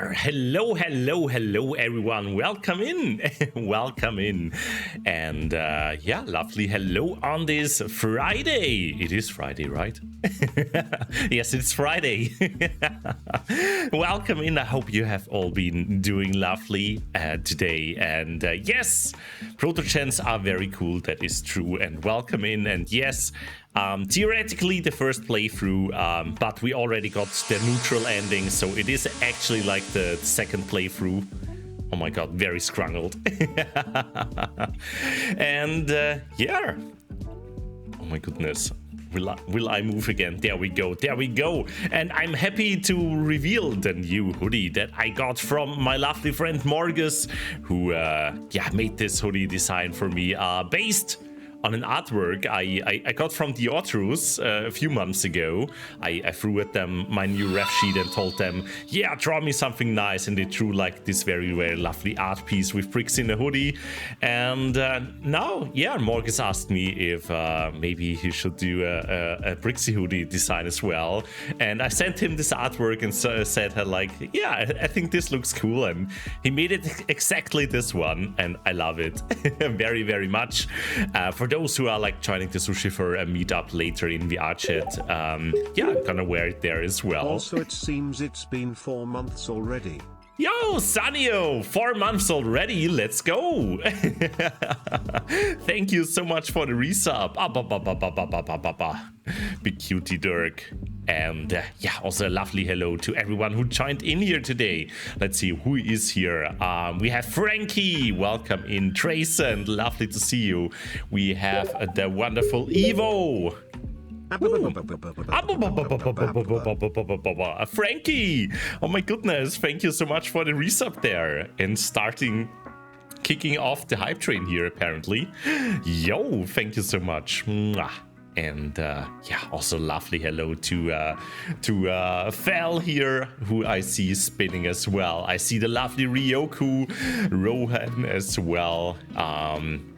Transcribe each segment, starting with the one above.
Yeah, hello everyone. Welcome in. Welcome in. And yeah, lovely hello on this Friday. It is Friday, right? Yes, it's Friday. Welcome in. I hope you have all been doing lovely today. And yes, proto-gens are very cool. That is true. And welcome in. And yes, theoretically the first playthrough, but we already got the neutral ending, so it is actually like the second playthrough. Oh my god, very scrungled. And yeah, oh my goodness, will I move again? There we go, and I'm happy to reveal the new hoodie that I got from my lovely friend Morgus, who yeah, made this hoodie design for me, based on an artwork I got from the authors a few months ago. I threw at them my new ref sheet and told them, yeah, draw me something nice, and they drew like this very, very lovely art piece with Brixxy in a hoodie. And now, yeah, Morgus asked me if maybe he should do a Brixxy hoodie design as well. And I sent him this artwork and said, like, yeah, I think this looks cool. And he made it exactly this one, and I love it very, very much. For those who are like joining the Sushi for a meetup later in VR chat, yeah, I'm gonna wear it there as well. Also, it seems it's been 4 months already. Yo, Sanio, 4 months already, let's go. Thank you so much for the resub. Big cutie Derg. And yeah, also a lovely hello to everyone who joined in here today. Let's see who is here. We have Frankie, welcome in. Trayson, lovely to see you. We have the wonderful Evo. Frankie, oh my goodness, thank you so much for the resub there and kicking off the hype train here apparently. Yo, thank you so much. And yeah, also lovely hello to Fel here, who I see spinning as well. I see the lovely Ryoku, Rohan as well.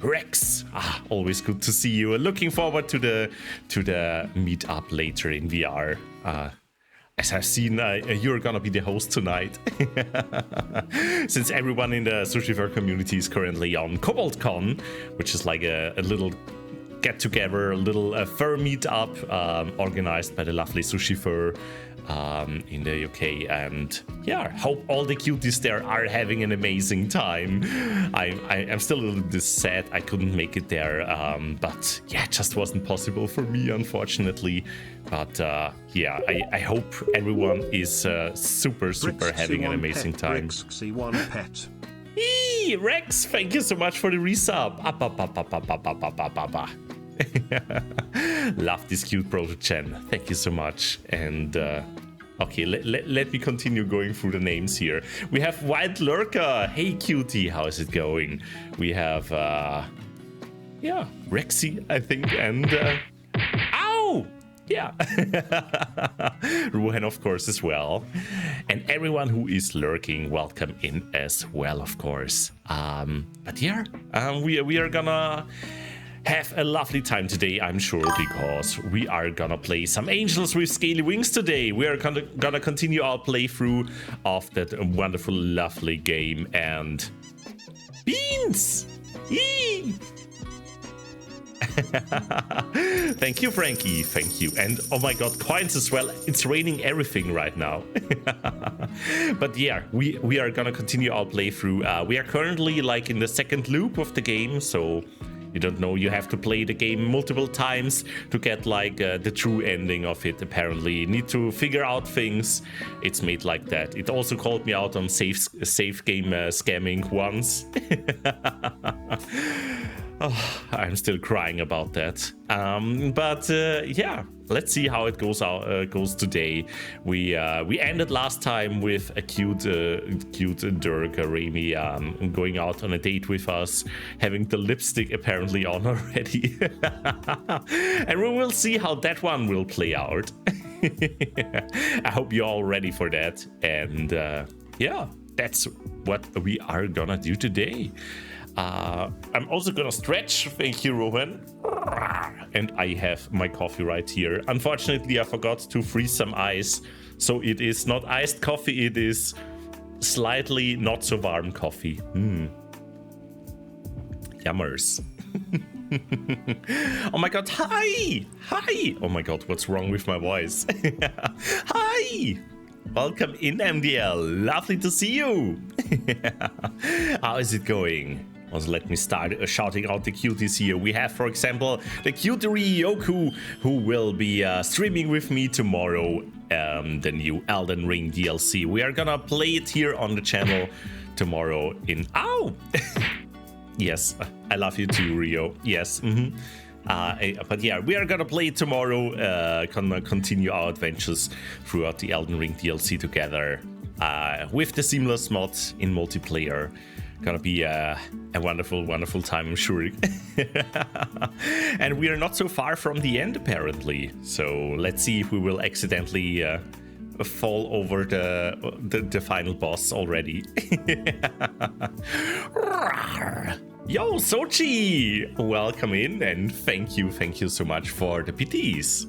Rex, always good to see you. Looking forward to the meetup later in VR. As I've seen, you're gonna be the host tonight. Since everyone in the Sushiver community is currently on CobaltCon, which is like a little get together, a little fur meetup organized by the lovely Sushi Fur in the UK. And yeah, hope all the cuties there are having an amazing time. I'm still a little bit sad I couldn't make it there, but yeah, it just wasn't possible for me, unfortunately. But yeah, I hope everyone is super having an amazing time. Brixxy one pet. Eee, Rex, thank you so much for the resub. Love this cute proto-gen. Thank you so much. And okay, let me continue going through the names here. We have Wild Lurker. Hey cutie, how is it going? We have yeah, Rexy, I think, and ow! Yeah. Ruhan, of course, as well. And everyone who is lurking, welcome in as well, of course. But yeah, we are gonna have a lovely time today, I'm sure, because we are gonna play some Angels with Scaly Wings today. We are gonna continue our playthrough of that wonderful, lovely game. And beans! Yee! Thank you, Frankie. Thank you. And oh my god, coins as well. It's raining everything right now. But yeah, we are gonna continue our playthrough. We are currently like in the second loop of the game, so you don't know, you have to play the game multiple times to get like the true ending of it. Apparently, you need to figure out things. It's made like that. It also called me out on safe game scamming once. Oh, I'm still crying about that. But yeah, let's see how it goes today. We ended last time with a cute Derg, Remy, going out on a date with us, having the lipstick apparently on already. And we will see how that one will play out. I hope you're all ready for that. And yeah, that's what we are gonna do today. I'm also gonna stretch, thank you, Rowan. And I have my coffee right here. Unfortunately, I forgot to freeze some ice, so it is not iced coffee, it is slightly not so warm coffee. Yummers. Oh my god, hi! Hi! Oh my god, what's wrong with my voice? Hi! Welcome in, MDL. Lovely to see you. How is it going? Also, let me start shouting out the cuties here. We have, for example, the cutie Ryoku, who will be streaming with me tomorrow, the new Elden Ring DLC. We are gonna play it here on the channel tomorrow in... Ow! Yes, I love you too, Rio. Yes, but yeah, we are gonna play it tomorrow, gonna continue our adventures throughout the Elden Ring DLC together, with the seamless mod in multiplayer. Gonna be a wonderful, wonderful time, I'm sure. And we are not so far from the end, apparently. So let's see if we will accidentally fall over the final boss already. Yo, Sochi! Welcome in, and thank you so much for the PTs.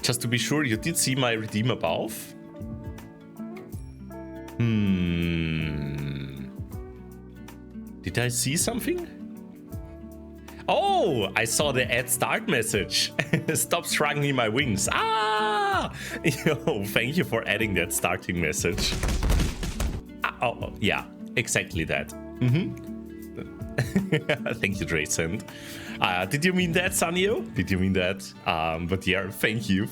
Just to be sure, you did see my redeem above? Did I see something? Oh, I saw the add start message. Stop shrugging my wings. Ah! Yo, thank you for adding that starting message. Oh, yeah, exactly that. Thank you, Draycent. Did you mean that, Sanyo? Did you mean that? But yeah, thank you.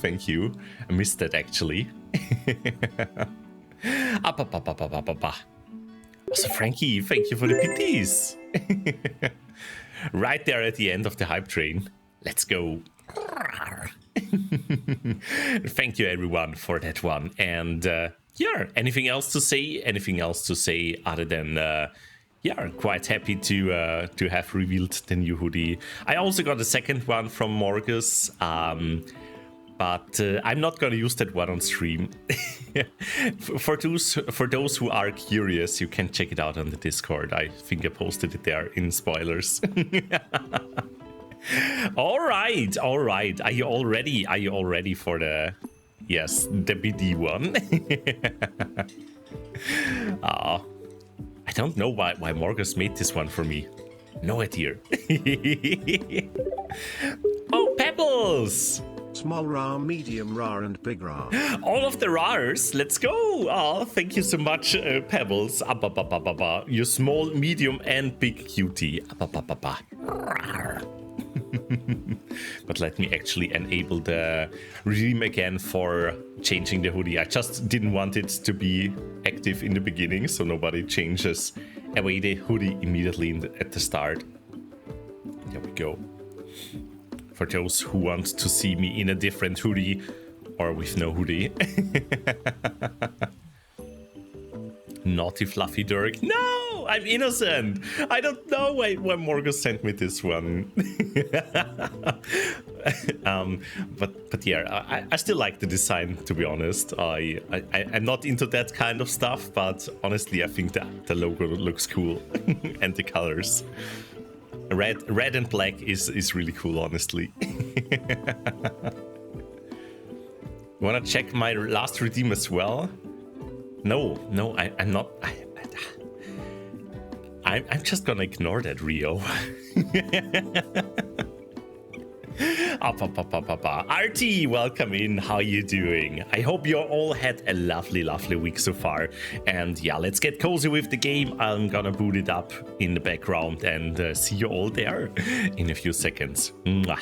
I missed that, actually. Also, Frankie, thank you for the PTs. Right there at the end of the hype train. Let's go. Thank you, everyone, for that one. And yeah, anything else to say? Anything else to say other than yeah, quite happy to have revealed the new hoodie. I also got a second one from Morgus, but I'm not gonna use that one on stream. For those who are curious, you can check it out on the Discord. I think I posted it there in spoilers. All right. Are you all ready? Are you all ready for the... Yes, the BD one. I don't know why Morgus made this one for me. No idea. Oh, Pebbles! Small RAR, medium RAR, and big RAR. All of the RARs, let's go! Oh, thank you so much, Pebbles. You small, medium, and big cutie. But let me actually enable the redeem again for changing the hoodie. I just didn't want it to be active in the beginning, so nobody changes away the hoodie immediately at the start. There we go. For those who want to see me in a different hoodie or with no hoodie. Naughty fluffy Derg. No, I'm innocent. I don't know why Morgus sent me this one. But yeah, I still like the design, to be honest. I'm not into that kind of stuff, but honestly, I think that the logo looks cool and the colors. Red and black is really cool, honestly. Wanna check my last redeem as well? No, I'm not. I'm just gonna ignore that, Rio. RT, welcome in. How you doing? I hope you all had a lovely week so far. And yeah, let's get cozy with the game. I'm gonna boot it up in the background and see you all there in a few seconds. Mwah.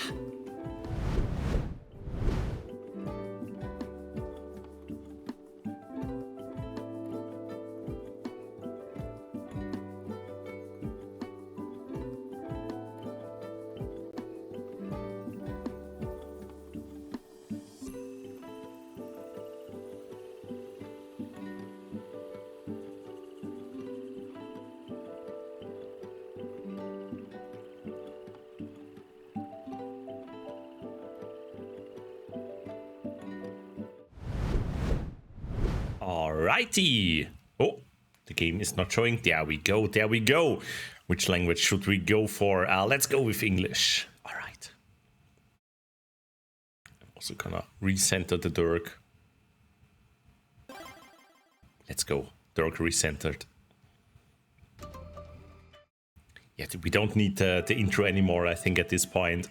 Alrighty. Oh, the game is not showing. There we go. Which language should we go for? Let's go with English. All right. I'm also gonna recenter the Derg. Let's go. Derg recentered. Yeah, we don't need the intro anymore, I think, at this point.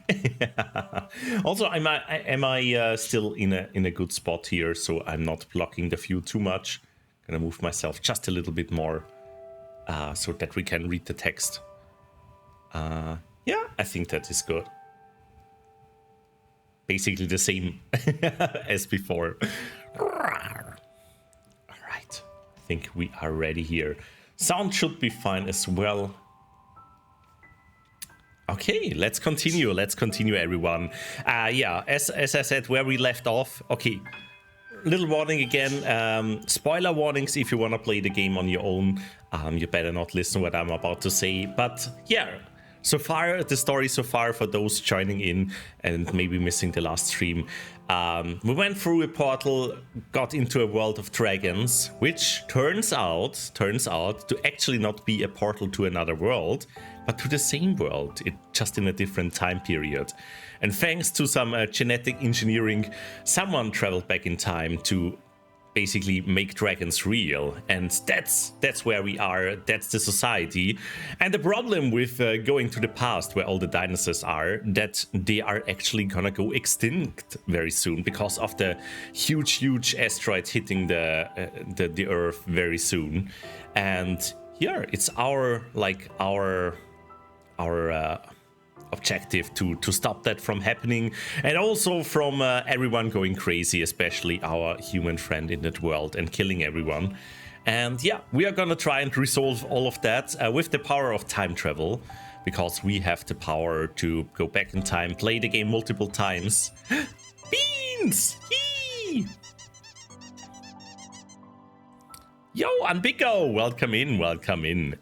Also, am I still in a good spot here, so I'm not blocking the view too much? Gonna move myself just a little bit more so that we can read the text. Yeah, I think that is good. Basically the same as before. All right, I think we are ready here. Sound should be fine as well. Okay, let's continue. Let's continue, everyone. Yeah, as I said, where we left off. Okay, little warning again. Spoiler warnings if you want to play the game on your own. You better not listen what I'm about to say. But yeah, so far, the story so far for those joining in and maybe missing the last stream. We went through a portal, got into a world of dragons, which turns out to actually not be a portal to another world, but to the same world, just in a different time period. And thanks to some genetic engineering, someone traveled back in time to basically make dragons real, and that's where we are. That's the society. And the problem with going to the past, where all the dinosaurs are, that they are actually gonna go extinct very soon because of the huge asteroid hitting the Earth very soon. And here it's our objective to stop that from happening, and also from everyone going crazy, especially our human friend in that world, and killing everyone. And yeah, we are gonna try and resolve all of that with the power of time travel, because we have the power to go back in time, play the game multiple times. Beans! Yee! Yo, Anbiko, welcome in, welcome in.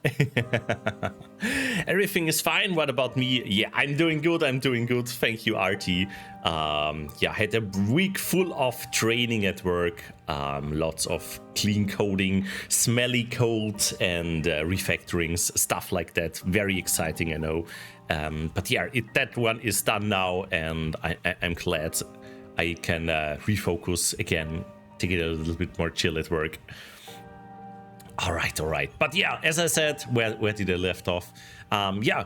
Everything is fine. What about me? Yeah, I'm doing good. Thank you, Artie. Yeah, I had a week full of training at work. Lots of clean coding, smelly code, and refactorings, stuff like that. Very exciting, I know. But yeah, that one is done now, and I'm glad I can refocus again, take it a little bit more chill at work. All right. But yeah, as I said, where did I left off? Yeah,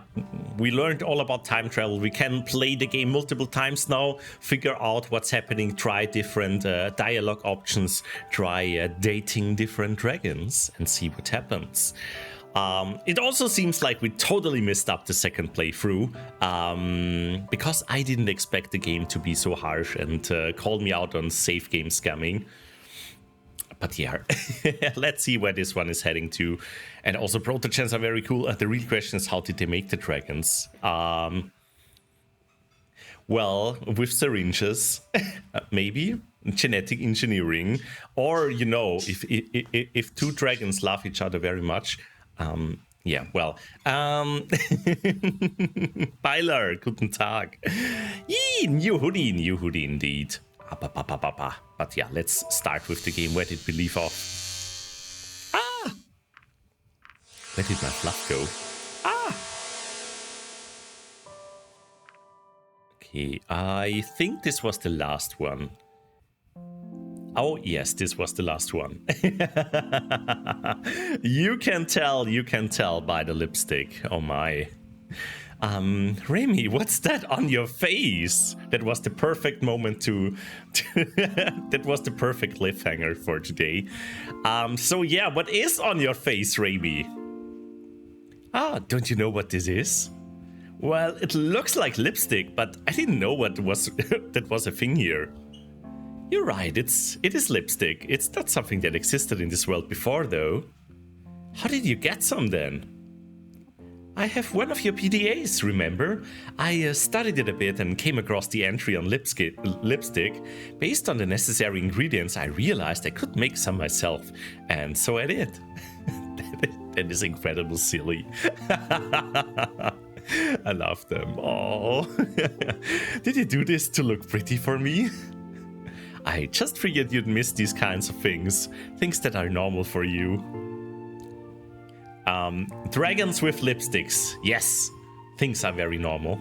we learned all about time travel. We can play the game multiple times now, figure out what's happening, try different dialogue options, try dating different dragons, and see what happens. It also seems like we totally messed up the second playthrough, because I didn't expect the game to be so harsh and call me out on safe game scamming. But yeah, let's see where this one is heading to. And also, protogens are very cool. The real question is, how did they make the dragons? Well, with syringes, maybe genetic engineering, or you know, if two dragons love each other very much. Yeah, well, Beiler, guten Tag. Yee, new hoodie indeed. But yeah, let's start with the game. Where did we leave off? Ah! Where did my fluff go? Ah! Okay, I think this was the last one. Oh, yes, this was the last one. You can tell by the lipstick. Oh my. Remy, what's that on your face? That was the perfect moment that was the perfect cliffhanger for today. So yeah, what is on your face, Remy? Ah, don't you know what this is? Well, it looks like lipstick, but I didn't know what was that was a thing here. You're right, it is lipstick. It's not something that existed in this world before, though. How did you get some then? I have one of your PDAs, remember? I studied it a bit and came across the entry on lipstick. Based on the necessary ingredients, I realized I could make some myself, and so I did. That is incredibly silly. I love them. Oh, did you do this to look pretty for me? I just figured you'd miss these kinds of things that are normal for you. Dragons with lipsticks. Yes, things are very normal.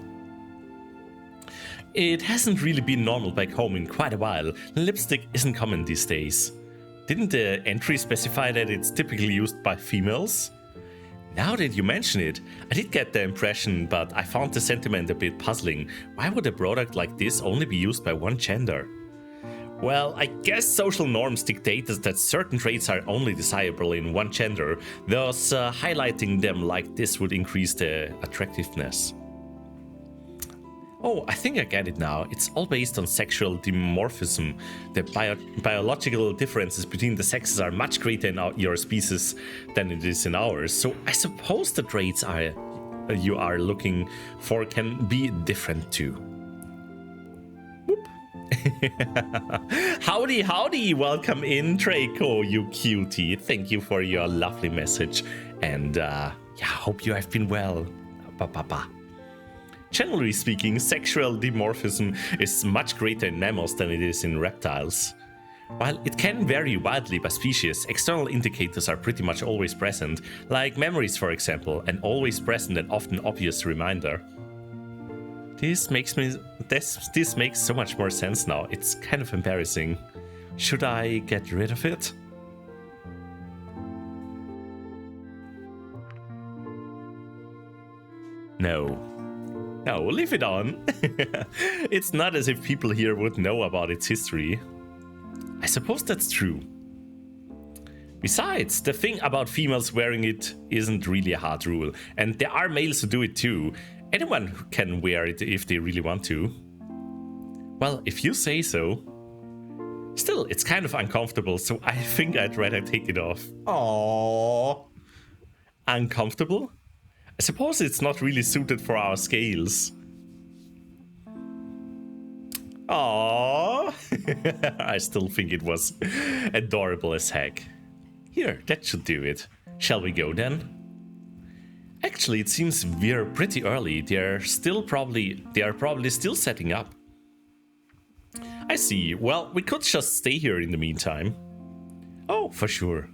It hasn't really been normal back home in quite a while. Lipstick isn't common these days. Didn't the entry specify that it's typically used by females? Now that you mention it, I did get the impression, but I found the sentiment a bit puzzling. Why would a product like this only be used by one gender? Well, I guess social norms dictate that certain traits are only desirable in one gender, thus highlighting them like this would increase the attractiveness. Oh, I think I get it now. It's all based on sexual dimorphism. The biological differences between the sexes are much greater in your species than it is in ours. So I suppose the traits you are looking for can be different too. Whoop. Howdy, howdy. Welcome in, Draco, you cutie. Thank you for your lovely message. And yeah, hope you have been well. Ba-ba-ba. Generally speaking, sexual dimorphism is much greater in mammals than it is in reptiles. While it can vary widely by species, external indicators are pretty much always present, like memories for example, an always present and often obvious reminder. This makes so much more sense now. It's kind of embarrassing. Should I get rid of it? No, leave it on. It's not as if people here would know about its history. I suppose that's true. Besides, the thing about females wearing it isn't really a hard rule, and there are males who do it too. Anyone can wear it if they really want to. Well, if you say so. Still, it's kind of uncomfortable, so I think I'd rather take it off. Aww. Uncomfortable? I suppose it's not really suited for our scales. Aww. I still think it was adorable as heck. Here, that should do it. Shall we go then? Actually, it seems we're pretty early. They are probably still setting up. I see. Well, we could just stay here in the meantime. Oh, for sure.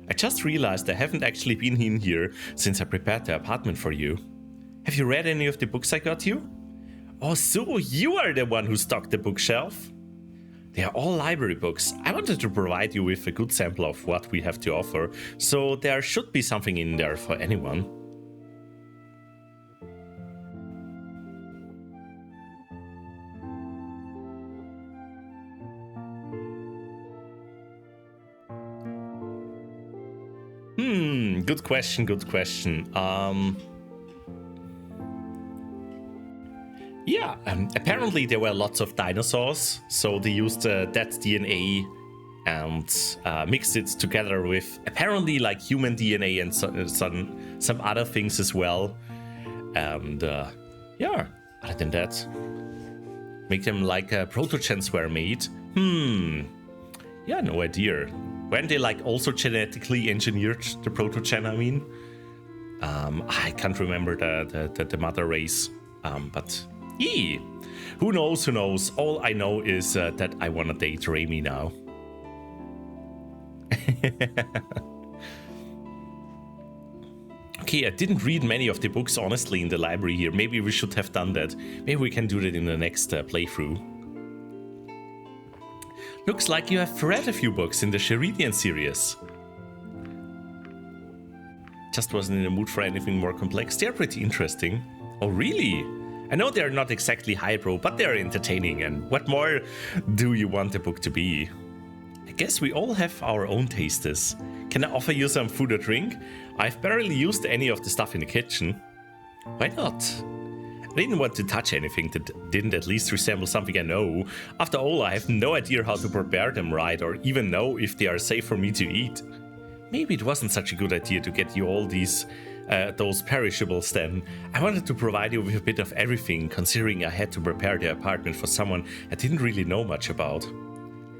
I just realized I haven't actually been in here since I prepared the apartment for you. Have you read any of the books I got you? Oh, so you are the one who stocked the bookshelf? They are all library books. I wanted to provide you with a good sample of what we have to offer, so there should be something in there for anyone. Good question. Yeah, apparently there were lots of dinosaurs, so they used that DNA and mixed it together with apparently like human DNA and some other things as well. And yeah, other than that, make them like protogens were made. Yeah, no idea. Weren't they like also genetically engineered, the protogen, I mean? I can't remember the mother race, but yeah. Who knows? All I know is that I want to date Remy now. Okay, I didn't read many of the books, honestly, in the library here. Maybe we should have done that. Maybe we can do that in the next playthrough. Looks like you have read a few books in the Sheridian series. Just wasn't in the mood for anything more complex. They're pretty interesting. Oh, really? I know they're not exactly highbrow, but they're entertaining. And what more do you want a book to be? I guess we all have our own tastes. Can I offer you some food or drink? I've barely used any of the stuff in the kitchen. Why not? I didn't want to touch anything that didn't at least resemble something I know. After all, I have no idea how to prepare them right, or even know if they are safe for me to eat. Maybe it wasn't such a good idea to get you all those perishables then. I wanted to provide you with a bit of everything, considering I had to prepare the apartment for someone I didn't really know much about.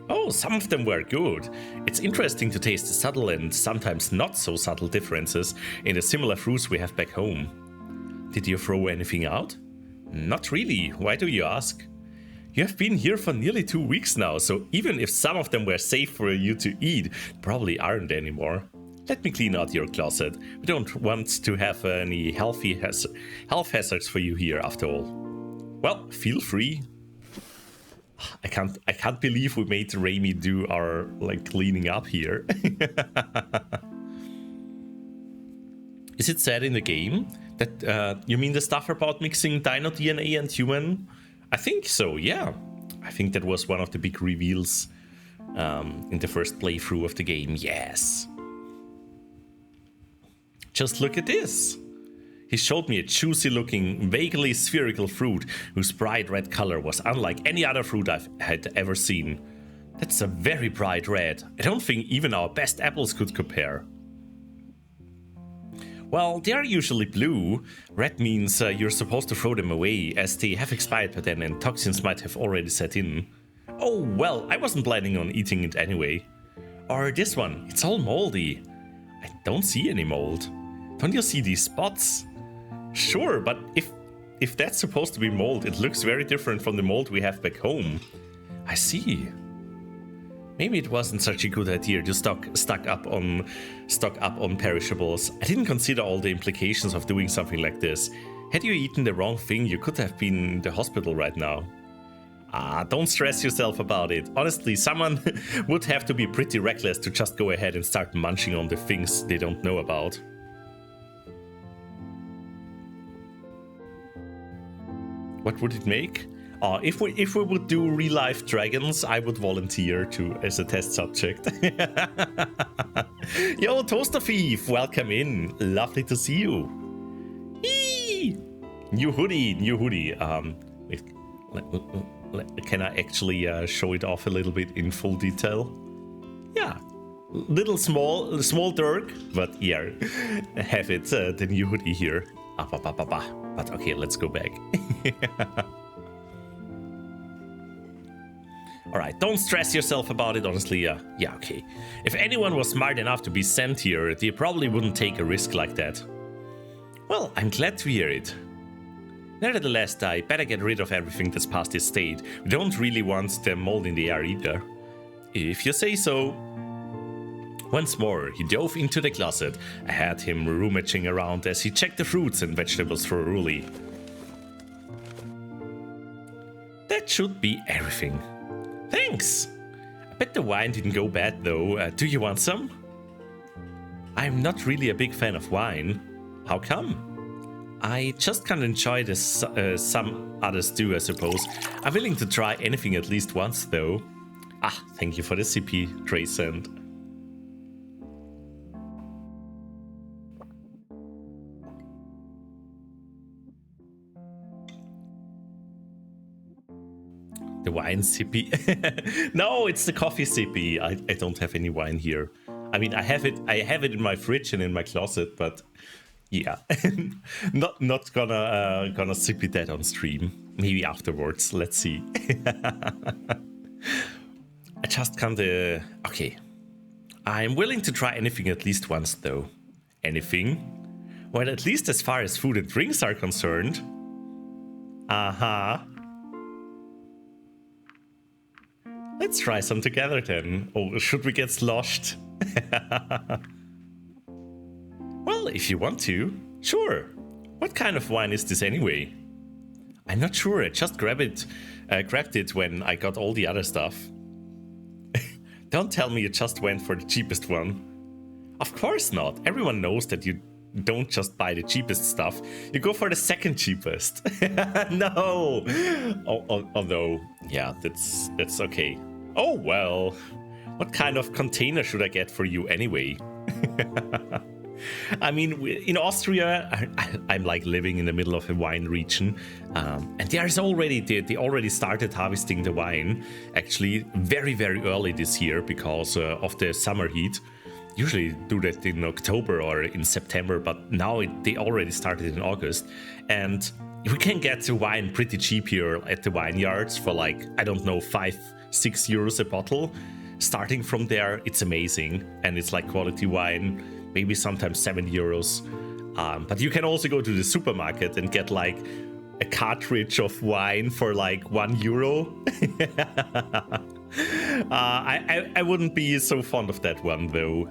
Oh, some of them were good. It's interesting to taste the subtle and sometimes not so subtle differences in the similar fruits we have back home. Did you throw anything out? Not really. Why do you ask? You have been here for nearly 2 weeks now, so even if some of them were safe for you to eat, probably aren't anymore. Let me clean out your closet. We don't want to have any health hazards for you here after all. Well, feel free. I can't believe we made Raimi do our like cleaning up here. Is it said in the game that you mean the stuff about mixing dino DNA and human? I think so, yeah. I think that was one of the big reveals in the first playthrough of the game. Yes. Just look at this. He showed me a juicy looking, vaguely spherical fruit whose bright red color was unlike any other fruit I've had ever seen. That's a very bright red. I don't think even our best apples could compare. Well, they are usually blue. Red means you're supposed to throw them away, as they have expired by then and toxins might have already set in. Oh, well, I wasn't planning on eating it anyway. Or this one, it's all moldy. I don't see any mold. Don't you see these spots? Sure, but if that's supposed to be mold, it looks very different from the mold we have back home. I see. Maybe it wasn't such a good idea to stock up on perishables. I didn't consider all the implications of doing something like this. Had you eaten the wrong thing, you could have been in the hospital right now. Don't stress yourself about it. Honestly, someone would have to be pretty reckless to just go ahead and start munching on the things they don't know about. What would it make? If we would do real-life dragons, I would volunteer as a test subject. Yo, Toaster Thief, welcome in. Lovely to see you. Eee! New hoodie. Wait, can I actually show it off a little bit in full detail? Yeah, little small Derg, but yeah, have it the new hoodie here. But okay, let's go back. Alright, don't stress yourself about it, honestly, yeah, okay. If anyone was smart enough to be sent here, they probably wouldn't take a risk like that. Well, I'm glad to hear it. Nevertheless, I better get rid of everything that's past this state. We don't really want the mold in the air either. If you say so. Once more, he dove into the closet. I had him rummaging around as he checked the fruits and vegetables thoroughly. That should be everything. Thanks! I bet the wine didn't go bad though. Do you want some? I'm not really a big fan of wine. How come? I just can't enjoy this. Some others do, I suppose. I'm willing to try anything at least once though. Thank you for the CP, Traysand. The wine sippy. No, it's the coffee sippy. I don't have any wine here. I mean, I have it in my fridge and in my closet, but yeah, not gonna sippy that on stream. Maybe afterwards. Let's see. I just can't. Okay, I'm willing to try anything at least once, though. Anything? Well, at least as far as food and drinks are concerned. Let's try some together then. Or should we get sloshed? Well, if you want to, sure. What kind of wine is this anyway? I'm not sure. I just grabbed it when I got all the other stuff. Don't tell me you just went for the cheapest one. Of course not. Everyone knows that you don't just buy the cheapest stuff. You go for the second cheapest. No. Although, yeah, that's okay. Oh well. What kind of container should I get for you anyway? I mean, in Austria, I'm like living in the middle of a wine region, and there's already they already started harvesting the wine. Actually, very early this year because of the summer heat. Usually do that in October or in September, but now they already started in August, and we can get the wine pretty cheap here at the vineyards for like, I don't know, 5-6 euros a bottle. Starting from there, it's amazing, and it's like quality wine, maybe sometimes 7 euros. But you can also go to the supermarket and get like a cartridge of wine for like €1. I wouldn't be so fond of that one though.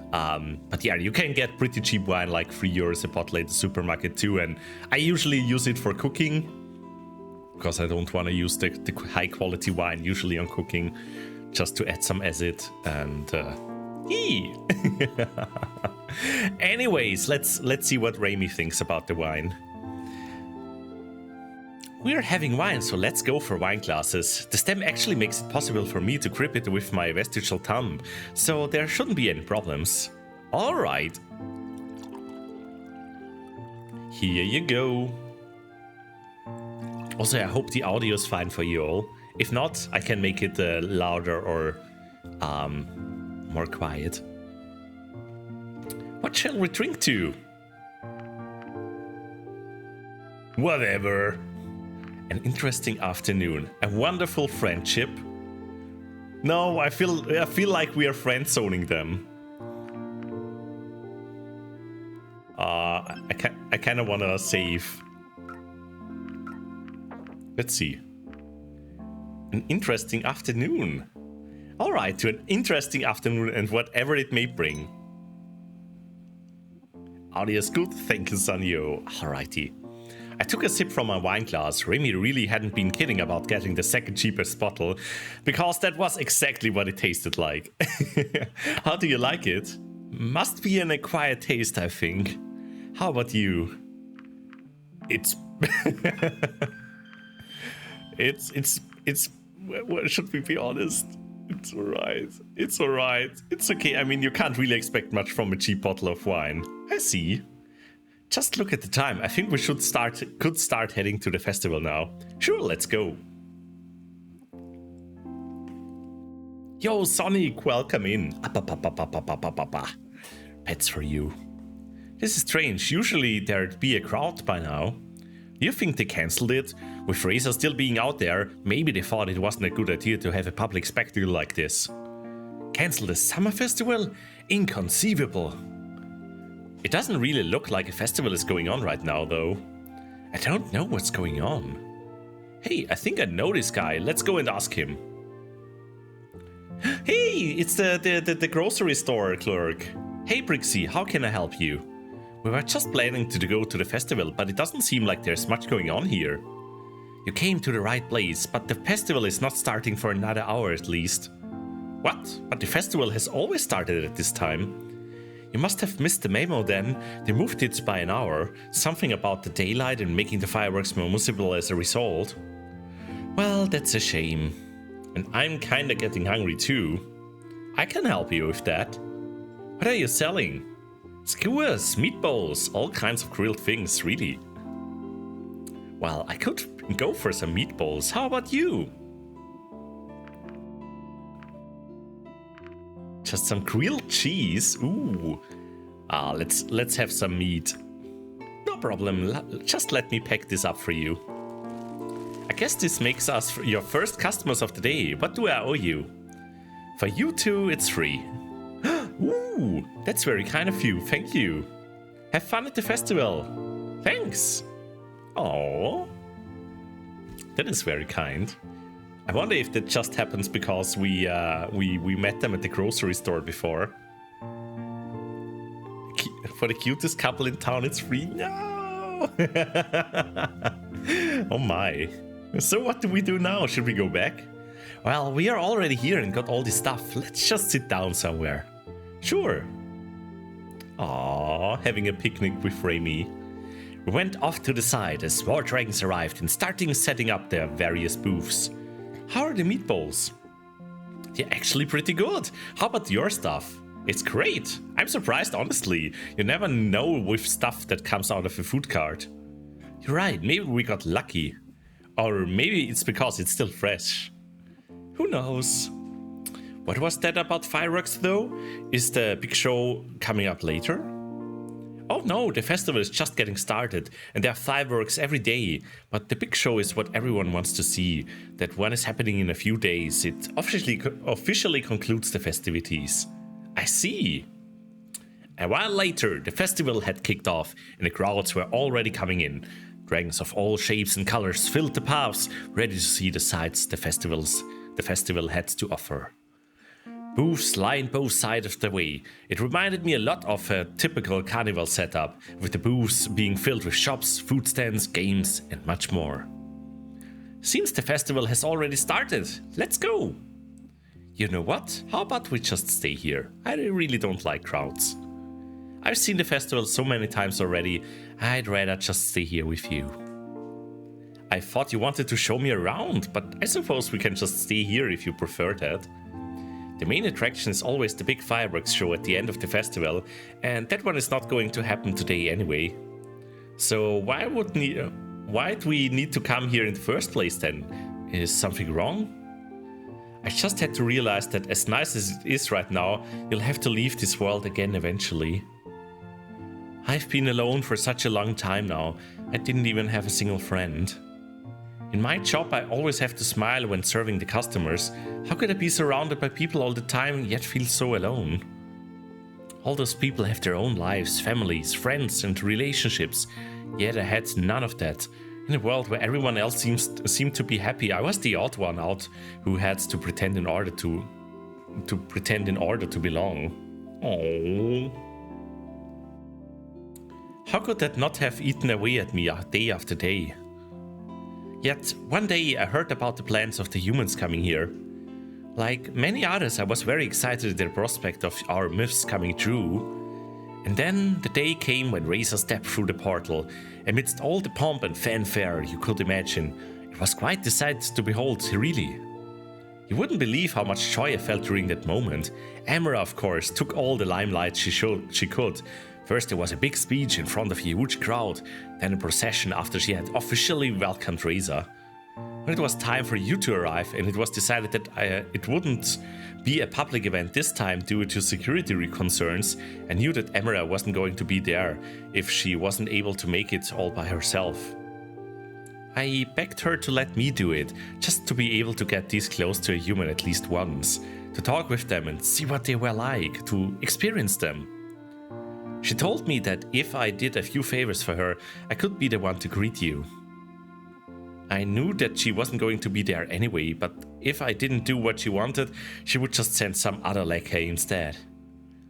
But yeah, you can get pretty cheap wine, like 3 euros a bottle at the supermarket too, and I usually use it for cooking. because I don't want to use the high quality wine usually on cooking, just to add some acid and anyways, let's see what Rami thinks about the wine. We're having wine, so let's go for wine glasses. The stem actually makes it possible for me to grip it with my vestigial thumb, so there shouldn't be any problems. Alright. Here you go. Also, I hope the audio is fine for you all. If not, I can make it louder or more quiet. What shall we drink to? Whatever. An interesting afternoon. A wonderful friendship. No, I feel like we are friend zoning them. I kind of want to save. Let's see. An interesting afternoon. Alright, to an interesting afternoon and whatever it may bring. Audio is good, thank you, Sanyo. Alrighty. I took a sip from my wine glass. Remy really hadn't been kidding about getting the second cheapest bottle, because that was exactly what it tasted like. How do you like it? Must be an acquired taste, I think. How about you? It's... It's... Well, should we be honest? It's alright. It's alright. It's okay. I mean, you can't really expect much from a cheap bottle of wine. I see. Just look at the time. I think we could start heading to the festival now. Sure, let's go. Yo, Sonic, welcome in. Pets for you. This is strange. Usually there'd be a crowd by now. Do you think they cancelled it? With Razer still being out there, maybe they thought it wasn't a good idea to have a public spectacle like this. Cancel the summer festival? Inconceivable. It doesn't really look like a festival is going on right now, though. I don't know what's going on. Hey, I think I know this guy. Let's go and ask him. Hey, it's the grocery store clerk. Hey, Brixxy, how can I help you? We were just planning to go to the festival, but it doesn't seem like there's much going on here. You came to the right place, but the festival is not starting for another hour at least. What? But the festival has always started at this time. You must have missed the memo then. They moved it by an hour. Something about the daylight and making the fireworks more visible as a result. Well, that's a shame. And I'm kinda getting hungry too. I can help you with that. What are you selling? Skewers, meatballs, all kinds of grilled things, really. Well, I could go for some meatballs. How about you? Just some grilled cheese. Ooh. Let's have some meat. No problem. Just let me pack this up for you. I guess this makes us your first customers of the day. What do I owe you? For you two, it's free. Ooh, that's very kind of you. Thank you. Have fun at the festival. Thanks. Oh, that is very kind. I wonder if that just happens because we met them at the grocery store before. For the cutest couple in town, it's free. No. Oh my. So what do we do now? Should we go back? Well, we are already here and got all this stuff. Let's just sit down somewhere. Sure. Aww, having a picnic with Remy. We went off to the side as more dragons arrived and started setting up their various booths. How are the meatballs? They're actually pretty good. How about your stuff? It's great. I'm surprised, honestly. You never know with stuff that comes out of a food cart. You're right, maybe we got lucky. Or maybe it's because it's still fresh. Who knows? What was that about fireworks though? Is the big show coming up later? Oh no, the festival is just getting started and there are fireworks every day. But the big show is what everyone wants to see. That one is happening in a few days. It officially concludes the festivities. I see. A while later, the festival had kicked off and the crowds were already coming in. Dragons of all shapes and colors filled the paths, ready to see the sights the festival had to offer. Booths lined both sides of the way. It reminded me a lot of a typical carnival setup, with the booths being filled with shops, food stands, games, and much more. Seems the festival has already started. Let's go! You know what? How about we just stay here? I really don't like crowds. I've seen the festival so many times already, I'd rather just stay here with you. I thought you wanted to show me around, but I suppose we can just stay here if you prefer that. The main attraction is always the big fireworks show at the end of the festival, and that one is not going to happen today anyway. So why do we need to come here in the first place then? Is something wrong? I just had to realize that as nice as it is right now, you'll have to leave this world again eventually. I've been alone for such a long time now, I didn't even have a single friend. In my job I always have to smile when serving the customers. How could I be surrounded by people all the time yet feel so alone? All those people have their own lives, families, friends and relationships, yet I had none of that. In a world where everyone else seemed to be happy, I was the odd one out who had to pretend in order to belong. Oh. How could that not have eaten away at me day after day? Yet one day I heard about the plans of the humans coming here. Like many others, I was very excited at the prospect of our myths coming true. And then the day came when Razor stepped through the portal. Amidst all the pomp and fanfare you could imagine, it was quite the sight to behold, really. You wouldn't believe how much joy I felt during that moment. Amara, of course, took all the limelight she could. First there was a big speech in front of a huge crowd, then a procession after she had officially welcomed Razor. When it was time for you to arrive and it was decided that it wouldn't be a public event this time due to security concerns, I knew that Amara wasn't going to be there if she wasn't able to make it all by herself. I begged her to let me do it, just to be able to get this close to a human at least once, to talk with them and see what they were like, to experience them. She told me that if I did a few favors for her, I could be the one to greet you. I knew that she wasn't going to be there anyway, but if I didn't do what she wanted, she would just send some other lackey instead.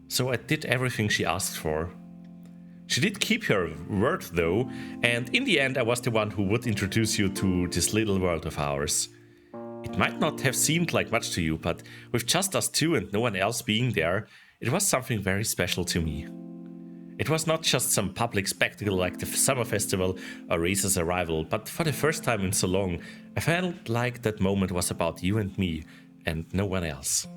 So I did everything she asked for. She did keep her word though, and in the end I was the one who would introduce you to this little world of ours. It might not have seemed like much to you, but with just us two and no one else being there, it was something very special to me. It was not just some public spectacle like the summer festival or Razor's arrival, but for the first time in so long, I felt like that moment was about you and me, and no one else.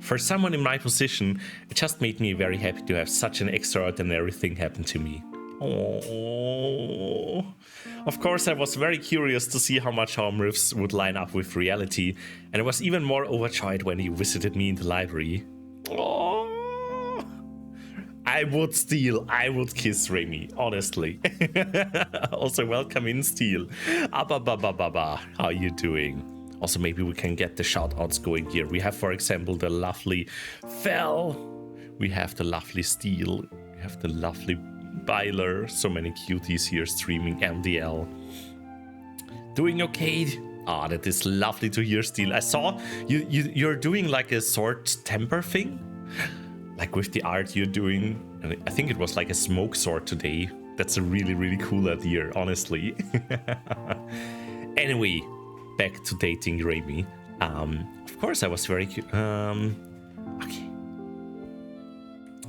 For someone in my position, it just made me very happy to have such an extraordinary thing happen to me. Oh. Of course, I was very curious to see how much our myths would line up with reality, and I was even more overjoyed when you visited me in the library. Oh. I would kiss Remy, honestly. Also, welcome in, Steel. How are you doing? Also, maybe we can get the shoutouts going here. We have, for example, the lovely Fel. We have the lovely Steel. We have the lovely Byler. So many cuties here streaming MDL. Doing okay? Ah, that is lovely to hear, Steel. I saw you're doing like a sword temper thing. Like with the art you're doing, and I think it was like a smoke sword today. That's a really, really cool idea, honestly. Anyway, back to dating Remy. Of course I was very okay.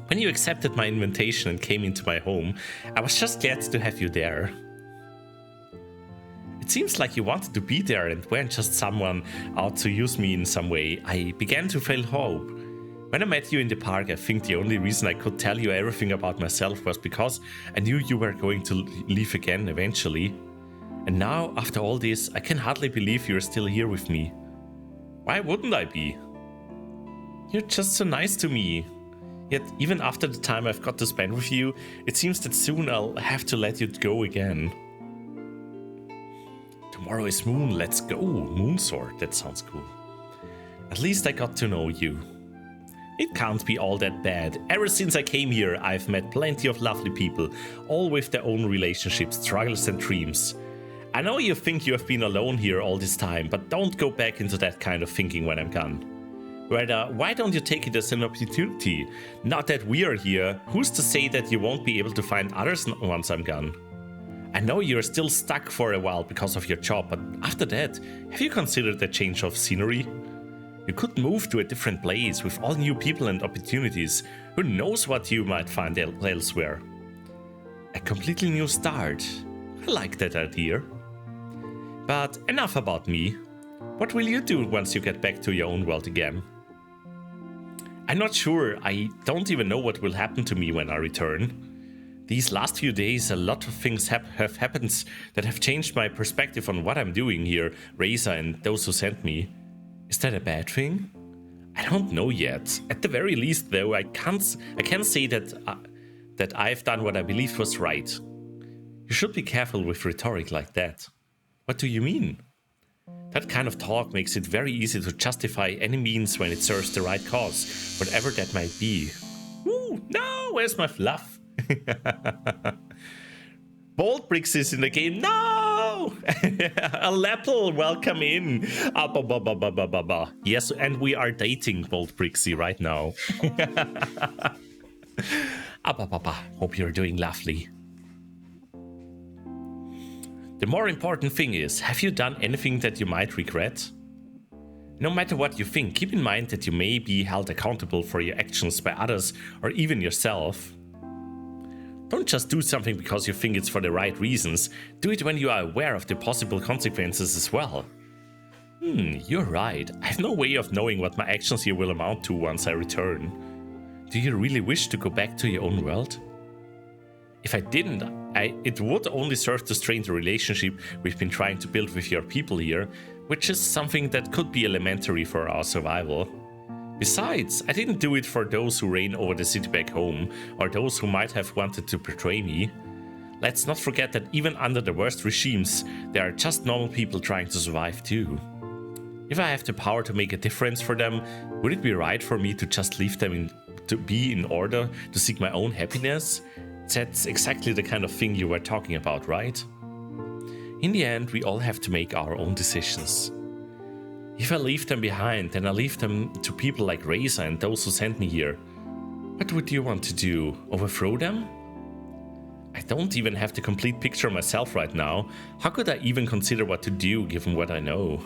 When you accepted my invitation and came into my home, I was just glad to have you there. It seems like you wanted to be there and weren't just someone out to use me in some way. I began to feel hope. When I met you in the park, I think the only reason I could tell you everything about myself was because I knew you were going to leave again eventually. And now, after all this, I can hardly believe you're still here with me. Why wouldn't I be? You're just so nice to me. Yet, even after the time I've got to spend with you, it seems that soon I'll have to let you go again. Tomorrow is Moon, let's go. Moonsword, that sounds cool. At least I got to know you. It can't be all that bad. Ever since I came here, I've met plenty of lovely people, all with their own relationships, struggles and dreams. I know you think you have been alone here all this time, but don't go back into that kind of thinking when I'm gone. Rather, why don't you take it as an opportunity? Now that we are here, who's to say that you won't be able to find others once I'm gone? I know you're still stuck for a while because of your job, but after that, have you considered a change of scenery? You could move to a different place with all new people and opportunities. Who knows what you might find elsewhere? A completely new start. I like that idea. But enough about me. What will you do once you get back to your own world again? I'm not sure. I don't even know what will happen to me when I return. These last few days, a lot of things have happened that have changed my perspective on what I'm doing here, Razor and those who sent me. Is that a bad thing? I don't know yet. At the very least, though, I can say that I've done what I believed was right. You should be careful with rhetoric like that. What do you mean? That kind of talk makes it very easy to justify any means when it serves the right cause, whatever that might be. Ooh, no, where's my fluff? Bold Brixxy is in the game. No! Alepple, welcome in. Yes, and we are dating Bold Brixxy right now. Hope you're doing lovely. The more important thing is, have you done anything that you might regret? No matter what you think, keep in mind that you may be held accountable for your actions by others or even yourself. Don't just do something because you think it's for the right reasons. Do it when you are aware of the possible consequences as well. You're right. I have no way of knowing what my actions here will amount to once I return. Do you really wish to go back to your own world? If I didn't, it would only serve to strain the relationship we've been trying to build with your people here, which is something that could be elementary for our survival. Besides, I didn't do it for those who reign over the city back home, or those who might have wanted to betray me. Let's not forget that even under the worst regimes, there are just normal people trying to survive too. If I have the power to make a difference for them, would it be right for me to just leave them to be in order to seek my own happiness? That's exactly the kind of thing you were talking about, right? In the end, we all have to make our own decisions. If I leave them behind, then I leave them to people like Razor and those who sent me here. What would you want to do? Overthrow them? I don't even have the complete picture myself right now. How could I even consider what to do given what I know?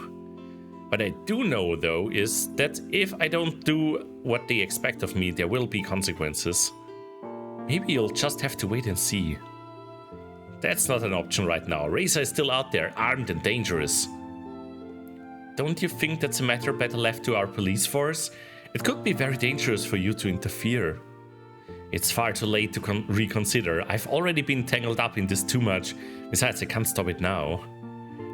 What I do know though is that if I don't do what they expect of me, there will be consequences. Maybe you'll just have to wait and see. That's not an option right now. Razor is still out there, armed and dangerous. Don't you think that's a matter better left to our police force? It could be very dangerous for you to interfere. It's far too late to reconsider. I've already been tangled up in this too much. Besides, I can't stop it now.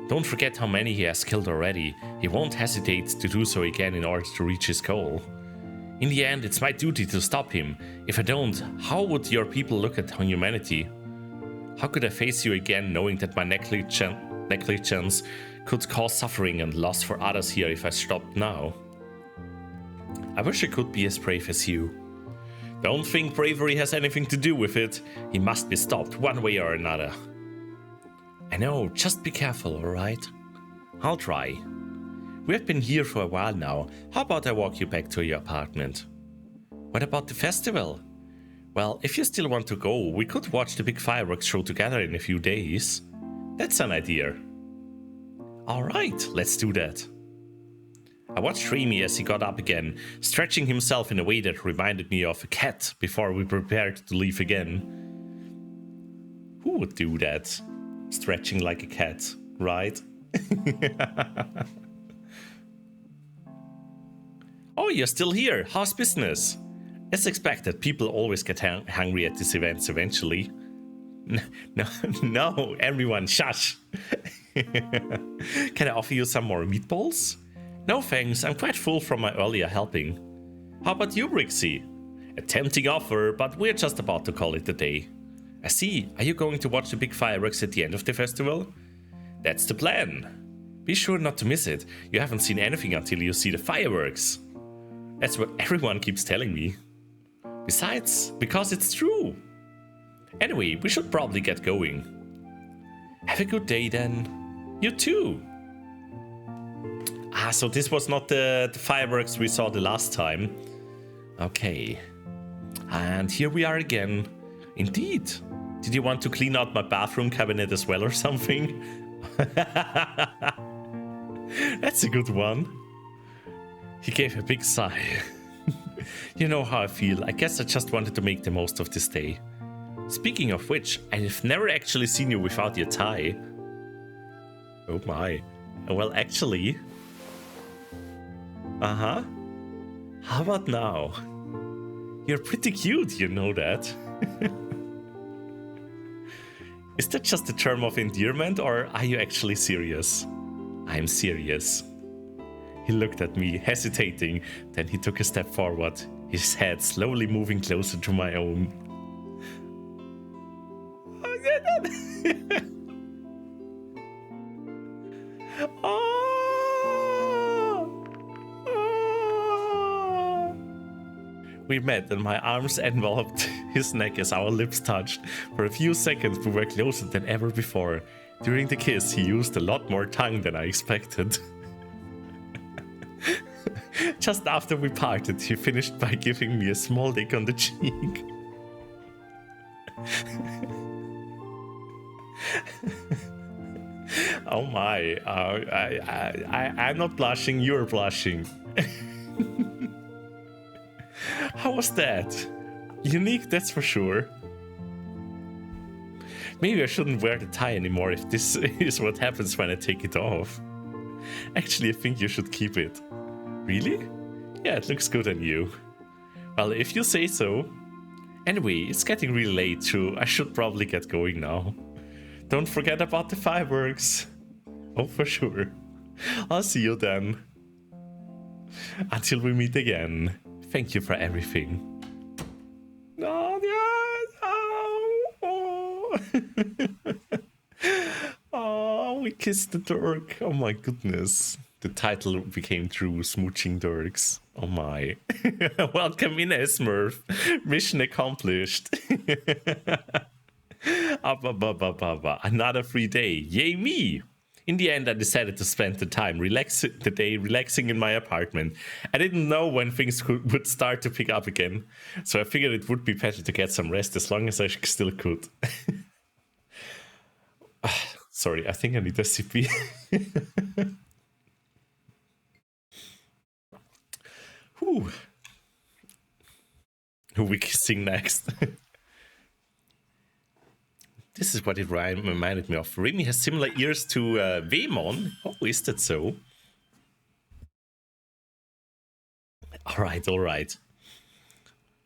Don't forget how many he has killed already. He won't hesitate to do so again in order to reach his goal. In the end, it's my duty to stop him. If I don't, how would your people look at humanity? How could I face you again knowing that my negligence could cause suffering and loss for others here if I stopped now? I wish I could be as brave as you. Don't think bravery has anything to do with it. He must be stopped one way or another. I know, just be careful, alright? I'll try. We have been here for a while now. How about I walk you back to your apartment? What about the festival? Well, if you still want to go, we could watch the big fireworks show together in a few days. That's an idea. Alright, let's do that. I watched Remy as he got up again, stretching himself in a way that reminded me of a cat before we prepared to leave again. Who would do that? Stretching like a cat, right? Oh, you're still here. How's business? As expected, people always get hungry at these events eventually. No, everyone, shush. Can I offer you some more meatballs? No thanks, I'm quite full from my earlier helping. How about you, Brixxy? A tempting offer, but we're just about to call it a day. I see, are you going to watch the big fireworks at the end of the festival? That's the plan. Be sure not to miss it. You haven't seen anything until you see the fireworks. That's what everyone keeps telling me. Besides, because it's true. Anyway, we should probably get going. Have a good day then. You too. So this was not the fireworks we saw the last time. Okay. And here we are again. Indeed. Did you want to clean out my bathroom cabinet as well or something? That's a good one. He gave a big sigh. You know how I feel. I guess I just wanted to make the most of this day. Speaking of which, I've never actually seen you without your tie. Oh my. Well, actually... Uh-huh. How about now? You're pretty cute, you know that. Is that just a term of endearment, or are you actually serious? I'm serious. He looked at me, hesitating, then he took a step forward, his head slowly moving closer to my own. We met and my arms enveloped his neck as our lips touched. For a few seconds we were closer than ever before. During the kiss he used a lot more tongue than I expected. Just after we parted, he finished by giving me a small lick on the cheek. Oh my, I'm not blushing, you're blushing. How was that? Unique, that's for sure. Maybe I shouldn't wear the tie anymore if this is what happens when I take it off. Actually, I think you should keep it. Really? Yeah, it looks good on you. Well, if you say so. Anyway, it's getting really late too. I should probably get going now. Don't forget about the fireworks. Oh, for sure. I'll see you then. Until we meet again. Thank you for everything. Oh, oh, we kissed the Derg. Oh my goodness. The title became true, Smooching Dergs. Oh my. Welcome in, Smurf. Mission accomplished. Another free day. Yay me! In the end, I decided to spend the day relaxing in my apartment. I didn't know when things would start to pick up again, so I figured it would be better to get some rest as long as I still could. Sorry, I think I need a sippy. Whew. Who we kissing next? This is what it reminded me of. Remy has similar ears to Veemon. Oh, is that so? Alright, alright.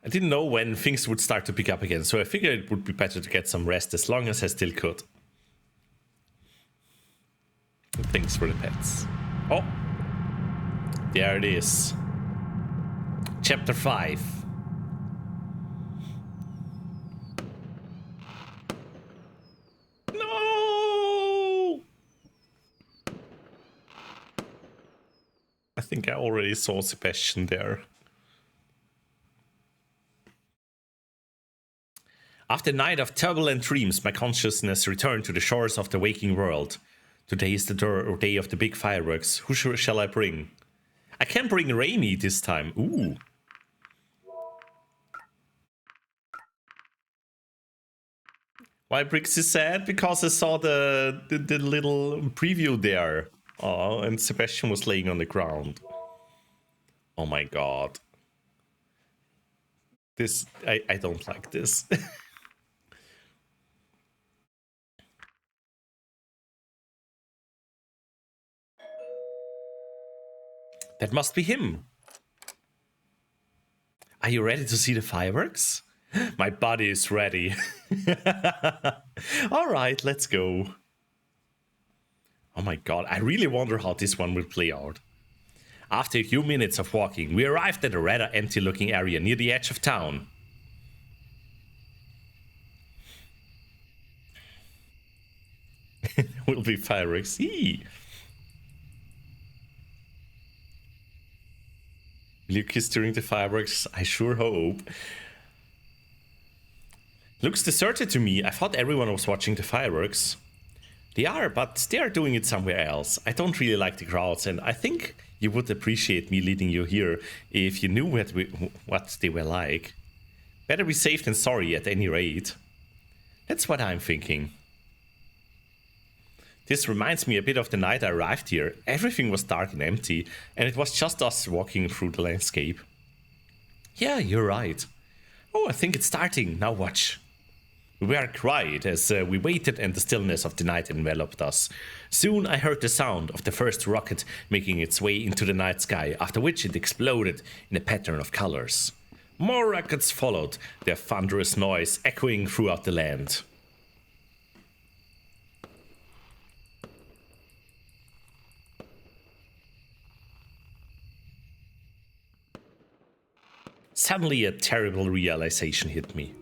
I didn't know when things would start to pick up again, so I figured it would be better to get some rest as long as I still could. Thanks for the pets. Oh! There it is. Chapter 5. No! I think I already saw Sebastian there. After a night of turbulent dreams, my consciousness returned to the shores of the waking world. Today is the day of the big fireworks. Who shall I bring? I can bring Raimi this time. Ooh. Why Brixxy is sad? Because I saw the little preview there. Oh, and Sebastian was laying on the ground. Oh my god. This, I don't like this. That must be him. Are you ready to see the fireworks? My body is ready. All right, let's go. Oh my god, I really wonder how this one will play out. After a few minutes of walking, we arrived at a rather empty-looking area near the edge of town. There will be fireworks. Eee. Will you kiss during the fireworks? I sure hope. Looks deserted to me. I thought everyone was watching the fireworks. They are, but they are doing it somewhere else. I don't really like the crowds, and I think you would appreciate me leading you here if you knew what they were like. Better be safe than sorry at any rate. That's what I'm thinking. This reminds me a bit of the night I arrived here. Everything was dark and empty, and it was just us walking through the landscape. Yeah, you're right. Oh, I think it's starting. Now watch. We were quiet as we waited, and the stillness of the night enveloped us. Soon I heard the sound of the first rocket making its way into the night sky, after which it exploded in a pattern of colors. More rockets followed, their thunderous noise echoing throughout the land. Suddenly a terrible realization hit me.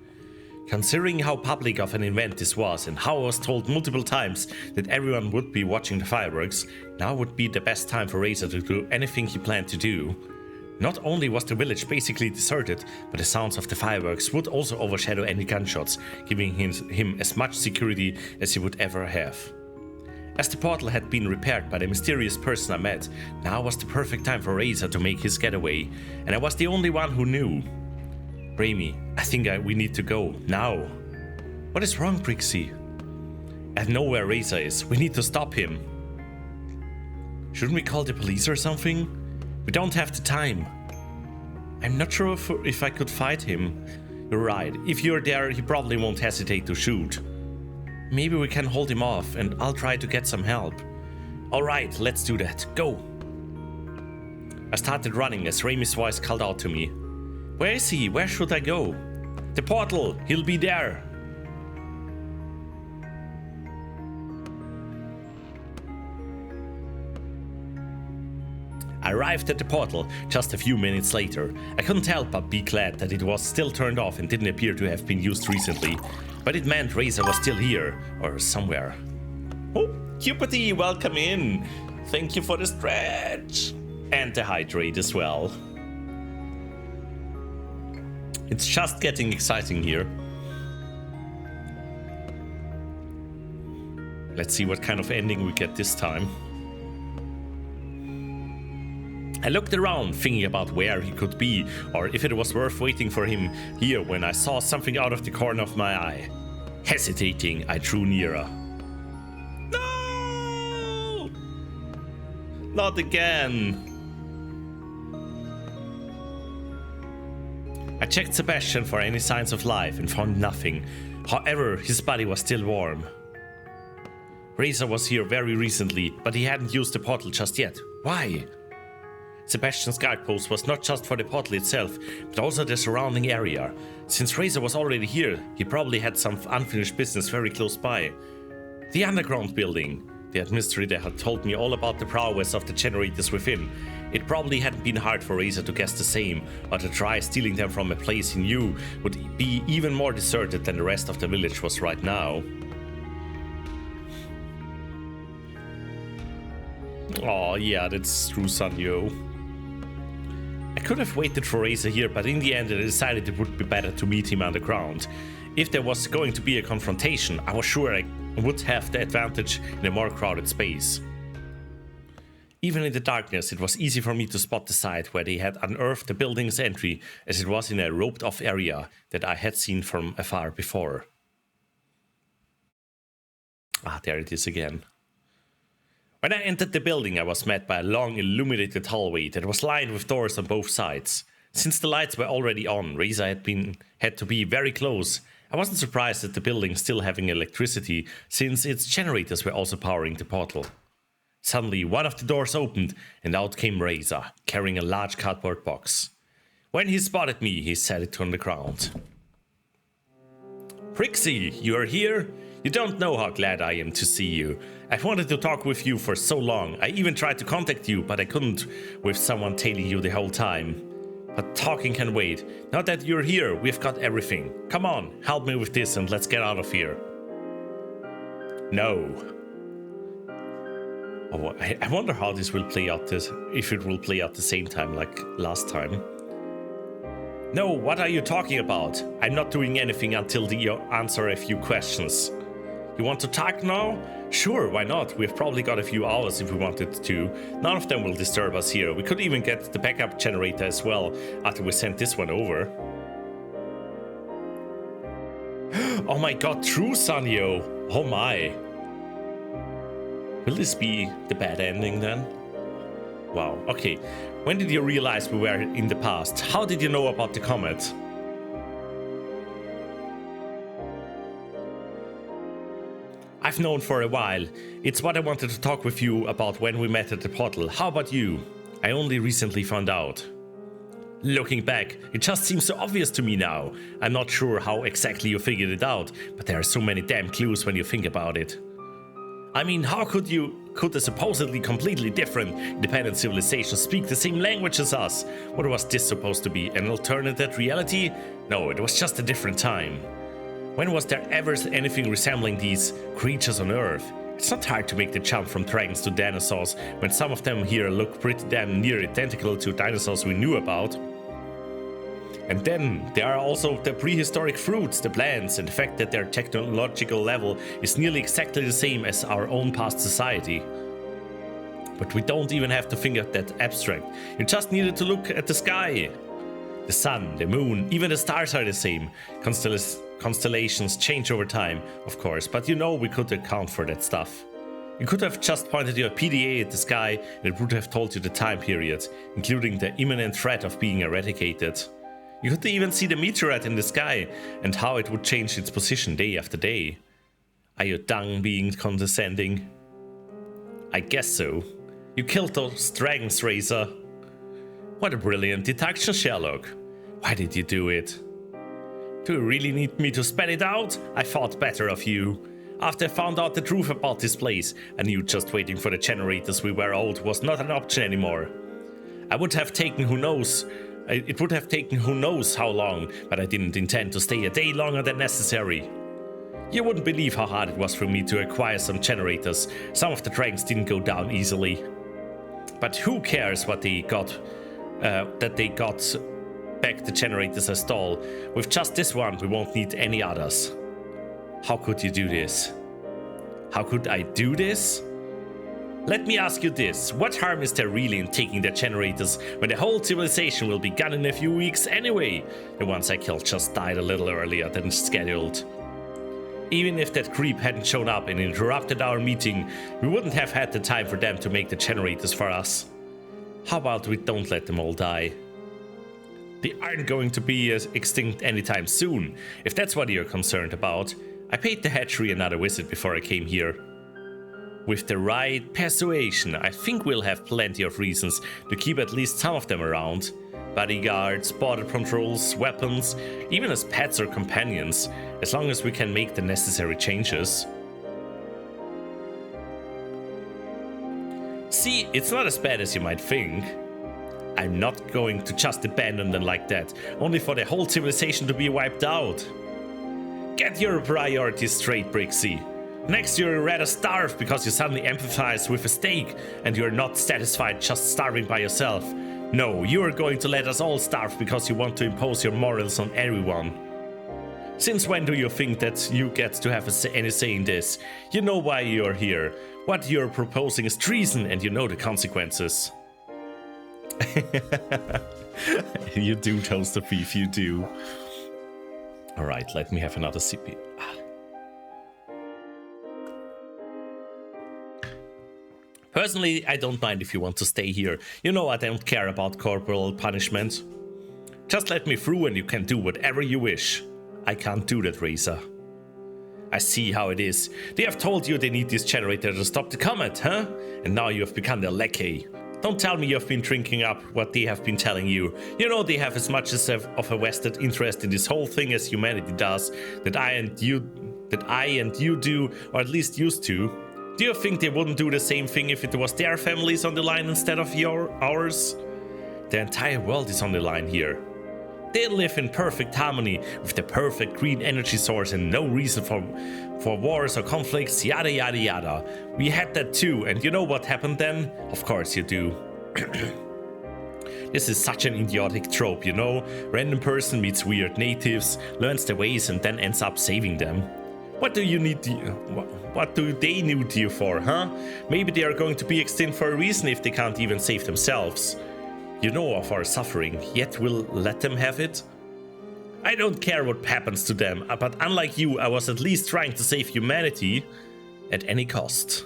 Considering how public of an event this was and how I was told multiple times that everyone would be watching the fireworks, now would be the best time for Razor to do anything he planned to do. Not only was the village basically deserted, but the sounds of the fireworks would also overshadow any gunshots, giving him as much security as he would ever have. As the portal had been repaired by the mysterious person I met, now was the perfect time for Razor to make his getaway, and I was the only one who knew. Remy, I think we need to go, now. What is wrong, Brixxy? I know where Razor is. We need to stop him. Shouldn't we call the police or something? We don't have the time. I'm not sure if I could fight him. You're right. If you're there, he probably won't hesitate to shoot. Maybe we can hold him off, and I'll try to get some help. Alright, let's do that. Go! I started running as Remy's voice called out to me. Where is he? Where should I go? The portal! He'll be there! I arrived at the portal just a few minutes later. I couldn't help but be glad that it was still turned off and didn't appear to have been used recently. But it meant Razor was still here, or somewhere. Oh, Cupidie, welcome in! Thank you for the stretch! And the hydrate as well. It's just getting exciting here. Let's see what kind of ending we get this time. I looked around, thinking about where he could be, or if it was worth waiting for him here, when I saw something out of the corner of my eye. Hesitating, I drew nearer. No! Not again! I checked Sebastian for any signs of life and found nothing. However, his body was still warm. Razor was here very recently, but he hadn't used the portal just yet. Why? Sebastian's guard post was not just for the portal itself, but also the surrounding area. Since Razor was already here, he probably had some unfinished business very close by. The underground building. The administrator had told me all about the prowess of the generators within. It probably hadn't been hard for Razor to guess the same, or to try stealing them from a place he knew would be even more deserted than the rest of the village was right now. Oh yeah, that's true, Sanyo. I could have waited for Razor here, but in the end I decided it would be better to meet him underground. If there was going to be a confrontation, I was sure I would have the advantage in a more crowded space. Even in the darkness, it was easy for me to spot the site where they had unearthed the building's entry, as it was in a roped-off area that I had seen from afar before. Ah, there it is again. When I entered the building, I was met by a long, illuminated hallway that was lined with doors on both sides. Since the lights were already on, Razor had to be very close. I wasn't surprised at the building still having electricity, since its generators were also powering the portal. Suddenly, one of the doors opened, and out came Razor, carrying a large cardboard box. When he spotted me, he set it on the ground. Brixxy, you are here? You don't know how glad I am to see you. I've wanted to talk with you for so long. I even tried to contact you, but I couldn't with someone tailing you the whole time. But talking can wait. Now that you're here, we've got everything. Come on, help me with this and let's get out of here. No. Oh, I wonder how this will play out, if it will play out the same time like last time. No, what are you talking about? I'm not doing anything until you answer a few questions. You want to talk now? Sure, why not? We've probably got a few hours if we wanted to. None of them will disturb us here. We could even get the backup generator as well after we sent this one over. Oh my god, true, Sanyo. Oh my. Will this be the bad ending then? Wow, okay. When did you realize we were in the past? How did you know about the comet? I've known for a while. It's what I wanted to talk with you about when we met at the portal. How about you? I only recently found out. Looking back, it just seems so obvious to me now. I'm not sure how exactly you figured it out, but there are so many damn clues when you think about it. I mean, how could a supposedly completely different, independent civilization speak the same language as us? What was this supposed to be? An alternate reality? No, it was just a different time. When was there ever anything resembling these creatures on Earth? It's not hard to make the jump from dragons to dinosaurs when some of them here look pretty damn near identical to dinosaurs we knew about. And then there are also the prehistoric fruits, the plants, and the fact that their technological level is nearly exactly the same as our own past society. But we don't even have to think of that abstract. You just needed to look at the sky. The sun, the moon, even the stars are the same. Constellations change over time, of course, but you know we could account for that stuff. You could have just pointed your PDA at the sky and it would have told you the time period, including the imminent threat of being eradicated. You could even see the meteorite in the sky and how it would change its position day after day. Are you done being condescending? I guess so. You killed those dragons, Razor. What a brilliant deduction, Sherlock. Why did you do it? Do you really need me to spell it out? I thought better of you. After I found out the truth about this place, I knew just waiting for the generators we were owed was not an option anymore. It would have taken who knows how long, but I didn't intend to stay a day longer than necessary. You wouldn't believe how hard it was for me to acquire some generators. Some of the dragons didn't go down easily. But who cares what they got, that they got back the generators I stole. With just this one, we won't need any others. How could you do this? How could I do this? Let me ask you this, what harm is there really in taking the generators when the whole civilization will be gone in a few weeks anyway? The ones I killed just died a little earlier than scheduled. Even if that creep hadn't shown up and interrupted our meeting, we wouldn't have had the time for them to make the generators for us. How about we don't let them all die? They aren't going to be extinct anytime soon, if that's what you're concerned about. I paid the hatchery another visit before I came here. With the right persuasion, I think we'll have plenty of reasons to keep at least some of them around. Bodyguards, border patrols, weapons, even as pets or companions, as long as we can make the necessary changes. See, it's not as bad as you might think. I'm not going to just abandon them like that, only for the whole civilization to be wiped out. Get your priorities straight, Brixxy. Next, you'd rather starve because you suddenly empathize with a steak and you're not satisfied just starving by yourself. No, you are going to let us all starve because you want to impose your morals on everyone. Since when do you think that you get to have any say in this? You know why you're here. What you're proposing is treason and you know the consequences. You do, Toaster Thief, you do. Alright, let me have another sippy. Personally, I don't mind if you want to stay here. You know I don't care about corporal punishment. Just let me through and you can do whatever you wish. I can't do that, Razor. I see how it is. They have told you they need this generator to stop the comet, huh? And now you have become their lackey. Don't tell me you've been drinking up what they have been telling you. You know they have as much of a vested interest in this whole thing as humanity does, that I and you do, or at least used to. Do you think they wouldn't do the same thing if it was their families on the line instead of ours? The entire world is on the line here. They live in perfect harmony with the perfect green energy source and no reason for wars or conflicts, yada yada yada. We had that too, and you know what happened then? Of course you do. This is such an idiotic trope, you know? Random person meets weird natives, learns their ways and then ends up saving them. What do they need you for, huh? Maybe they are going to be extinct for a reason if they can't even save themselves. You know of our suffering, yet we'll let them have it? I don't care what happens to them, but unlike you, I was at least trying to save humanity at any cost.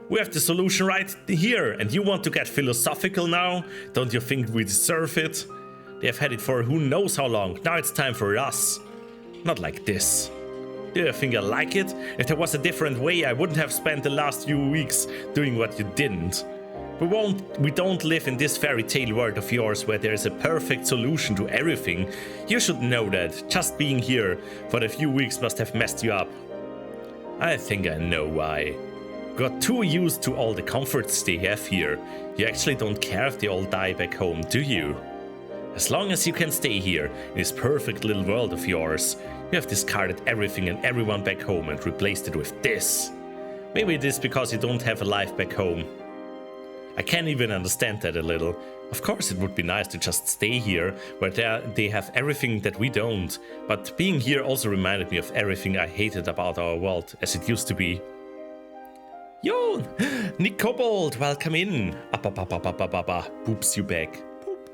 We have the solution right here, and you want to get philosophical now? Don't you think we deserve it? They have had it for who knows how long. Now it's time for us. Not like this. Do you think I like it? If there was a different way, I wouldn't have spent the last few weeks doing what you didn't. We don't live in this fairy tale world of yours where there is a perfect solution to everything. You should know that. Just being here for a few weeks must have messed you up. I think I know why. Got too used to all the comforts they have here. You actually don't care if they all die back home, do you? As long as you can stay here in this perfect little world of yours, you have discarded everything and everyone back home and replaced it with this. Maybe it is because you don't have a life back home. I can't even understand that a little. Of course it would be nice to just stay here, where they have everything that we don't. But being here also reminded me of everything I hated about our world as it used to be. Yo, Nick Kobold, welcome in. Boops you back. Boop.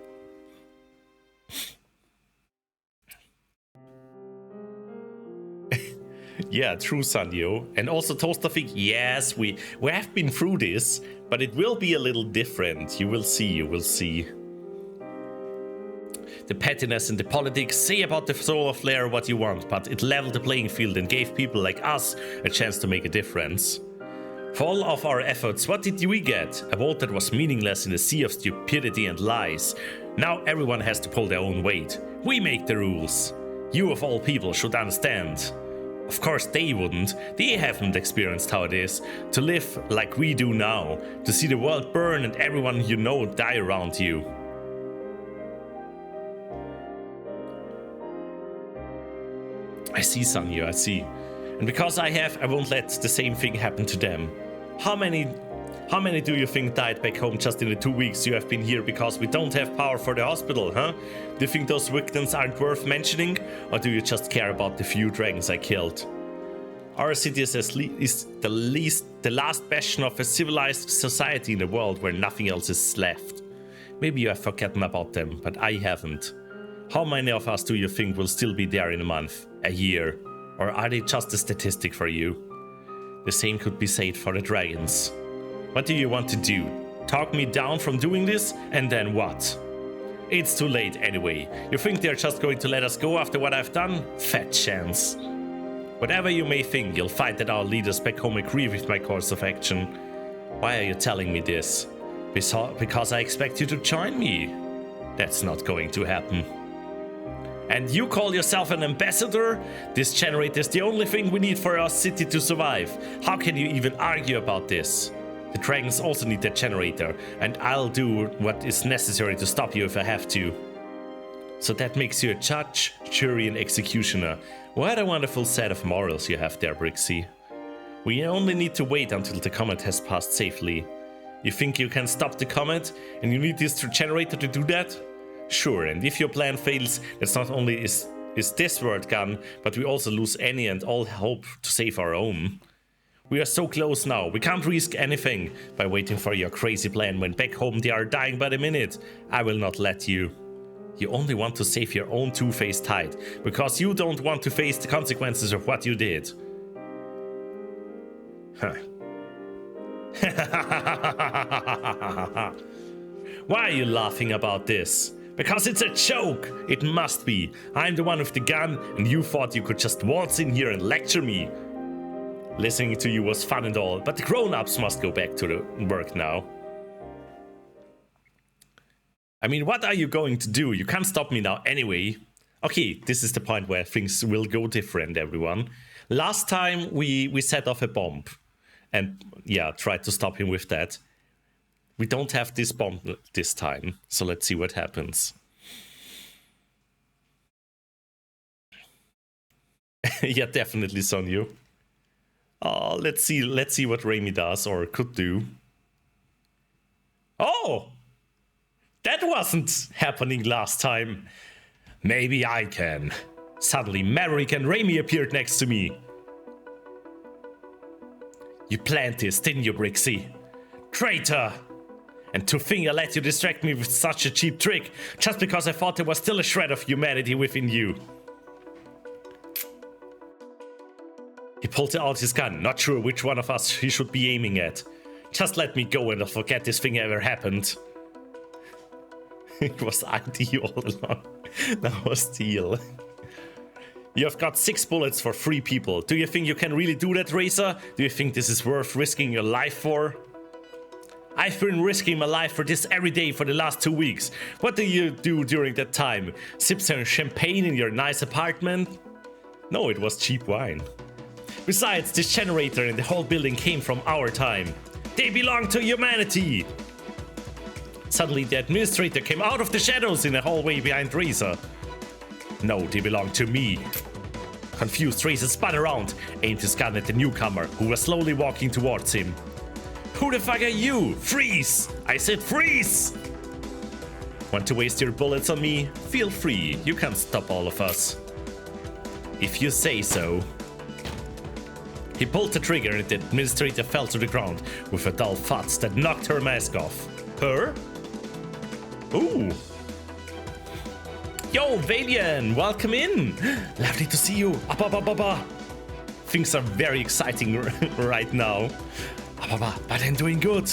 Yeah, true, Sanyo. And also Toasterfig, yes, we have been through this, but it will be a little different. You will see, you will see. The pettiness and the politics, say about the solar flare what you want, but it leveled the playing field and gave people like us a chance to make a difference. For all of our efforts, what did we get? A vote that was meaningless in a sea of stupidity and lies. Now everyone has to pull their own weight. We make the rules. You of all people should understand. Of course they wouldn't. They haven't experienced how it is to live like we do now, to see the world burn and everyone you know die around you. I see, Sanyo, I see. And because I have, I won't let the same thing happen to them. How many do you think died back home just in the 2 weeks you have been here because we don't have power for the hospital, huh? Do you think those victims aren't worth mentioning? Or do you just care about the few dragons I killed? Our city is the last bastion of a civilized society in a world where nothing else is left. Maybe you have forgotten about them, but I haven't. How many of us do you think will still be there in a month, a year? Or are they just a statistic for you? The same could be said for the dragons. What do you want to do? Talk me down from doing this? And then what? It's too late anyway. You think they're just going to let us go after what I've done? Fat chance. Whatever you may think, you'll find that our leaders back home agree with my course of action. Why are you telling me this? Because I expect you to join me. That's not going to happen. And you call yourself an ambassador? This generator is the only thing we need for our city to survive. How can you even argue about this? The dragons also need that generator, and I'll do what is necessary to stop you if I have to. So that makes you a judge, jury, and executioner. What a wonderful set of morals you have there, Brixxy. We only need to wait until the comet has passed safely. You think you can stop the comet, and you need this generator to do that? Sure, and if your plan fails, that's not only is this world gone, but we also lose any and all hope to save our own. We are so close now, we can't risk anything by waiting for your crazy plan when back home they are dying by the minute. I will not let you. You only want to save your own two-faced hide, because you don't want to face the consequences of what you did. Huh. Why are you laughing about this? Because it's a joke! It must be. I'm the one with the gun, and you thought you could just waltz in here and lecture me. Listening to you was fun and all, but the grown-ups must go back to the work now. I mean, what are you going to do? You can't stop me now anyway. Okay, this is the point where things will go different, everyone. Last time we set off a bomb. And yeah, tried to stop him with that. We don't have this bomb this time, so let's see what happens. Yeah, definitely, Sonyu. Oh, let's see what Raimi does or could do. Oh! That wasn't happening last time. Maybe I can. Suddenly, Maverick and Raimi appeared next to me. You planned this, didn't you, Brixxy? Traitor! And to think I let you distract me with such a cheap trick, just because I thought there was still a shred of humanity within you. He pulled out his gun, not sure which one of us he should be aiming at. Just let me go and I'll forget this thing ever happened. It was ID all along. That was deal. You have got 6 bullets for 3 people. Do you think you can really do that, Razor? Do you think this is worth risking your life for? I've been risking my life for this every day for the last 2 weeks. What do you do during that time? Sip some champagne in your nice apartment? No, it was cheap wine. Besides, this generator and the whole building came from our time. They belong to humanity! Suddenly the administrator came out of the shadows in the hallway behind Razor. No, they belong to me. Confused, Razor spun around, aimed his gun at the newcomer, who was slowly walking towards him. Who the fuck are you? Freeze! I said freeze! Want to waste your bullets on me? Feel free, you can't stop all of us. If you say so. He pulled the trigger and the administrator fell to the ground with a dull thud that knocked her mask off. Her? Ooh. Yo, Valian, welcome in. Lovely to see you. Things are very exciting right now. But I'm doing good.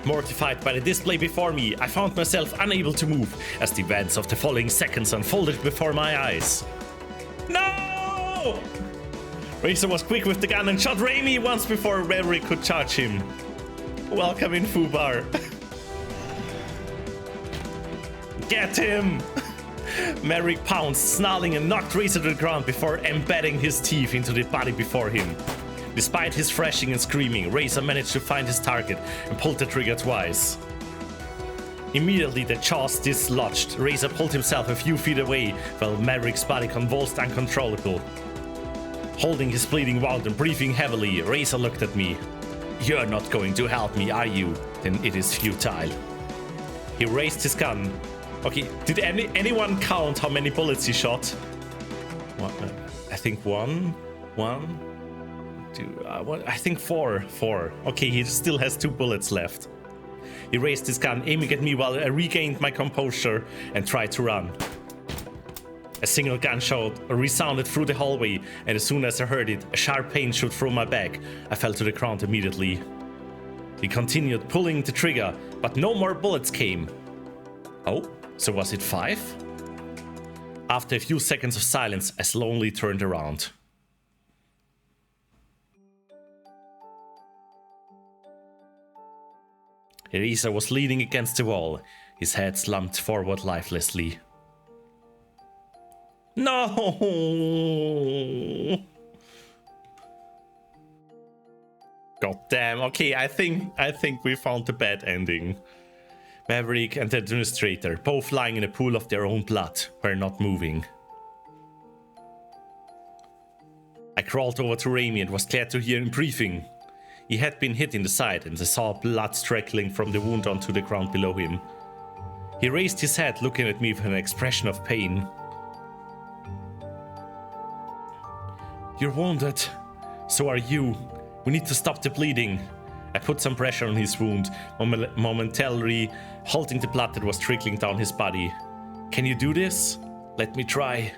Mortified by the display before me, I found myself unable to move as the events of the following seconds unfolded before my eyes. No! Razor was quick with the gun and shot Raimi once before Maverick could charge him. Welcome in, Fubar. Get him! Maverick pounced, snarling, and knocked Razor to the ground before embedding his teeth into the body before him. Despite his thrashing and screaming, Razor managed to find his target and pulled the trigger twice. Immediately, the jaws dislodged. Razor pulled himself a few feet away while Maverick's body convulsed uncontrollable. Holding his bleeding wound and breathing heavily, Razor looked at me. You're not going to help me, are you? Then it is futile. He raised his gun. Okay, did anyone count how many bullets he shot? What, I think one, two, I think four. Okay, he still has 2 bullets left. He raised his gun, aiming at me while I regained my composure and tried to run. A single gunshot resounded through the hallway, and as soon as I heard it, a sharp pain shot through my back. I fell to the ground immediately. He continued pulling the trigger, but no more bullets came. Oh, so was it 5? After a few seconds of silence, I slowly turned around. Razor was leaning against the wall, his head slumped forward lifelessly. No! God damn. Okay, I think we found the bad ending. Maverick and the administrator, both lying in a pool of their own blood, were not moving. I crawled over to Raimi and was glad to hear him breathing. He had been hit in the side and I saw blood trickling from the wound onto the ground below him. He raised his head, looking at me with an expression of pain. You're wounded. So are you. We need to stop the bleeding. I put some pressure on his wound, momentarily halting the blood that was trickling down his body. Can you do this? Let me try.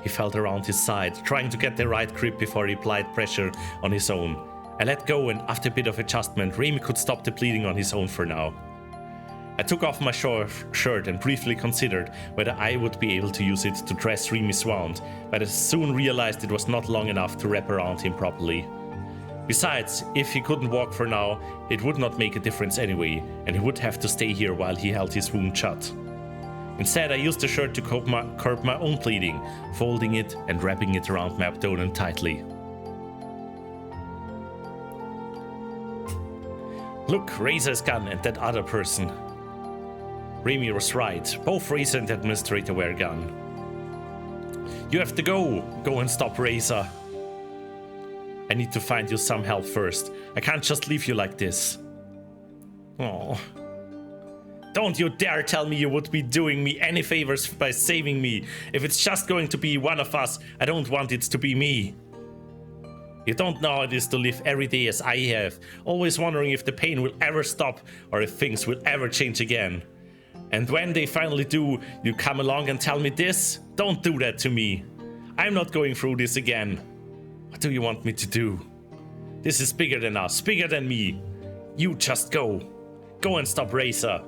He felt around his side, trying to get the right grip before he applied pressure on his own. I let go, and after a bit of adjustment, Raimi could stop the bleeding on his own for now. I took off my shirt and briefly considered whether I would be able to use it to dress Raimi's wound, but I soon realized it was not long enough to wrap around him properly. Besides, if he couldn't walk for now, it would not make a difference anyway, and he would have to stay here while he held his wound shut. Instead, I used the shirt to curb my own bleeding, folding it and wrapping it around my abdomen tightly. Look, Razor's gun and that other person. Raimi was right. Both Razor and the administrator were gone. You have to go. Go and stop Razor. I need to find you some help first. I can't just leave you like this. Oh. Don't you dare tell me you would be doing me any favors by saving me. If it's just going to be one of us, I don't want it to be me. You don't know how it is to live every day as I have, always wondering if the pain will ever stop or if things will ever change again. And when they finally do, you come along and tell me this? Don't do that to me. I'm not going through this again. What do you want me to do? This is bigger than us, bigger than me. You just go. Go and stop Razor.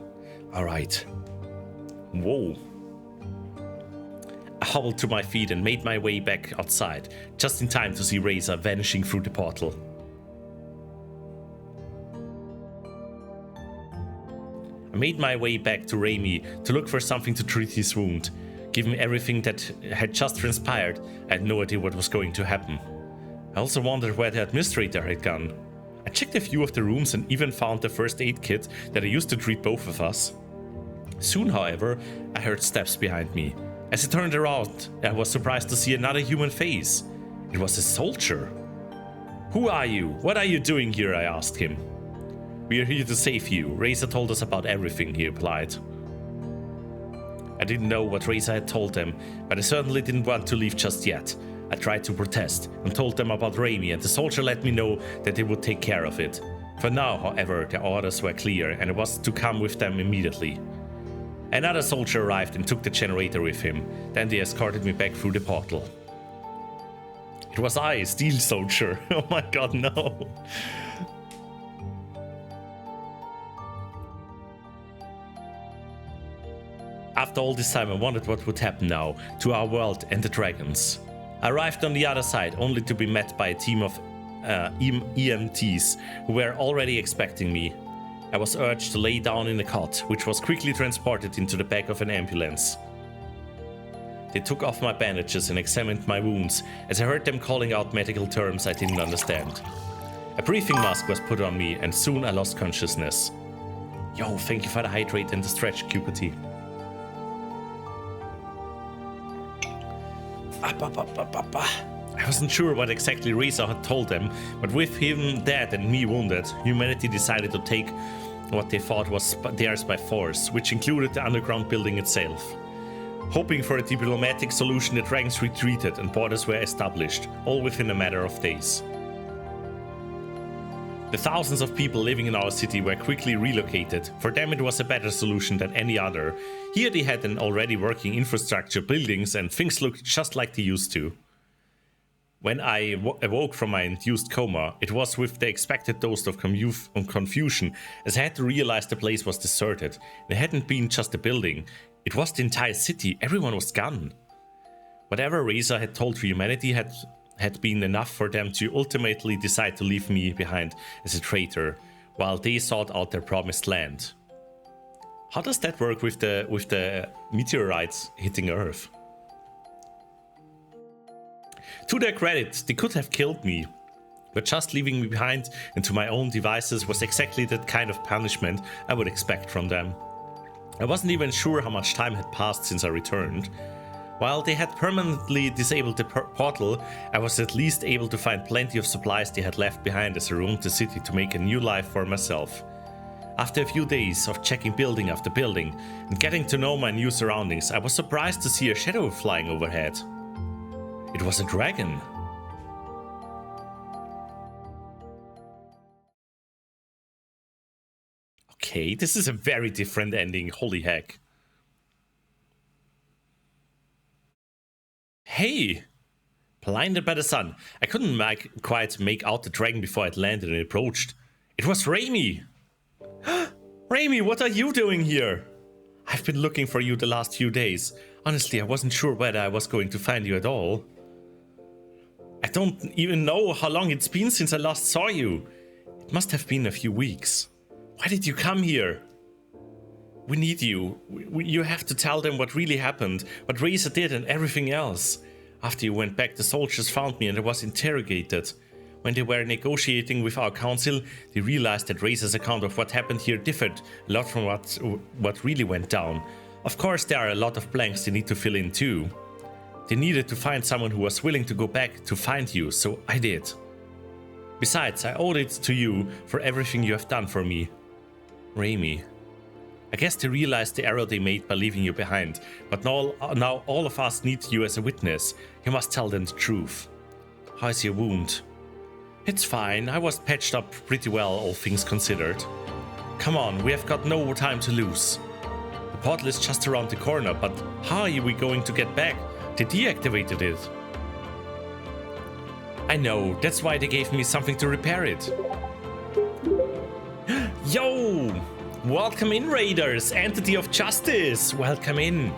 Alright. Whoa. I hobbled to my feet and made my way back outside, just in time to see Razor vanishing through the portal. I made my way back to Remy to look for something to treat his wound. Given everything that had just transpired, I had no idea what was going to happen. I also wondered where the administrator had gone. I checked a few of the rooms and even found the first aid kit that I used to treat both of us. Soon, however, I heard steps behind me. As I turned around, I was surprised to see another human face. It was a soldier. Who are you? What are you doing here? I asked him. We are here to save you. Razor told us about everything, he replied. I didn't know what Razor had told them, but I certainly didn't want to leave just yet. I tried to protest and told them about Remy, and the soldier let me know that they would take care of it. For now, however, their orders were clear and I was to come with them immediately. Another soldier arrived and took the generator with him. Then they escorted me back through the portal. It was I, Steel Soldier. Oh my god, no. After all this time, I wondered what would happen now to our world and the dragons. I arrived on the other side only to be met by a team of EMTs who were already expecting me. I was urged to lay down in a cot, which was quickly transported into the back of an ambulance. They took off my bandages and examined my wounds, as I heard them calling out medical terms I didn't understand. A breathing mask was put on me, and soon I lost consciousness. Yo, thank you for the hydrate and the stretch, QPT. I wasn't sure what exactly Razor had told them, but with him dead and me wounded, humanity decided to take what they thought was theirs by force, which included the underground building itself. Hoping for a diplomatic solution, the dragons retreated and borders were established, all within a matter of days. The thousands of people living in our city were quickly relocated. For them it was a better solution than any other. Here they had an already working infrastructure, buildings, and things looked just like they used to. When I awoke from my induced coma, it was with the expected dose of confusion, as I had to realize the place was deserted. It hadn't been just a building, it was the entire city. Everyone was gone. Whatever Razor had told humanity had been enough for them to ultimately decide to leave me behind as a traitor, while they sought out their promised land. How does that work with the meteorites hitting Earth? To their credit, they could have killed me, but just leaving me behind and to my own devices was exactly that kind of punishment I would expect from them. I wasn't even sure how much time had passed since I returned. While they had permanently disabled the portal, I was at least able to find plenty of supplies they had left behind as I roamed the city to make a new life for myself. After a few days of checking building after building and getting to know my new surroundings, I was surprised to see a shadow flying overhead. It was a dragon. Okay, this is a very different ending, holy heck. Hey! Blinded by the sun, I couldn't quite make out the dragon before it landed and approached. It was Remy! Remy, what are you doing here? I've been looking for you the last few days. Honestly, I wasn't sure whether I was going to find you at all. I don't even know how long it's been since I last saw you. It must have been a few weeks. Why did you come here? We need you. You have to tell them what really happened, what Razor did and everything else. After you went back, the soldiers found me and I was interrogated. When they were negotiating with our council, they realized that Razor's account of what happened here differed a lot from what really went down. Of course, there are a lot of blanks they need to fill in too. They needed to find someone who was willing to go back to find you, so I did. Besides, I owed it to you for everything you have done for me. Remy. I guess they realized the error they made by leaving you behind, but now all of us need you as a witness. You must tell them the truth. How is your wound? It's fine. I was patched up pretty well, all things considered. Come on, we have got no time to lose. The portal is just around the corner, but how are we going to get back? They deactivated it. I know, that's why they gave me something to repair it. Yo! Welcome in, Raiders! Entity of Justice! Welcome in!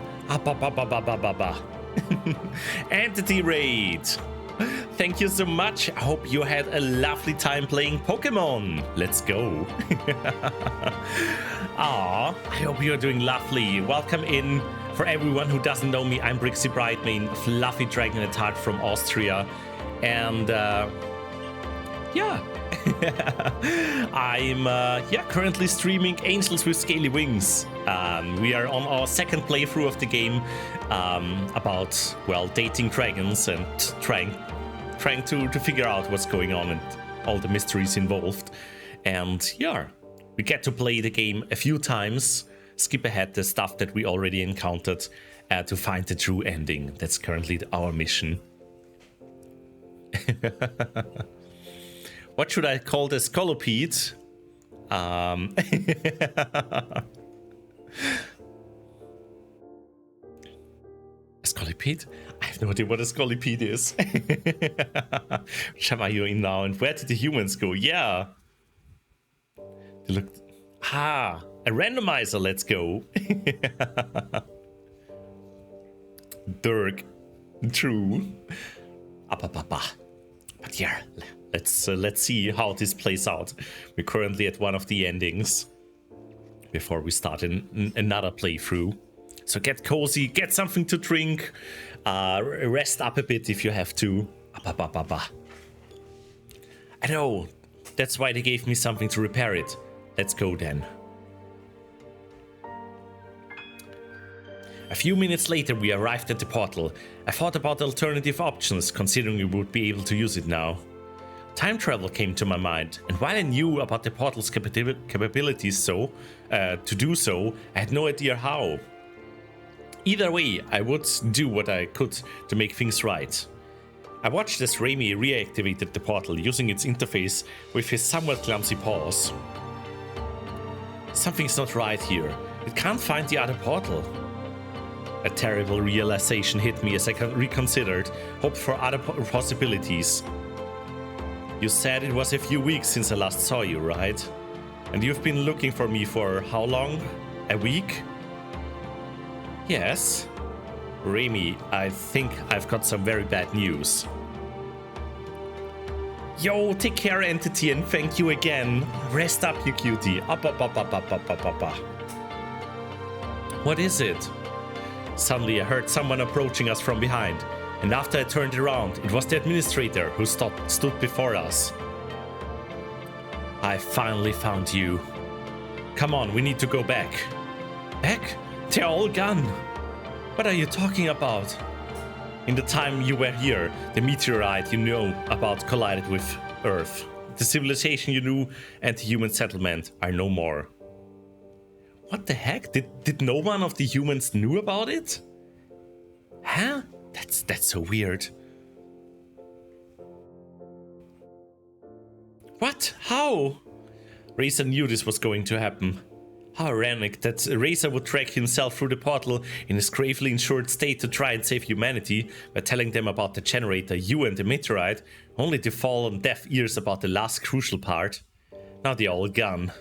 Entity Raid! Thank you so much. I hope you had a lovely time playing Pokemon. Let's go. I hope you're doing lovely. Welcome in. For everyone who doesn't know me, I'm Brixxy Brightmane, fluffy dragon at heart from Austria. And yeah. I'm currently streaming Angels with Scaly Wings. We are on our second playthrough of the game, about, well, dating dragons and trying to figure out what's going on and all the mysteries involved. And yeah, we get to play the game a few times, skip ahead the stuff that we already encountered, to find the true ending. That's currently our mission. What should I call the Scolopede? Scolipede? I have no idea what a Scolipede is. Which are you in now? And where did the humans go? Yeah. They looked... a randomizer. Let's go. Derg. True. But yeah, let's see how this plays out. We're currently at one of the endings before we start another playthrough. So get cozy, get something to drink, rest up a bit if you have to. I know, that's why they gave me something to repair it. Let's go then. A few minutes later, we arrived at the portal. I thought about alternative options, considering we would be able to use it now. Time travel came to my mind, and while I knew about the portal's capabilities to do so, I had no idea how. Either way, I would do what I could to make things right. I watched as Raimi reactivated the portal using its interface with his somewhat clumsy paws. Something's not right here. It can't find the other portal. A terrible realization hit me as I reconsidered, hoped for other possibilities. You said it was a few weeks since I last saw you, right? And you've been looking for me for how long? A week? Yes. Raimi, I think I've got some very bad news. Yo, take care, Entity, and thank you again. Rest up, you cutie. What is it? Suddenly I heard someone approaching us from behind, and after I turned around, it was the administrator who stood before us. I finally found you. Come on, we need to go back. Back? They're all gone. What are you talking about? In the time you were here, the meteorite you know about collided with Earth. The civilization you knew and the human settlement are no more. What the heck? Did no one of the humans knew about it? Huh? That's so weird. What? How? Razor knew this was going to happen. How ironic that Razor would drag himself through the portal in his gravely insured state to try and save humanity by telling them about the generator, you and the meteorite, only to fall on deaf ears about the last crucial part. Now they're all gone.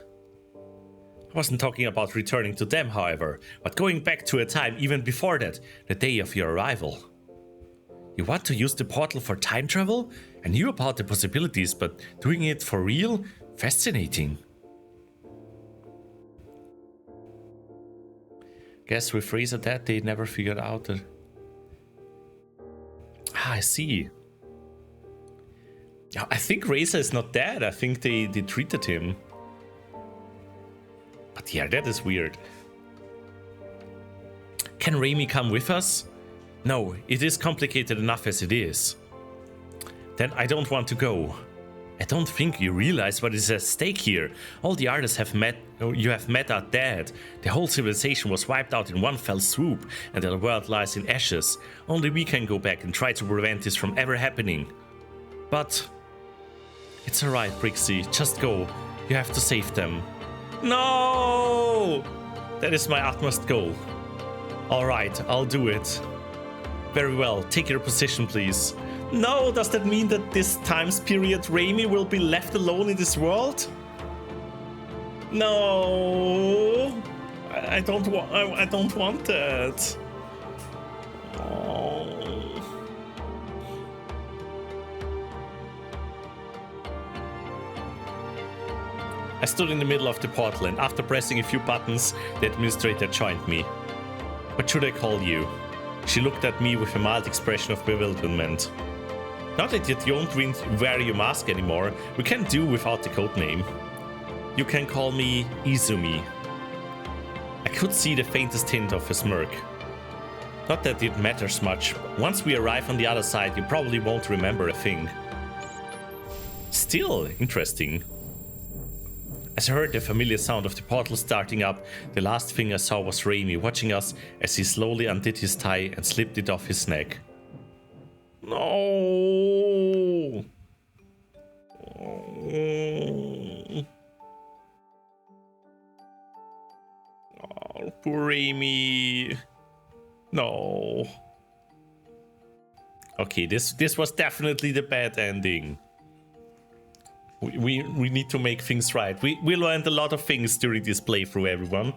I wasn't talking about returning to them, however, but going back to a time even before that, the day of your arrival. You want to use the portal for time travel? I knew about the possibilities, but doing it for real? Fascinating. Guess with Razor dead, they never figured out that... I see. I think Razor is not dead. I think they treated him. But yeah, that is weird. Can Raimi come with us? No, it is complicated enough as it is. Then I don't want to go. I don't think you realize what is at stake here. All the artists you have met are dead. The whole civilization was wiped out in one fell swoop, and the world lies in ashes. Only we can go back and try to prevent this from ever happening. But It's alright, Brixxy. Just go. You have to save them. No! That is my utmost goal. Alright, I'll do it. Very well. Take your position, please. No, does that mean that this times period Raimi will be left alone in this world? No! I don't want that. Oh. I stood in the middle of the portal, and after pressing a few buttons, the administrator joined me. What should I call you? She looked at me with a mild expression of bewilderment. Now that you don't wear your mask anymore, we can do without the code name. You can call me Izumi. I could see the faintest hint of a smirk. Not that it matters much. Once we arrive on the other side, you probably won't remember a thing. Still interesting. As I heard the familiar sound of the portal starting up, the last thing I saw was Raimi watching us as he slowly undid his tie and slipped it off his neck. No! Oh, poor Raimi. No. Okay, this was definitely the bad ending. We need to make things right. We learned a lot of things during this playthrough, everyone.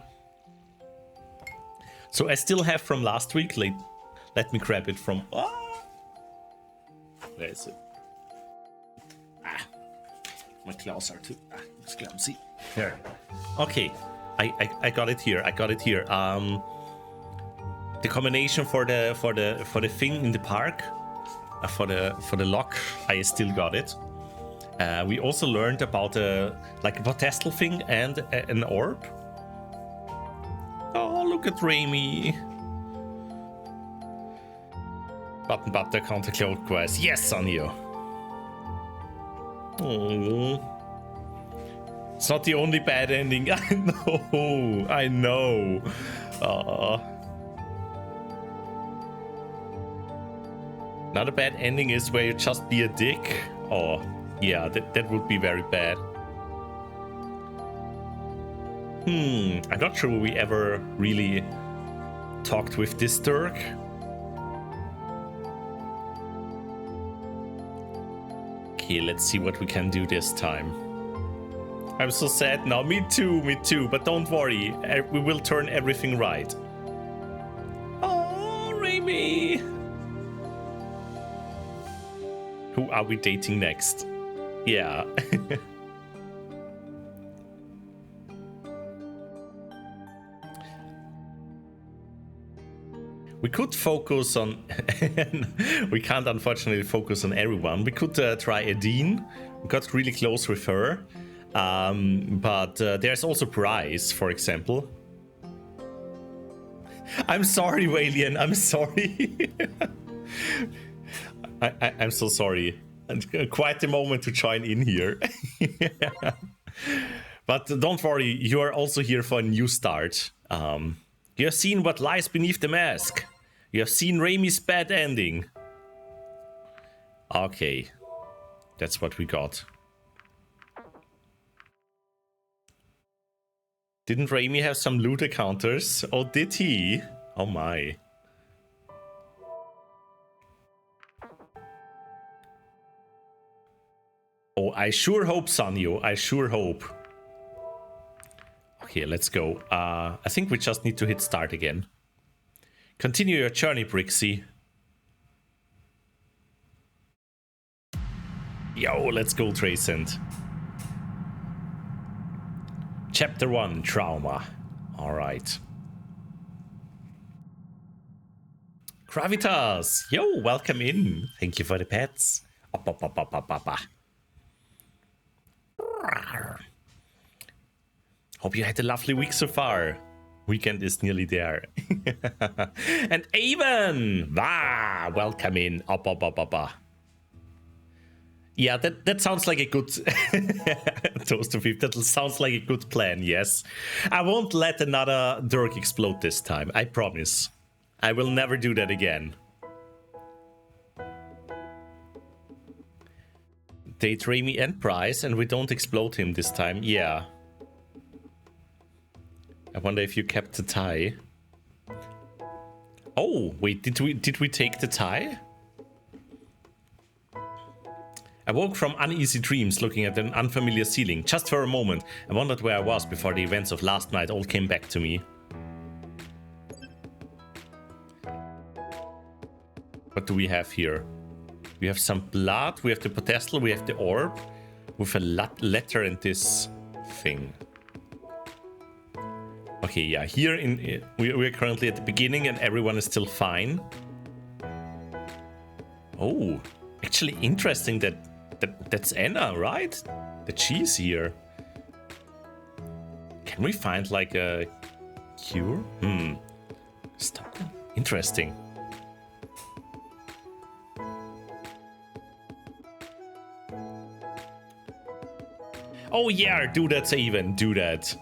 So I still have from last week. Let me grab it from... Where is it? My claws are too clumsy. There. Okay, I got it here. I got it here. The combination for the thing in the park, for the lock, I still got it. We also learned about like a potestal thing and an orb. Oh, look at Raimi. Button butter counterclockwise. Yes, on you. Oh. It's not the only bad ending. I know. Another bad ending is where you just be a dick. Oh, yeah, that would be very bad. I'm not sure we ever really talked with this Derg. Okay, let's see what we can do this time. I'm so sad now. Me too. But don't worry, we will turn everything right. Oh, Raimi. Who are we dating next? Yeah. We could focus on... we can't unfortunately focus on everyone. We could try Adine. We got really close with her. But there's also Bryce, for example. I'm sorry, Walian. I'm sorry. I'm so sorry. And quite a moment to join in here. But don't worry, you are also here for a new start. You have seen what lies beneath the mask. You have seen Raimi's bad ending. Okay, that's what we got. Didn't Raimi have some loot encounters? Oh, did he? Oh my. Oh, I sure hope, Sanyo. I sure hope. Okay, let's go. I think we just need to hit start again. Continue your journey, Brixxy. Yo, let's go, Tracent. Chapter 1, Trauma. Alright. Gravitas! Yo, welcome in. Thank you for the pets. Hope you had a lovely week so far. Weekend is nearly there. And Avon! Wow, welcome in. Yeah, that sounds like a good... Toast to 5. That sounds like a good plan, yes. I won't let another Derg explode this time, I promise. I will never do that again. date Remy and Bryce, and we don't explode him this time. Yeah. I wonder if you kept the tie. Oh, wait, did we take the tie? I woke from uneasy dreams looking at an unfamiliar ceiling. Just for a moment, I wondered where I was before the events of last night all came back to me. What do we have here? We have some blood, we have the pedestal, we have the orb, with a letter and this thing. Okay, yeah, here we're currently at the beginning and everyone is still fine. Oh, actually interesting that's Anna, right? That she's here. Can we find like a cure? Stop. Interesting. Oh yeah, do that, Saven, do that.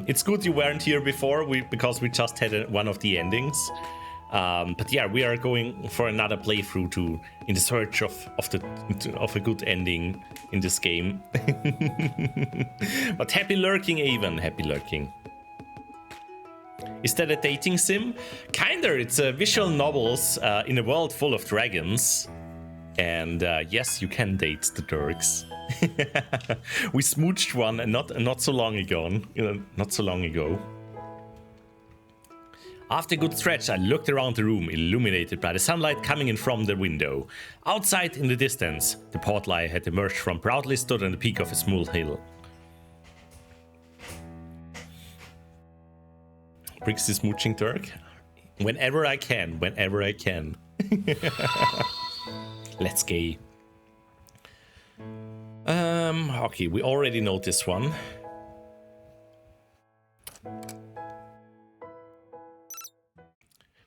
It's good you weren't here before because we just had one of the endings. But yeah, we are going for another playthrough in the search of a good ending in this game. But happy lurking, Avon, happy lurking. Is that a dating sim? Kinda, it's visual novels in a world full of dragons. And yes, you can date the Dergs. We smooched one not so long ago. After a good stretch, I looked around the room, illuminated by the sunlight coming in from the window. Outside, in the distance, the portal I had emerged from proudly stood on the peak of a small hill. Brixxy Smooching Derg? Whenever I can. Let's go. Okay, we already know this one.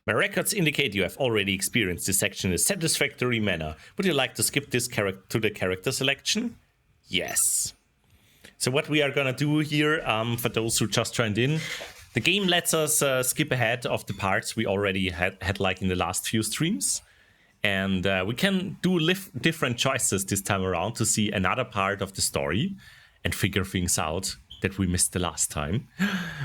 My records indicate you have already experienced this section in a satisfactory manner. Would you like to skip this to the character selection? Yes. So what we are gonna do here, for those who just joined in, the game lets us skip ahead of the parts we already had like in the last few streams. And we can do different choices this time around to see another part of the story and figure things out that we missed the last time.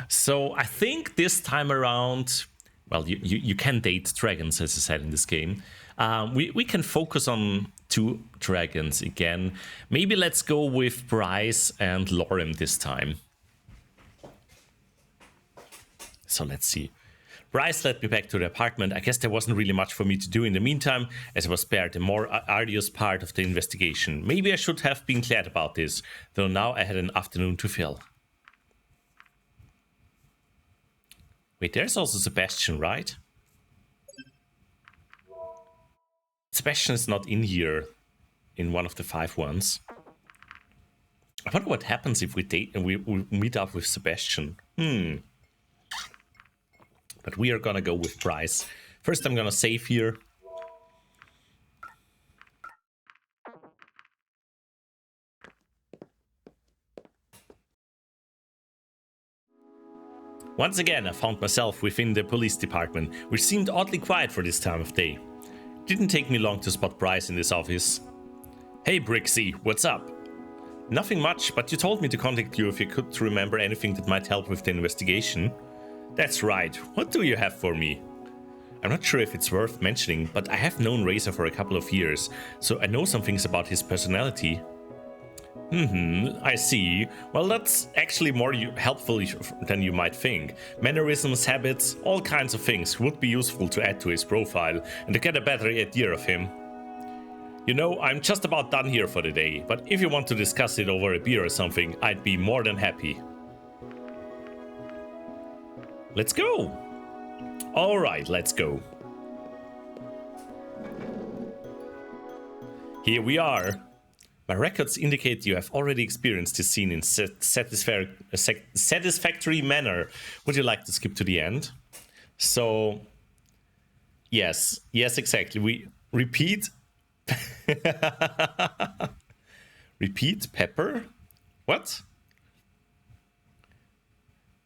So I think this time around, well, you can date dragons, as I said in this game. We can focus on 2 dragons again. Maybe let's go with Bryce and Lorem this time. So let's see. Bryce led me back to the apartment. I guess there wasn't really much for me to do in the meantime, as I was spared the more arduous part of the investigation. Maybe I should have been glad about this, though now I had an afternoon to fill. Wait, there's also Sebastian, right? Sebastian is not in here, in one of the 5 ones. I wonder what happens if we date and we meet up with Sebastian. But we are gonna go with Bryce. First, I'm gonna save here. Once again, I found myself within the police department, which seemed oddly quiet for this time of day. It didn't take me long to spot Bryce in this office. Hey Brixxy, what's up? Nothing much, but you told me to contact you if you could remember anything that might help with the investigation. That's right. What do you have for me? I'm not sure if it's worth mentioning, but I have known Razor for a couple of years, so I know some things about his personality. I see. Well, that's actually more helpful than you might think. Mannerisms, habits, all kinds of things would be useful to add to his profile and to get a better idea of him. You know, I'm just about done here for the day, but if you want to discuss it over a beer or something, I'd be more than happy. Let's go! Alright, let's go. Here we are. My records indicate you have already experienced this scene in satisfactory manner. Would you like to skip to the end? So, yes, exactly. We repeat. Repeat Pepper? What?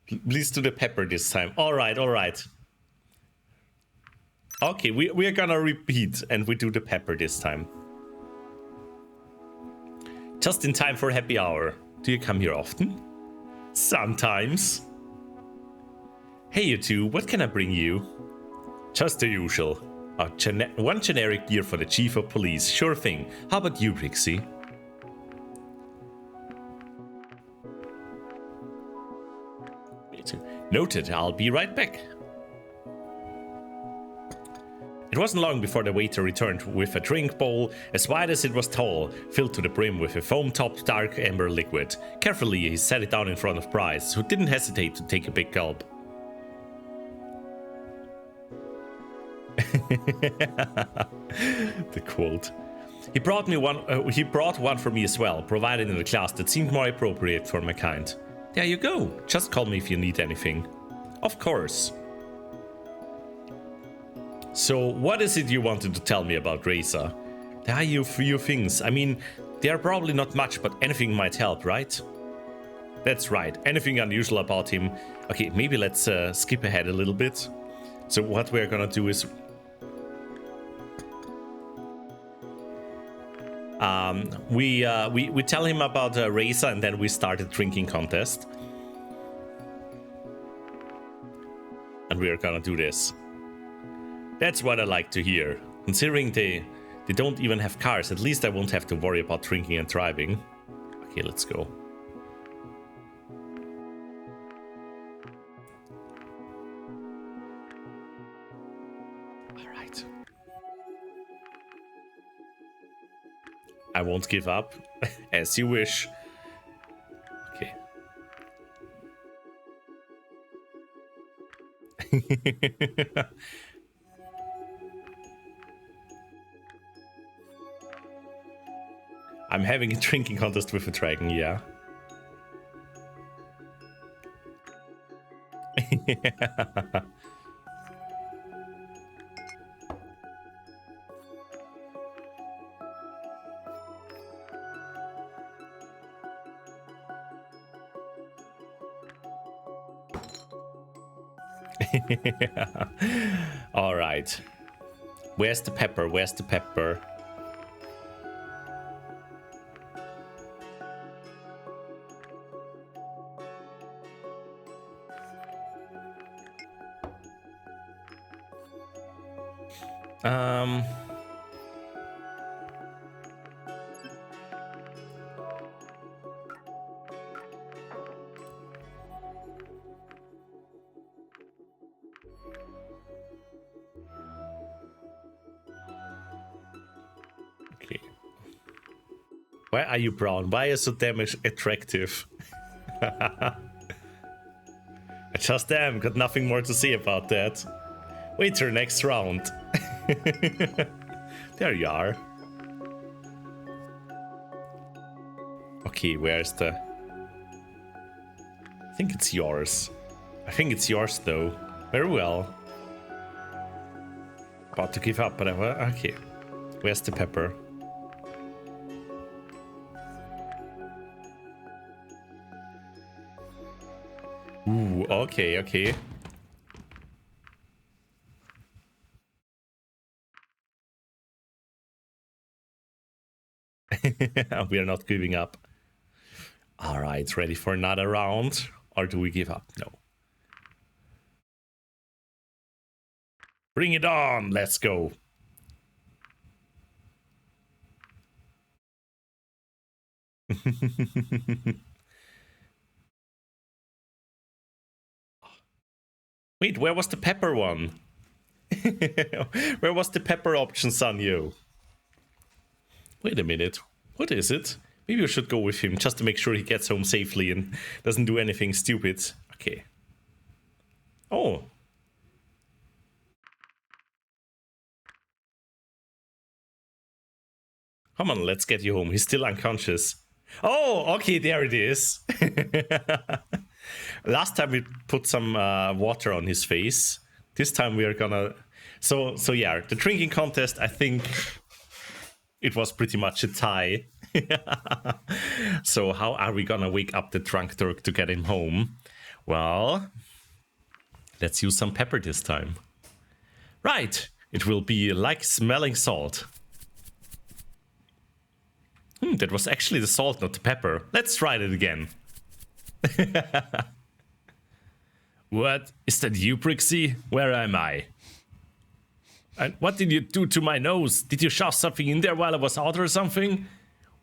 Please do the Pepper this time. All right. Okay, we are gonna repeat and we do the Pepper this time. Just in time for happy hour. Do you come here often? Sometimes. Hey you two, what can I bring you? Just the usual. One generic beer for the chief of police. Sure thing. How about you, Brixxy? Me too. Noted, I'll be right back. It wasn't long before the waiter returned with a drink bowl as wide as it was tall, filled to the brim with a foam-topped dark amber liquid. Carefully, he set it down in front of Bryce, who didn't hesitate to take a big gulp. The quote. He brought one for me as well, provided in a class that seemed more appropriate for my kind. There you go. Just call me if you need anything. Of course. So, what is it you wanted to tell me about Reza? There are a few things. I mean, they are probably not much, but anything might help, right? That's right. Anything unusual about him. Okay, maybe let's skip ahead a little bit. So what we're gonna do is we tell him about Reza, and then we start a drinking contest. And we're gonna do this. That's what I like to hear. Considering they don't even have cars, at least I won't have to worry about drinking and driving. Okay, let's go. Alright. I won't give up. As you wish. Okay. I'm having a drinking contest with a dragon, yeah. All right. Where's the pepper? Where's the pepper? Okay. Why are you brown? Why are you so damn attractive? I just am. Got nothing more to say about that. Wait till next round. There you are. Okay, where's the... I think it's yours. I think it's yours though. Very well. About to give up, but okay. Where's the pepper? Ooh, okay, okay. We are not giving up. All right, ready for another round? Or do we give up? No. Bring it on! Let's go. Wait, where was the pepper one? Where was the pepper option, Sanyo? Wait a minute. What is it? Maybe we should go with him just to make sure he gets home safely and doesn't do anything stupid. Okay. Oh. Come on, let's get you home. He's still unconscious. Oh, okay, there it is. Last time we put some water on his face. This time we are gonna... So yeah, the drinking contest, I think it was pretty much a tie. So how are we gonna wake up the drunk Turk to get him home? Well, let's use some pepper this time. Right, it will be like smelling salt. That was actually the salt, not the pepper. Let's try it again. What? Is that you, Brixxy? Where am I? And what did you do to my nose? Did you shove something in there while I was out or something?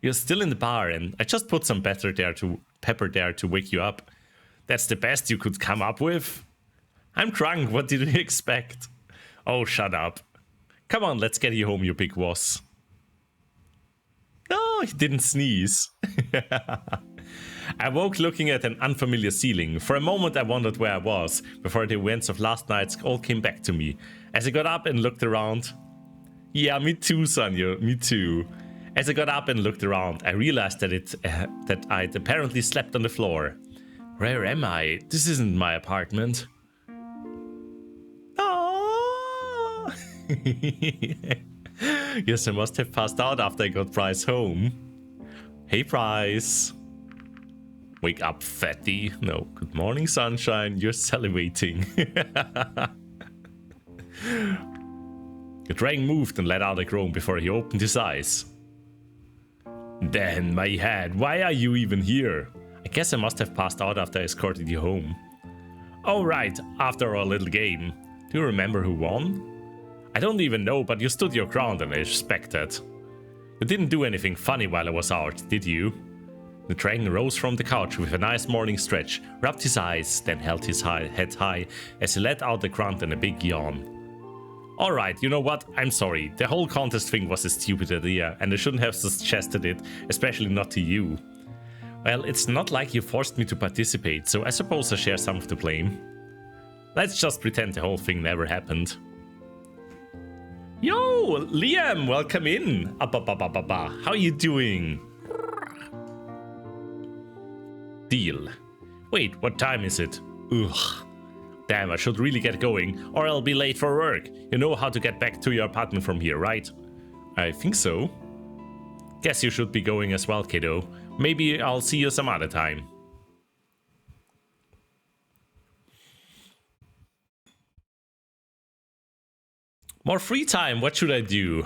You're still in the bar, and I just put some pepper there to wake you up. That's the best you could come up with? I'm drunk, what did you expect? Oh, shut up. Come on, let's get you home, you big wuss. No, he didn't sneeze. I woke looking at an unfamiliar ceiling. For a moment I wondered where I was, before the events of last night all came back to me. As I got up and looked around... Yeah, me too, Sanyo, me too. As I got up and looked around, I realized that I'd apparently slept on the floor. Where am I? This isn't my apartment. Oh. Yes, I must have passed out after I got Bryce home. Hey, Bryce. Wake up, fatty. No, good morning, sunshine. You're salivating. The dragon moved and let out a groan before he opened his eyes. Then, my head, why are you even here? I guess I must have passed out after I escorted you home. Oh, right, after our little game. Do you remember who won? I don't even know, but you stood your ground and I respect that. You didn't do anything funny while I was out, did you? The dragon rose from the couch with a nice morning stretch, rubbed his eyes, then held his head high as he let out a grunt and a big yawn. Alright, you know what? I'm sorry. The whole contest thing was a stupid idea, and I shouldn't have suggested it, especially not to you. Well, it's not like you forced me to participate, so I suppose I share some of the blame. Let's just pretend the whole thing never happened. Yo, Liam, welcome in. How you doing? Deal. Wait, what time is it? Ugh. Damn, I should really get going, or I'll be late for work. You know how to get back to your apartment from here, right? I think so. Guess you should be going as well, kiddo. Maybe I'll see you some other time. More free time, what should I do?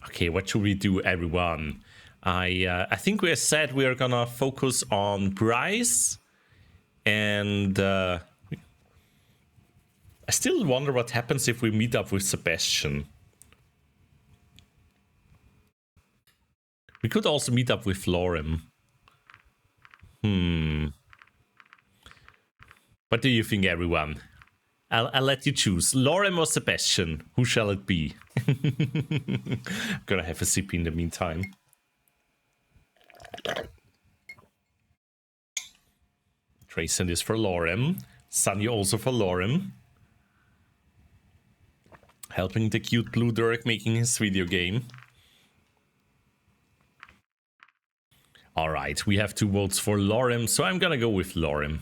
Okay, what should we do, everyone? I think we said we are gonna focus on Bryce, and I still wonder what happens if we meet up with Sebastian. We could also meet up with Lorem. What do you think, everyone? I'll let you choose. Lorem or Sebastian? Who shall it be? I'm gonna have a sip in the meantime. Trayson is for Lorem. Sanyo also for Lorem. Helping the cute blue Derg making his video game. Alright, we have 2 votes for Lorem, so I'm gonna go with Lorem.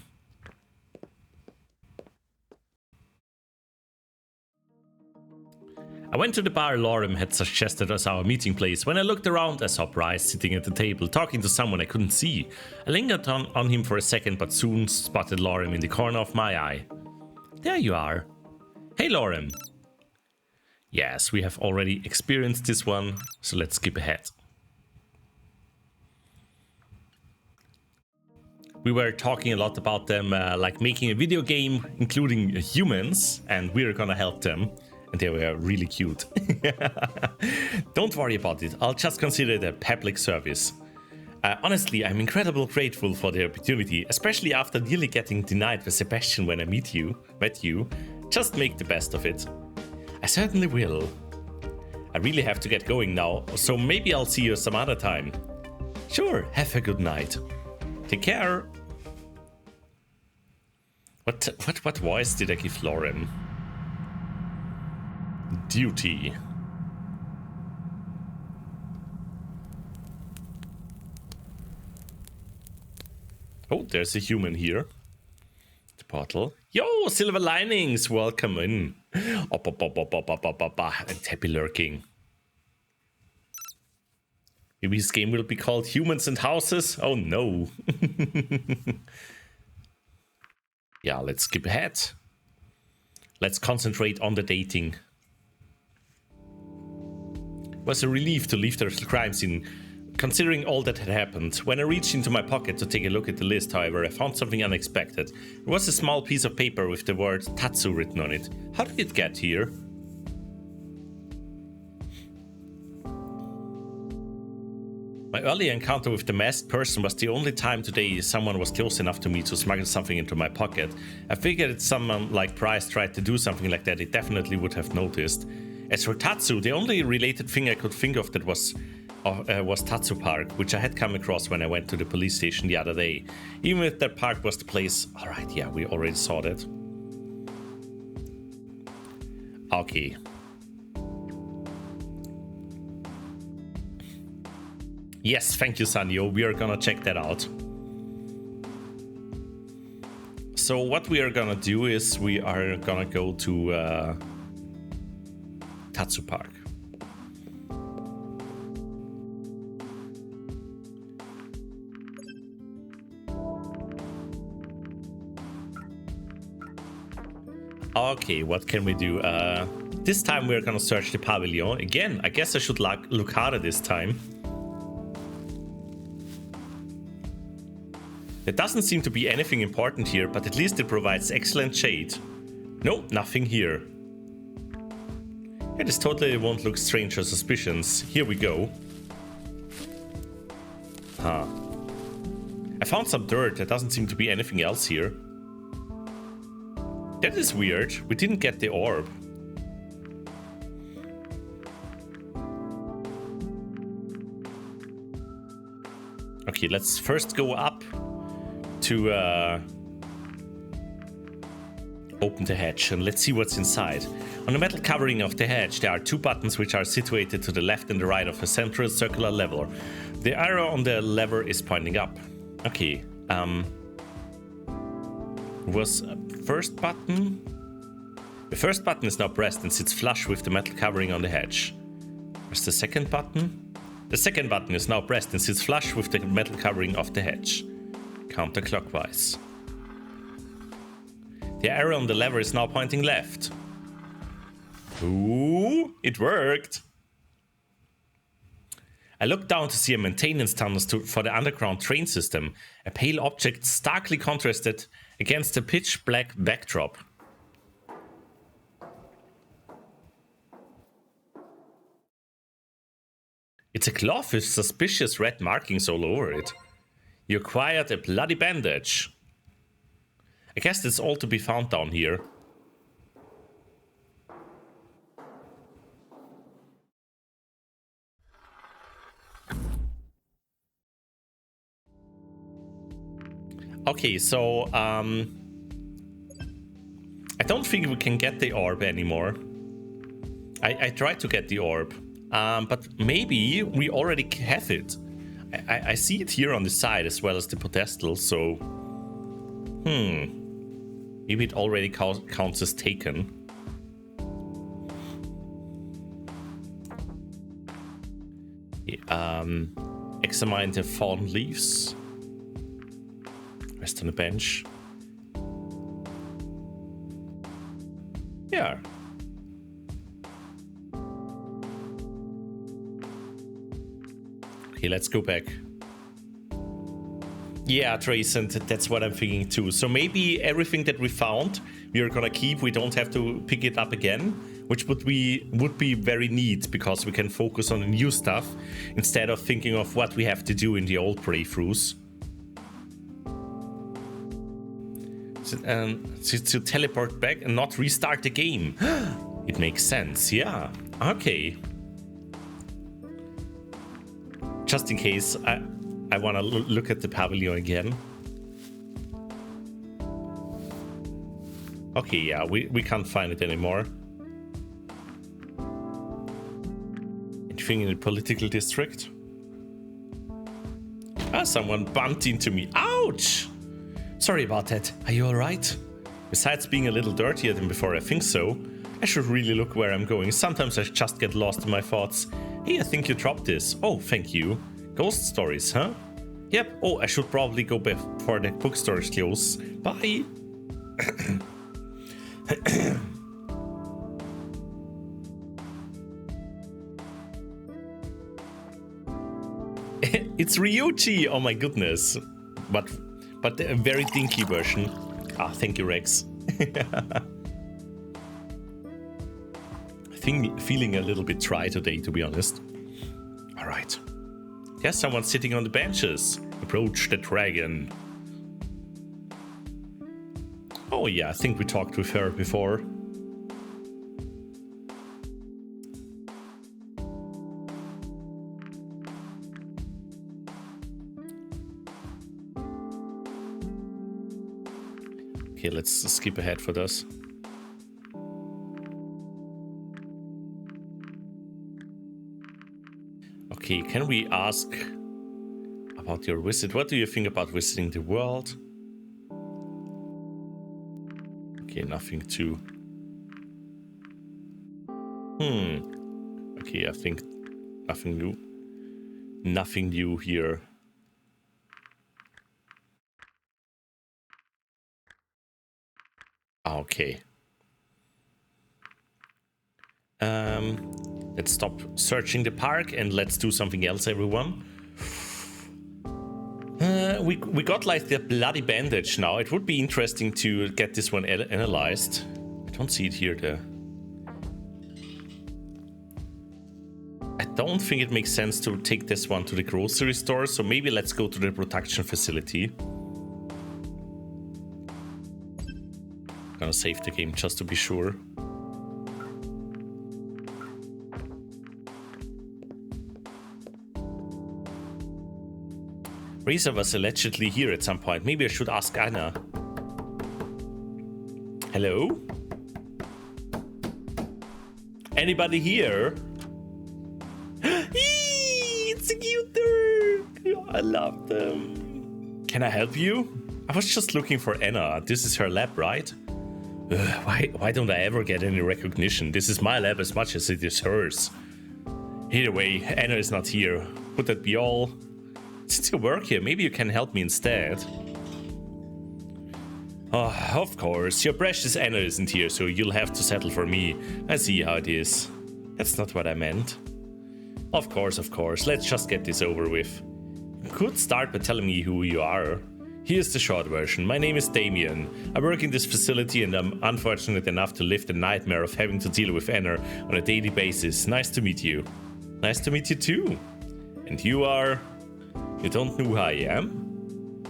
I went to the bar Lorem had suggested as our meeting place. When I looked around, I saw Bryce sitting at the table, talking to someone I couldn't see. I lingered on him for a second, but soon spotted Lorem in the corner of my eye. There you are. Hey, Lorem. Yes, we have already experienced this one, so let's skip ahead. We were talking a lot about them, like making a video game, including humans, and we're gonna help them. And they were really cute. Don't worry about it, I'll just consider it a public service. Honestly, I'm incredibly grateful for the opportunity, especially after nearly getting denied with Sebastian when I met you. Just make the best of it. I certainly will. I really have to get going now, so maybe I'll see you some other time. Sure, have a good night. Take care. What voice did I give Lorem? Duty. Oh, there's a human here. The portal. Yo, Silver Linings, welcome in. And happy lurking. Maybe his game will be called Humans and Houses? Oh no. Yeah, let's skip ahead. Let's concentrate on the dating. It was a relief to leave the crime scene Considering all that had happened, when I reached into my pocket to take a look at the list, however, I found something unexpected. It was a small piece of paper with the word Tatsu written on it. How did it get here? My early encounter with the masked person was the only time today someone was close enough to me to smuggle something into my pocket. I figured if someone like Bryce tried to do something like that, it definitely would have noticed. As for Tatsu, the only related thing I could think of that was Tatsu Park, which I had come across when I went to the police station the other day. Even if that park was the place... Alright, yeah, we already saw that. Okay. Yes, thank you, Sanyo. We are gonna check that out. So what we are gonna do is we are gonna go to Tatsu Park. Okay, what can we do? This time we're gonna search the pavilion. Again, I guess I should look harder this time. There doesn't seem to be anything important here, but at least it provides excellent shade. No, nothing here. Yeah, this totally won't look strange or suspicious. Here we go. Huh. I found some dirt. There doesn't seem to be anything else here. That is weird. We didn't get the orb. Okay, let's first go up to open the hatch and let's see what's inside. On the metal covering of the hatch, there are two buttons which are situated to the left and the right of a central circular lever. The arrow on the lever is pointing up. Okay, was first button? The first button is now pressed and sits flush with the metal covering on the hatch. Where's the second button? The second button is now pressed and sits flush with the metal covering of the hatch. Counterclockwise. The arrow on the lever is now pointing left. Ooh, it worked! I looked down to see a maintenance tunnel for the underground train system. A pale object starkly contrasted against a pitch black backdrop. It's a cloth with suspicious red markings all over it. You acquired a bloody bandage. I guess that's all to be found down here. Okay, so I don't think we can get the orb anymore. I tried to get the orb, but maybe we already have it. I see it here on the side as well as the pedestal, so... Maybe it already counts as taken. Examine the fallen leaves. Rest on the bench. Yeah. Okay, let's go back. Yeah, Trace, and that's what I'm thinking too. So maybe everything that we found, we are gonna keep. We don't have to pick it up again, which would be very neat because we can focus on the new stuff instead of thinking of what we have to do in the old playthroughs. To teleport back and not restart the game. It makes sense, yeah. Okay. Just in case, I want to look at the pavilion again. Okay, yeah, we can't find it anymore. Anything in the political district? Ah, someone bumped into me. Ouch! Sorry about that. Are you alright? Besides being a little dirtier than before, I think so. I should really look where I'm going. Sometimes I just get lost in my thoughts. Hey, I think you dropped this. Oh, thank you. Ghost stories, huh? Yep. Oh, I should probably go before the bookstore is closed. Bye. It's Ryuchi! Oh my goodness. But a very dinky version. Ah, thank you, Rex. Feeling a little bit dry today, to be honest. Alright. There's someone sitting on the benches. Approach the dragon. Oh yeah, I think we talked with her before. Okay, let's skip ahead for this. Okay, can we ask about your visit? What do you think about visiting the world? Okay, nothing too. Okay, I think nothing new. Nothing new here. Okay. Let's stop searching the park and let's do something else, everyone. We got like the bloody bandage now. It would be interesting to get this one analyzed. I don't see it here though. I don't think it makes sense to take this one to the grocery store, so maybe let's go to the production facility. Gonna save the game just to be sure. Razor was allegedly here at some point. Maybe I should ask Anna. Hello? Anybody here? It's a cute Derg! I love them. Can I help you? I was just looking for Anna. This is her lab, right? Why don't I ever get any recognition? This is my lab as much as it is hers. Either way, Anna is not here. Would that be all? Since you work here, maybe you can help me instead. Oh, of course. Your precious Anna isn't here, so you'll have to settle for me. I see how it is. That's not what I meant. Of course. Let's just get this over with. You could start by telling me who you are. Here's the short version. My name is Damien. I work in this facility and I'm unfortunate enough to live the nightmare of having to deal with Anna on a daily basis. Nice to meet you. Nice to meet you too. And you are... You don't know who I am?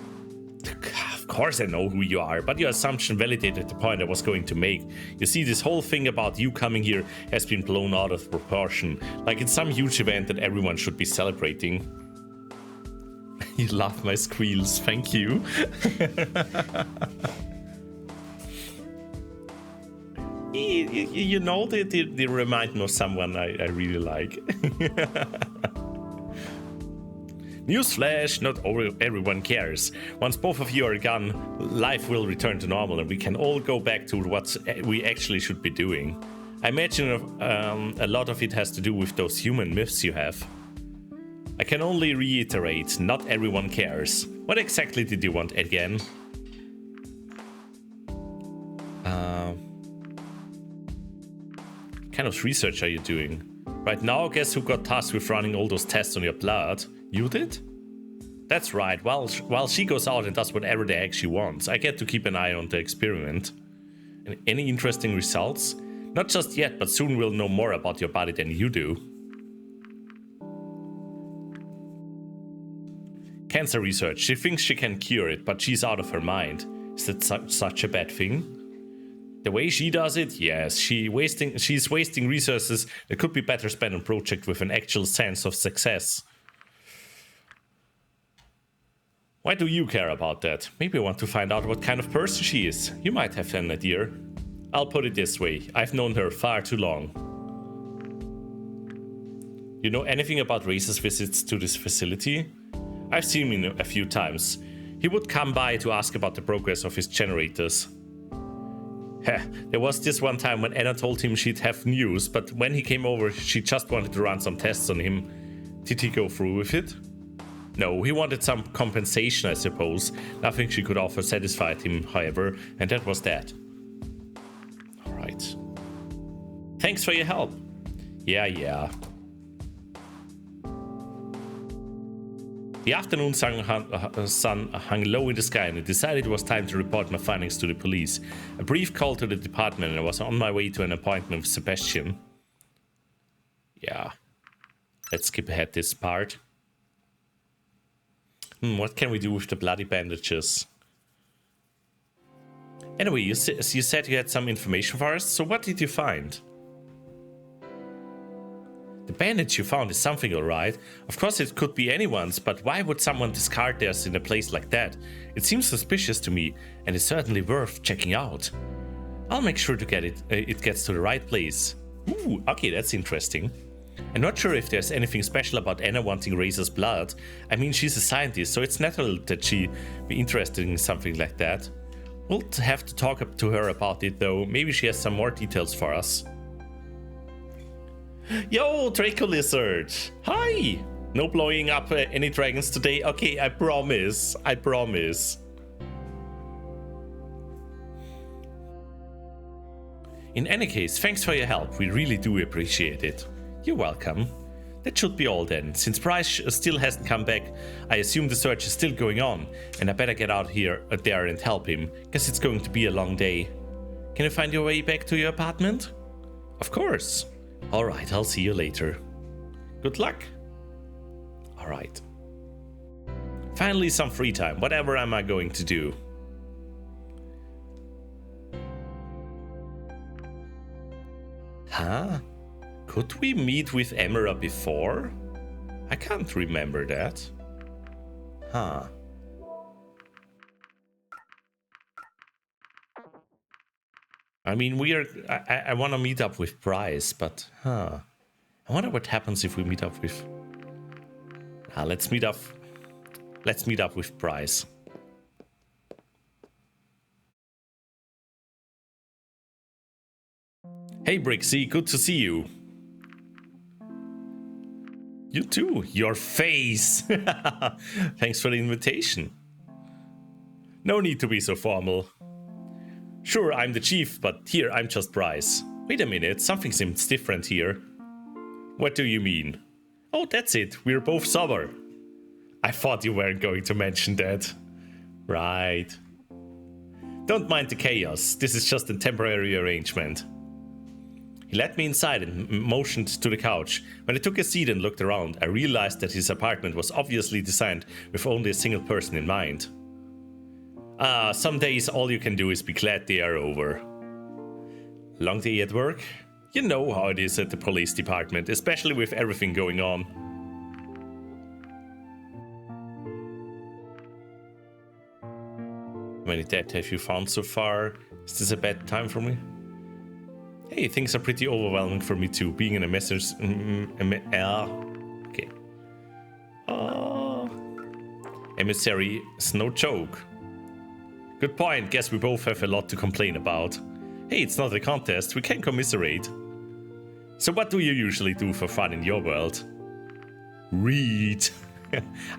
Of course I know who you are, but your assumption validated the point I was going to make. You see, this whole thing about you coming here has been blown out of proportion. Like it's some huge event that everyone should be celebrating. You love my squeals, thank you. You know, they remind me of someone I really like. Newsflash, not everyone cares. Once both of you are gone, life will return to normal and we can all go back to what we actually should be doing. I imagine a lot of it has to do with those human myths you have. I can only reiterate, not everyone cares. What exactly did you want again? What kind of research are you doing? Right now, guess who got tasked with running all those tests on your blood? You did? That's right, while she goes out and does whatever the heck she wants, I get to keep an eye on the experiment. And any interesting results? Not just yet, but soon we'll know more about your body than you do. Cancer research. She thinks she can cure it, but she's out of her mind. Is that such a bad thing? The way she does it, yes, she's wasting resources that could be better spent on a project with an actual sense of success. Why do you care about that? Maybe I want to find out what kind of person she is. You might have an idea. I'll put it this way, I've known her far too long. You know anything about Razor's visits to this facility? I've seen him a few times. He would come by to ask about the progress of his generators. Heh, there was this one time when Anna told him she'd have news, but when he came over, she just wanted to run some tests on him. Did he go through with it? No, he wanted some compensation, I suppose. Nothing she could offer satisfied him, however, and that was that. Alright. Thanks for your help. Yeah. The afternoon sun hung low in the sky, and I decided it was time to report my findings to the police. A brief call to the department, and I was on my way to an appointment with Sebastian. Yeah. Let's skip ahead this part. What can we do with the bloody bandages? Anyway, you said you had some information for us, so what did you find? The bandage you found is something, alright. Of course it could be anyone's, but why would someone discard theirs in a place like that? It seems suspicious to me, and is certainly worth checking out. I'll make sure to get it gets to the right place. Ooh, okay, that's interesting. I'm not sure if there's anything special about Anna wanting Razor's blood. I mean, she's a scientist, so it's natural that she'd be interested in something like that. We'll have to talk to her about it, though. Maybe she has some more details for us. Yo, Draco Lizard! Hi! No blowing up any dragons today? Okay, I promise. I promise. In any case, thanks for your help. We really do appreciate it. You're welcome. That should be all then. Since Bryce still hasn't come back, I assume the search is still going on, and I better get out there and help him. Guess it's going to be a long day. Can you find your way back to your apartment? Of course. Alright, I'll see you later. Good luck. Alright. Finally some free time. Whatever am I going to do? Huh? Could we meet with Emera before? I can't remember that. Huh. I mean, I want to meet up with Bryce, but I wonder what happens if we meet up with... let's meet up with Bryce. Hey Brixxy, good to see you. You too, your face. Thanks for the invitation. No need to be so formal. Sure, I'm the chief, but here I'm just Bryce. Wait a minute, something seems different here. What do you mean? Oh, that's it, we're both sober. I thought you weren't going to mention that. Right. Don't mind the chaos, this is just a temporary arrangement. He led me inside and motioned to the couch. When I took a seat and looked around, I realized that his apartment was obviously designed with only a single person in mind. Some days all you can do is be glad they are over. Long day at work? You know how it is at the police department, especially with everything going on. How many dead have you found so far? Is this a bad time for me? Hey, things are pretty overwhelming for me too, being in a message... okay. Emissary is no joke. Good point, guess we both have a lot to complain about. Hey, it's not a contest, we can commiserate. So what do you usually do for fun in your world? Read.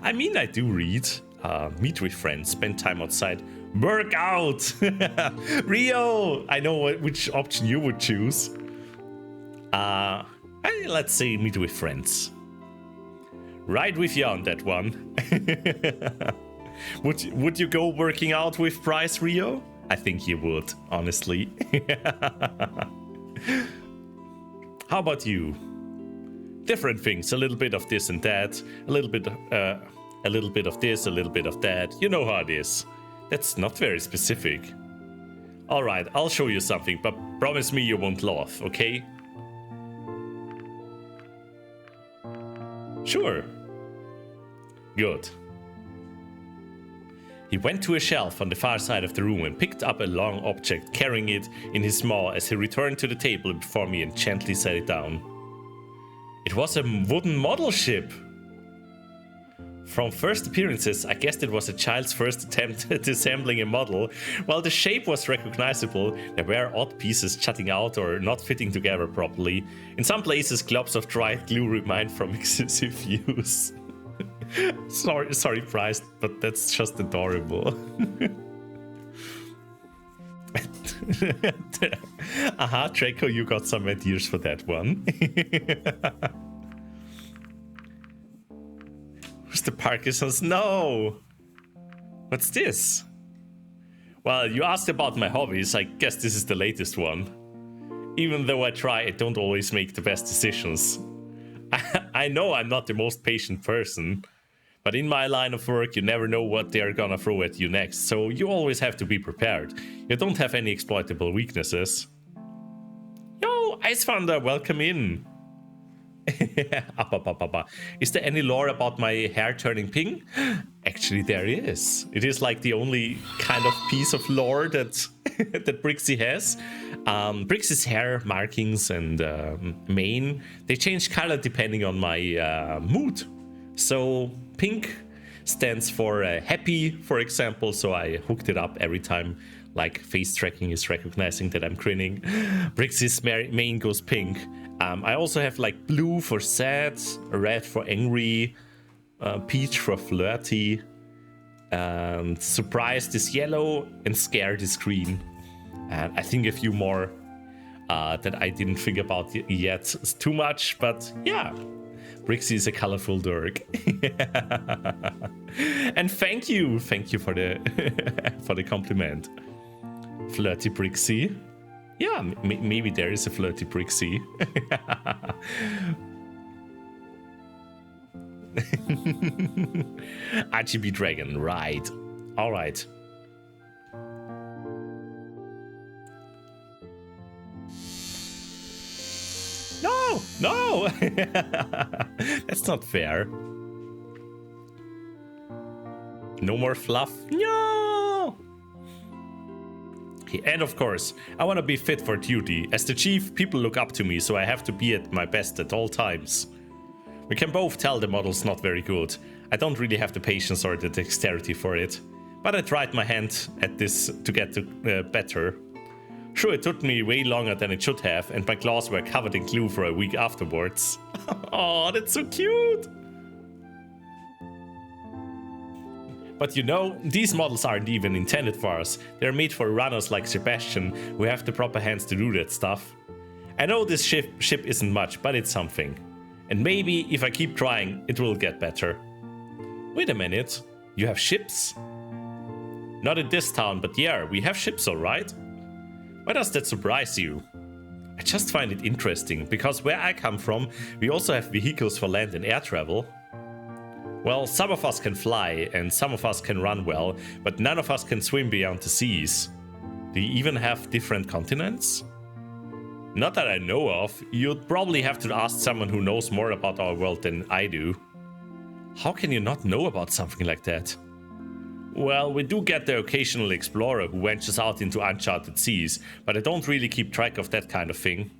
I mean, I do read. Meet with friends, spend time outside, work out. Rio, I know which option you would choose. Let's say meet with friends. Right with you on that one. Would you go working out with Bryce, Rio? I think you would, honestly. How about you? Different things, a little bit of this and that, a little bit of this, a little bit of that. You know how it is. That's not very specific. Alright, I'll show you something, but promise me you won't laugh, okay? Sure. Good. He went to a shelf on the far side of the room and picked up a long object, carrying it in his maw as he returned to the table before me and gently set it down. It was a wooden model ship. From first appearances, I guessed it was a child's first attempt at assembling a model. While the shape was recognizable, there were odd pieces jutting out or not fitting together properly. In some places, globs of dried glue remained from excessive use. Sorry, Bryce, but that's just adorable. Draco, you got some ideas for that one. Who's Mr. Parkinson's. No! What's this? Well, you asked about my hobbies. I guess this is the latest one. Even though I try, I don't always make the best decisions. I know I'm not the most patient person, but in my line of work, you never know what they're gonna throw at you next, so you always have to be prepared. You don't have any exploitable weaknesses. Yo, Ice Thunder, welcome in. Is there any lore about my hair turning pink? Actually, there is. It is like the only kind of piece of lore that that Brixxy has. Brixxy's hair markings and mane, they change color depending on my mood. So pink stands for happy, for example, so I hooked it up every time like face tracking is recognizing that I'm grinning. Brixxy's mane goes pink. I also have like blue for sad, red for angry, peach for flirty, and surprised is yellow, and scared is green. And I think a few more that I didn't think about yet too much, but yeah, Brixxy is a colorful Derg. And thank you for the for the compliment. Flirty Brixxy. Yeah, maybe there is a flirty Brixxy. RGB Dragon, right. Alright. No! No! That's not fair. No more fluff. No! And of course, I want to be fit for duty. As the chief, people look up to me, so I have to be at my best at all times. We can both tell the model's not very good. I don't really have the patience or the dexterity for it. But I tried my hand at this to get better. Sure, it took me way longer than it should have, and my claws were covered in glue for a week afterwards. Oh, that's so cute! But you know, these models aren't even intended for us. They're made for runners like Sebastian, who have the proper hands to do that stuff. I know this ship isn't much, but it's something. And maybe, if I keep trying, it will get better. Wait a minute, you have ships? Not in this town, but yeah, we have ships, alright? Why does that surprise you? I just find it interesting, because where I come from, we also have vehicles for land and air travel. Well, some of us can fly, and some of us can run well, but none of us can swim beyond the seas. Do you even have different continents? Not that I know of. You'd probably have to ask someone who knows more about our world than I do. How can you not know about something like that? Well, we do get the occasional explorer who ventures out into uncharted seas, but I don't really keep track of that kind of thing.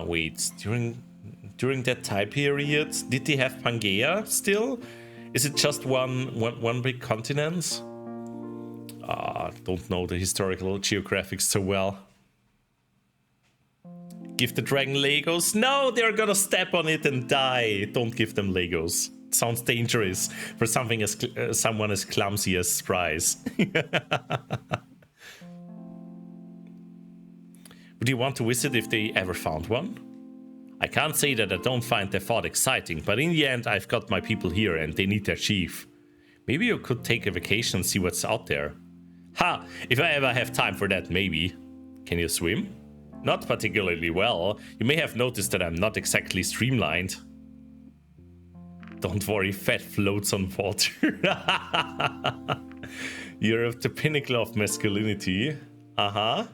Wait, during that time period, did they have Pangea still? Is it just one big continent? Don't know the historical geographics so well. Give the dragon Legos? No, they're gonna step on it and die. Don't give them Legos. It sounds dangerous for something as someone as clumsy as Spryce. Would you want to visit if they ever found one? I can't say that I don't find their thought exciting, but in the end I've got my people here and they need their chief. Maybe you could take a vacation and see what's out there. Ha! If I ever have time for that, maybe. Can you swim? Not particularly well. You may have noticed that I'm not exactly streamlined. Don't worry, fat floats on water. You're at the pinnacle of masculinity. Uh-huh.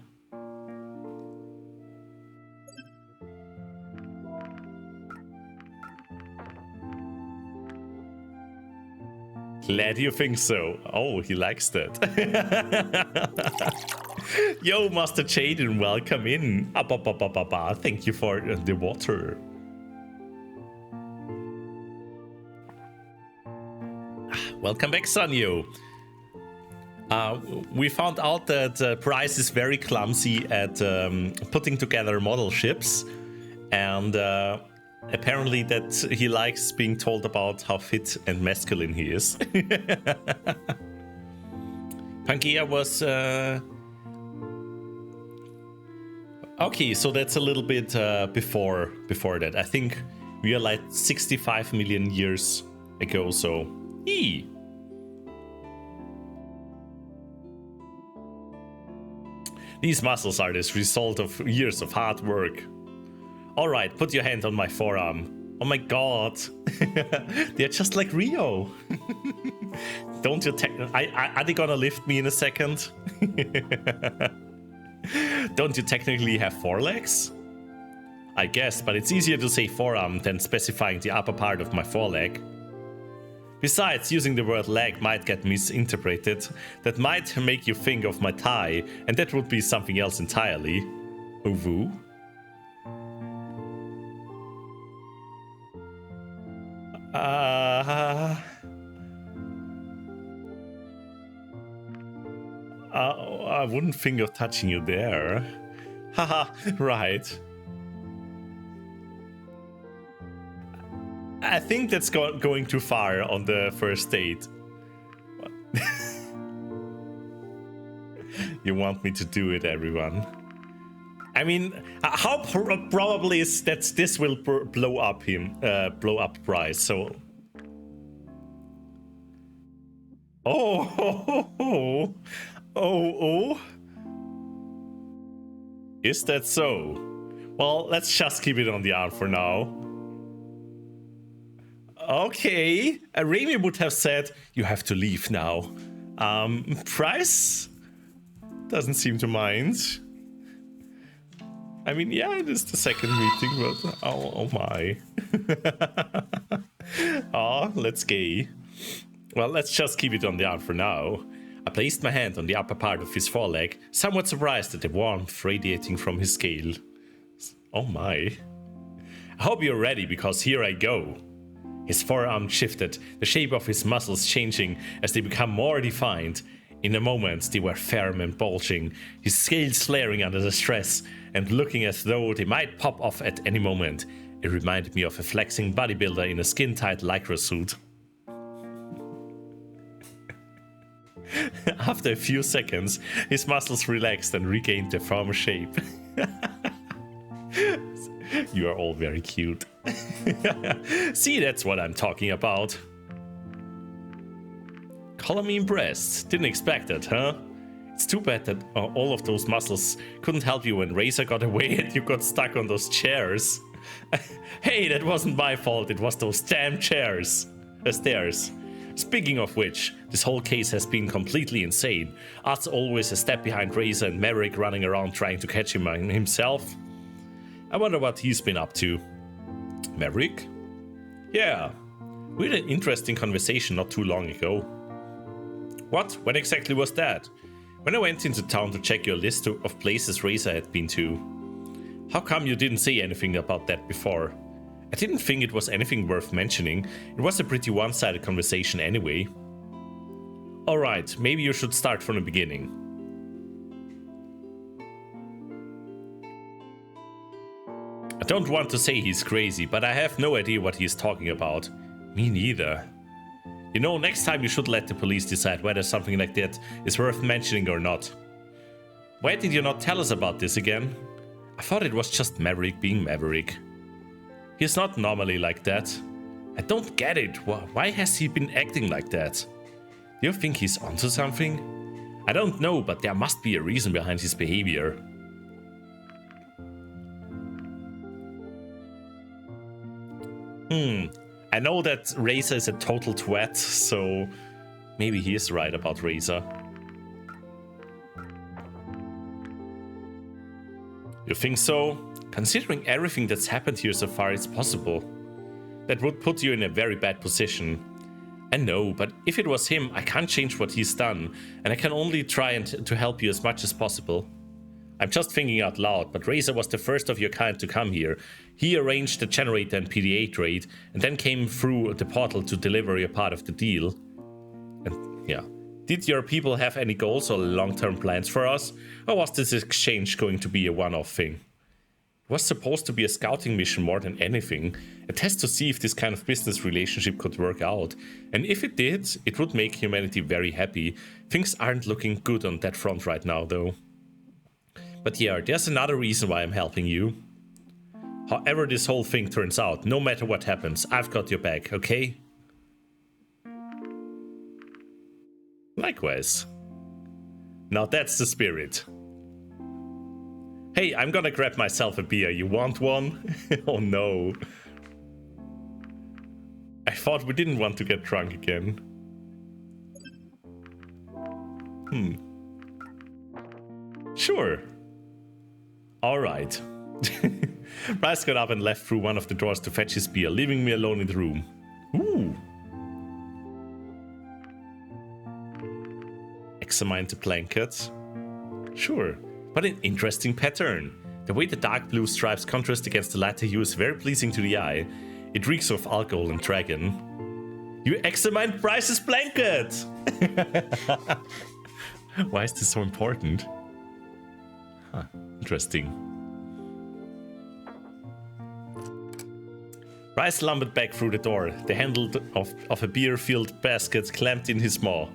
Glad you think so. Oh, he likes that. Yo, Master Jaden, welcome in. Thank you for the water. Welcome back, Sanyo. We found out that Bryce is very clumsy at putting together model ships, and apparently that he likes being told about how fit and masculine he is. Pangea was... Okay, so that's a little bit before that. I think We are like 65 million years ago, so... Eee. These muscles are the result of years of hard work. Alright, put your hand on my forearm. Oh my god. They're just like Rio. Don't you are they gonna lift me in a second? Don't you technically have 4 legs? I guess, but it's easier to say forearm than specifying the upper part of my foreleg. Besides, using the word leg might get misinterpreted. That might make you think of my thigh, and that would be something else entirely. Uvu. I wouldn't think of touching you there. Haha, right. I think that's going too far on the first date. You want me to do it, everyone? I mean, how probably is that this will blow up Bryce? So, oh, is that so? Well, let's just keep it on the arm for now. Okay, Remy would have said, you have to leave now. Bryce doesn't seem to mind. I mean, yeah, it is the second meeting, but oh my. Oh, let's gay. Well, let's just keep it on the arm for now. I placed my hand on the upper part of his foreleg, somewhat surprised at the warmth radiating from his scale. Oh my. I hope you're ready, because here I go. His forearm shifted, the shape of his muscles changing as they become more defined. In a moment, they were firm and bulging, his scales flaring under the stress and looking as though they might pop off at any moment. It reminded me of a flexing bodybuilder in a skin-tight lycra suit. After a few seconds, his muscles relaxed and regained their former shape. You are all very cute. See, that's what I'm talking about. Columine breasts. Didn't expect it, huh? It's too bad that all of those muscles couldn't help you when Razor got away and you got stuck on those chairs. Hey, that wasn't my fault. It was those damn chairs. Stairs. Speaking of which, this whole case has been completely insane. Us always a step behind Razor and Maverick running around trying to catch him himself. I wonder what he's been up to. Maverick? Yeah, we had an interesting conversation not too long ago. What? When exactly was that? When I went into town to check your list of places Razor had been to. How come you didn't say anything about that before? I didn't think it was anything worth mentioning. It was a pretty one-sided conversation anyway. Alright, maybe you should start from the beginning. I don't want to say he's crazy, but I have no idea what he's talking about. Me neither. You know, next time you should let the police decide whether something like that is worth mentioning or not. Why did you not tell us about this again? I thought it was just Maverick being Maverick. He's not normally like that. I don't get it. Why has he been acting like that? Do you think he's onto something? I don't know, but there must be a reason behind his behavior. I know that Razor is a total twat, so maybe he is right about Razor. You think so? Considering everything that's happened here so far, it's possible. That would put you in a very bad position. I know, but if it was him, I can't change what he's done, and I can only try to help you as much as possible. I'm just thinking out loud, but Razor was the first of your kind to come here. He arranged the generator and PDA trade, and then came through the portal to deliver your part of the deal. And yeah. Did your people have any goals or long-term plans for us? Or was this exchange going to be a one-off thing? It was supposed to be a scouting mission more than anything. A test to see if this kind of business relationship could work out. And if it did, it would make humanity very happy. Things aren't looking good on that front right now, though. But yeah, there's another reason why I'm helping you. However this whole thing turns out, no matter what happens, I've got your back, okay? Likewise. Now that's the spirit. Hey, I'm gonna grab myself a beer. You want one? Oh no. I thought we didn't want to get drunk again. Sure. Alright. Bryce got up and left through one of the doors to fetch his beer, leaving me alone in the room. Ooh. Examined the blanket. Sure. What an interesting pattern. The way the dark blue stripes contrast against the lighter hue is very pleasing to the eye. It reeks of alcohol and dragon. You examined Bryce's blanket! Why is this so important? Huh, interesting. Bryce lumbered back through the door, the handle of a beer-filled basket clamped in his maw.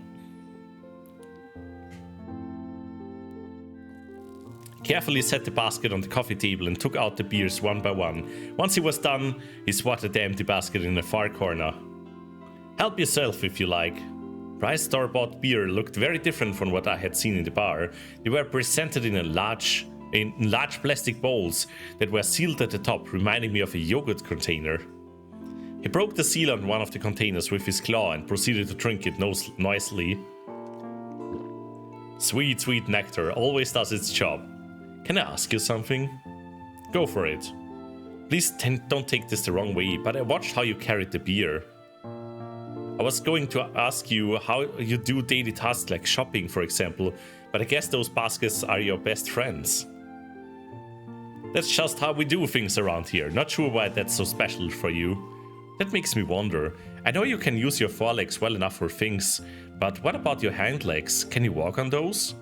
Carefully set the basket on the coffee table and took out the beers one by one. Once he was done, he swatted the empty basket in a far corner. Help yourself if you like. Bryce's store-bought beer looked very different from what I had seen in the bar. They were presented in large plastic bowls that were sealed at the top, reminding me of a yogurt container. He broke the seal on one of the containers with his claw and proceeded to drink it noisily. Sweet, sweet nectar always does its job. Can I ask you something? Go for it. Please don't take this the wrong way, but I watched how you carried the beer. I was going to ask you how you do daily tasks like shopping, for example, but I guess those baskets are your best friends. That's just how we do things around here. Not sure why that's so special for you. That makes me wonder. I know you can use your forelegs well enough for things, but what about your hind legs? Can you walk on those?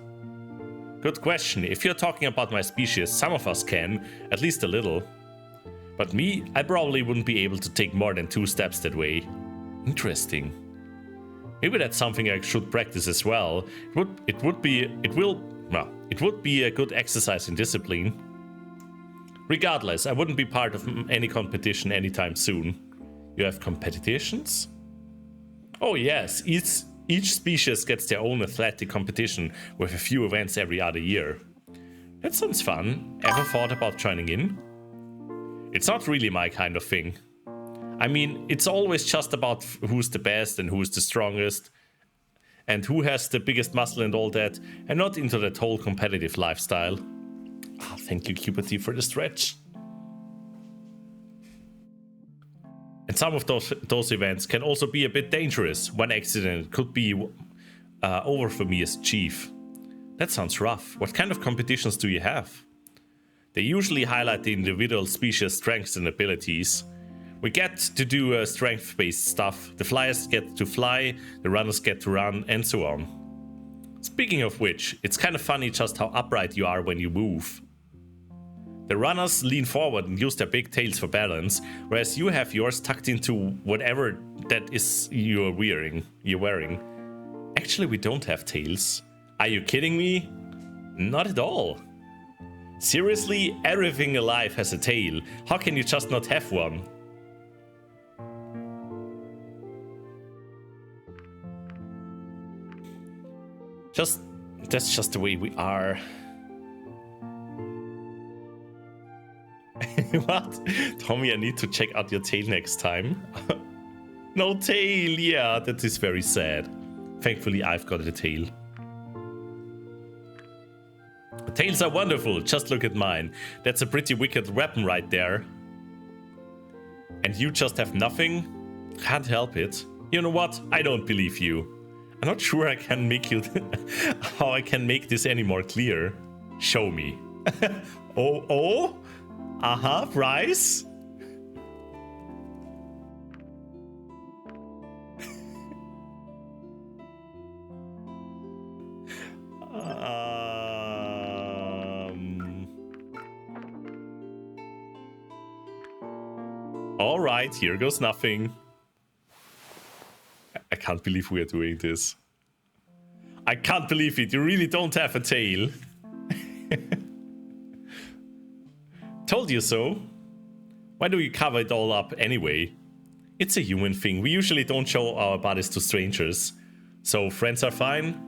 Good question. If you're talking about my species, some of us can, at least a little. But me, I probably wouldn't be able to take more than 2 steps that way. Interesting. Maybe that's something I should practice as well. It would be a good exercise in discipline. Regardless, I wouldn't be part of any competition anytime soon. You have competitions? Oh yes, each species gets their own athletic competition with a few events every other year. That sounds fun. Ever thought about joining in? It's not really my kind of thing. I mean, it's always just about who's the best and who's the strongest and who has the biggest muscle and all that, and not into that whole competitive lifestyle. Oh, thank you, Cupidity, for the stretch. And some of those events can also be a bit dangerous. One accident could be over for me as chief. That sounds rough. What kind of competitions do you have? They usually highlight the individual species' strengths and abilities. We get to do strength-based stuff. The flyers get to fly, the runners get to run, and so on. Speaking of which, it's kind of funny just how upright you are when you move. The runners lean forward and use their big tails for balance, whereas you have yours tucked into whatever that is you're wearing. Actually, we don't have tails. Are you kidding me? Not at all. Seriously, everything alive has a tail. How can you just not have one? That's just the way we are. What? Tommy, I need to check out your tail next time. No tail, yeah, that is very sad. Thankfully, I've got a tail. Tails are wonderful, just look at mine. That's a pretty wicked weapon right there. And you just have nothing? Can't help it. You know what? I don't believe you. I'm not sure I can make you how I can make this any more clear. Show me. Oh? Aha, Bryce? Alright, here goes nothing. I can't believe we are doing this. I can't believe it. You really don't have a tail. Told you so. Why do you cover it all up anyway? It's a human thing. We usually don't show our bodies to strangers. So friends are fine?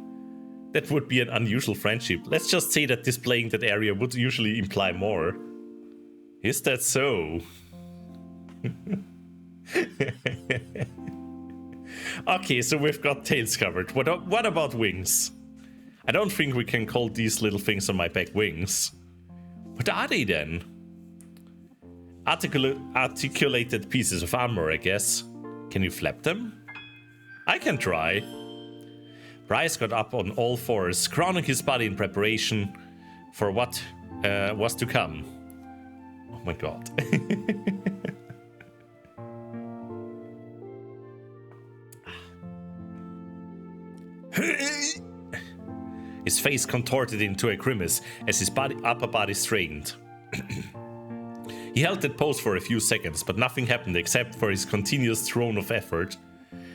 That would be an unusual friendship. Let's just say that displaying that area would usually imply more. Is that so? Okay, so we've got tails covered. What about wings? I don't think we can call these little things on my back wings. What are they then? Articulated pieces of armor, I guess. Can you flap them? I can try. Bryce got up on all fours, crowning his body in preparation for what was to come. Oh my god. His face contorted into a grimace as his upper body strained. He held that pose for a few seconds, but nothing happened except for his continuous drone of effort.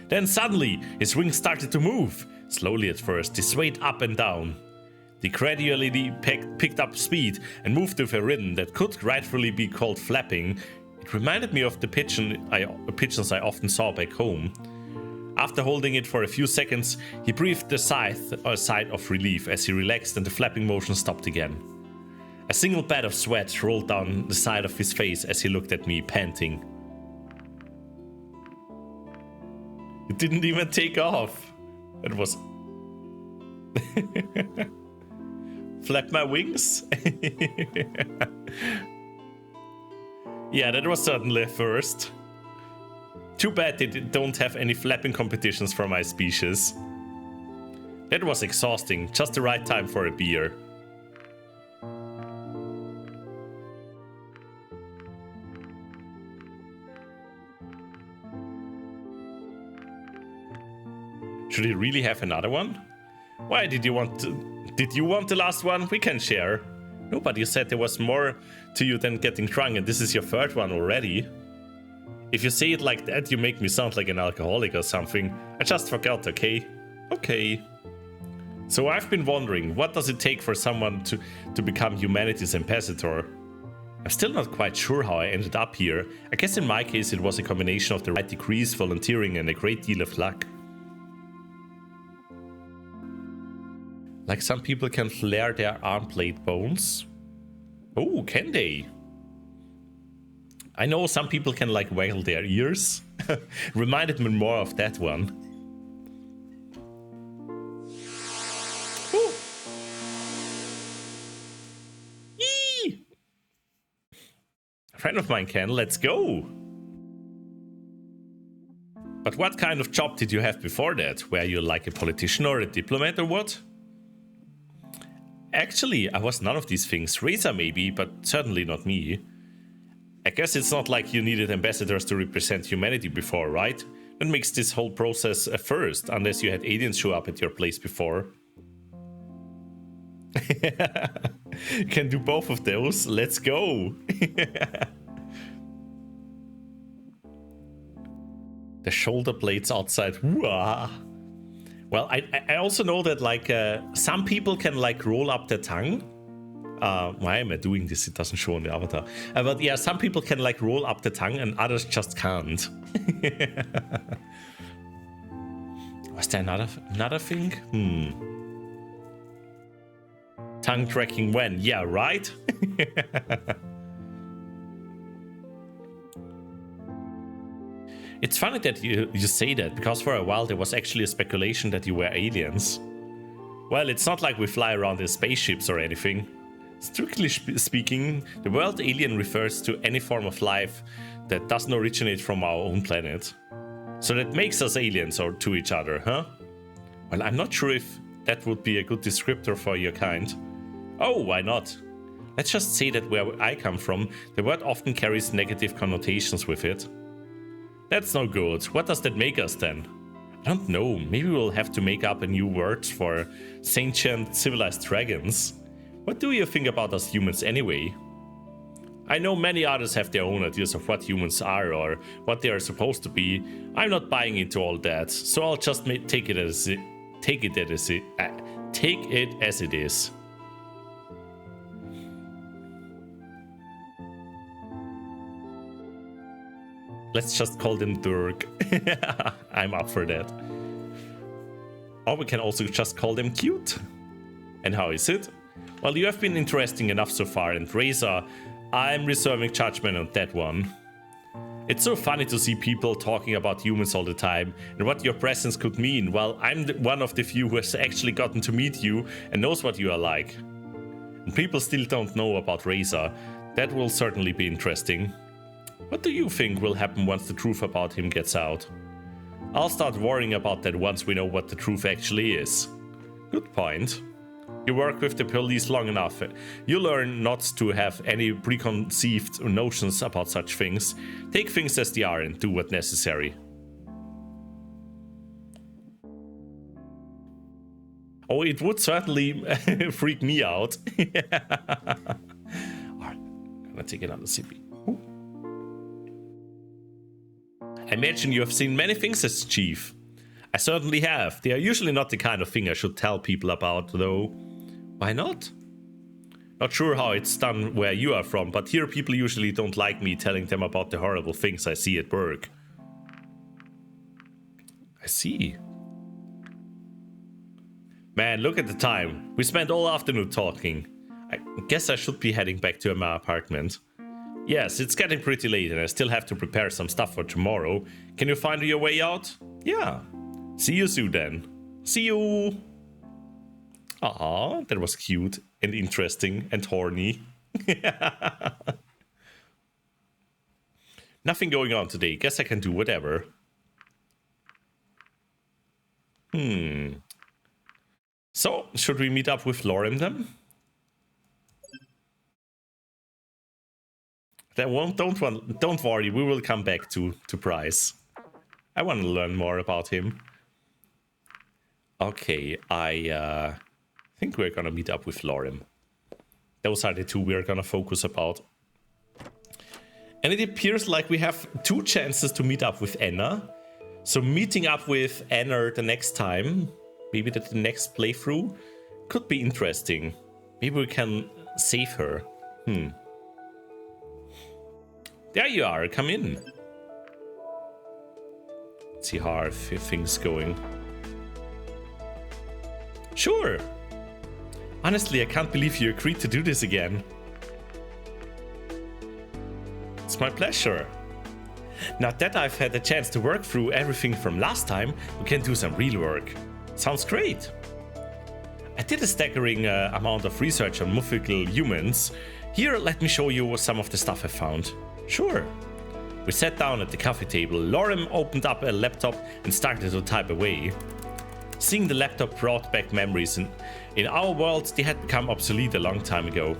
Then suddenly, his wings started to move. Slowly at first, they swayed up and down. They gradually picked up speed and moved with a rhythm that could rightfully be called flapping. It reminded me of the pigeons I often saw back home. After holding it for a few seconds, he breathed a sigh of relief as he relaxed and the flapping motion stopped again. A single pad of sweat rolled down the side of his face as he looked at me, panting. It didn't even take off. It was... Flap my wings? Yeah, that was certainly a first. Too bad they don't have any flapping competitions for my species. That was exhausting, just the right time for a beer. Should he really have another one? Why did you want the last one? We can share. Nobody said there was more to you than getting drunk, and this is your third one already. If you say it like that, you make me sound like an alcoholic or something. I just forgot, okay? Okay. So I've been wondering, what does it take for someone to become humanity's ambassador? I'm still not quite sure how I ended up here. I guess in my case it was a combination of the right degrees, volunteering, and a great deal of luck. Like some people can flare their arm plate bones. Oh, can they? I know some people can like waggle their ears. Reminded me more of that one. Ooh. Yee! A friend of mine can. Let's go. But what kind of job did you have before that? Were you like a politician or a diplomat or what? Actually, I was none of these things. Razor maybe, but certainly not me. I guess it's not like you needed ambassadors to represent humanity before, right? That makes this whole process a first, unless you had aliens show up at your place before. Can do both of those. Let's go. The shoulder blades outside. Whoa. Well, I also know that like some people can like roll up their tongue. Why am I doing this? It doesn't show on the avatar. But yeah, some people can like roll up the tongue and others just can't. Was there another thing? Tongue tracking when? Yeah, right? It's funny that you say that, because for a while there was actually a speculation that you were aliens. Well, it's not like we fly around in spaceships or anything. Strictly speaking, the word alien refers to any form of life that doesn't originate from our own planet. So that makes us aliens or to each other, huh? Well, I'm not sure if that would be a good descriptor for your kind. Oh, why not? Let's just say that where I come from, the word often carries negative connotations with it. That's no good. What does that make us then? I don't know. Maybe we'll have to make up a new word for sentient civilized dragons. What do you think about us humans anyway? I know many others have their own ideas of what humans are or what they are supposed to be. I'm not buying into all that, so I'll just take it as it is. Let's just call them Derg. I'm up for that. Or we can also just call them cute. And how is it? Well, you have been interesting enough so far, and Razor, I'm reserving judgment on that one. It's so funny to see people talking about humans all the time and what your presence could mean. Well, I'm one of the few who has actually gotten to meet you and knows what you are like. And people still don't know about Razor. That will certainly be interesting. What do you think will happen once the truth about him gets out? I'll start worrying about that once we know what the truth actually is. Good point. You work with the police long enough. You learn not to have any preconceived notions about such things. Take things as they are and do what's necessary. Oh, it would certainly freak me out. Alright, I'm gonna take another sippy. I imagine you have seen many things as chief. I certainly have. They are usually not the kind of thing I should tell people about, though. Why not? Not sure how it's done where you are from, but here people usually don't like me telling them about the horrible things I see at work. I see. Man, look at the time. We spent all afternoon talking. I guess I should be heading back to my apartment. Yes, it's getting pretty late and I still have to prepare some stuff for tomorrow. Can you find your way out? Yeah. See you soon then. See you. Aw, that was cute and interesting and horny. Nothing going on today. Guess I can do whatever. So, should we meet up with Lauren then? Don't worry, we will come back to Bryce. I want to learn more about him. Okay, I think we're gonna meet up with Lauren. Those are the two we're gonna focus about. And it appears like we have 2 chances to meet up with Anna. So meeting up with Anna the next time, maybe the next playthrough, could be interesting. Maybe we can save her. There you are, come in. Let's see how are things going. Sure. Honestly, I can't believe you agreed to do this again. It's my pleasure. Now that I've had a chance to work through everything from last time, we can do some real work. Sounds great. I did a staggering amount of research on mythical humans. Here, let me show you some of the stuff I found. Sure. We sat down at the coffee table. Lauren opened up a laptop and started to type away. Seeing the laptop brought back memories. In our world, they had become obsolete a long time ago.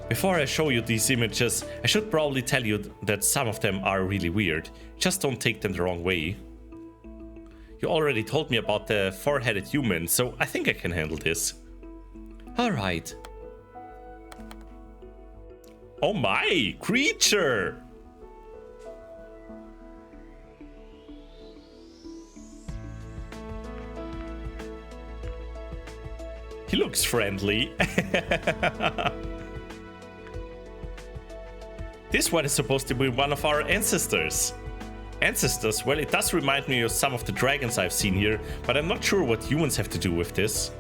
Before I show you these images, I should probably tell you that some of them are really weird. Just don't take them the wrong way. You already told me about the 4-headed human, so I think I can handle this. Alright. Oh my, creature! He looks friendly. This one is supposed to be one of our ancestors. Ancestors? Well, it does remind me of some of the dragons I've seen here, but I'm not sure what humans have to do with this.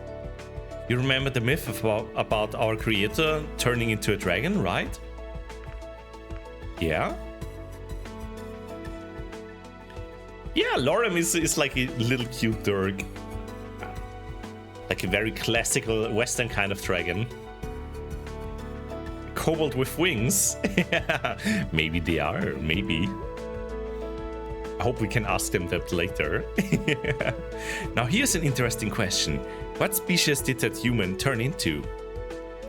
You remember the myth about our creator turning into a dragon, right? Yeah? Yeah, Lorem is like a little cute Derg. Like a very classical Western kind of dragon. Kobold with wings. Maybe they are, maybe. I hope we can ask them that later. Now here's an interesting question. What species did that human turn into?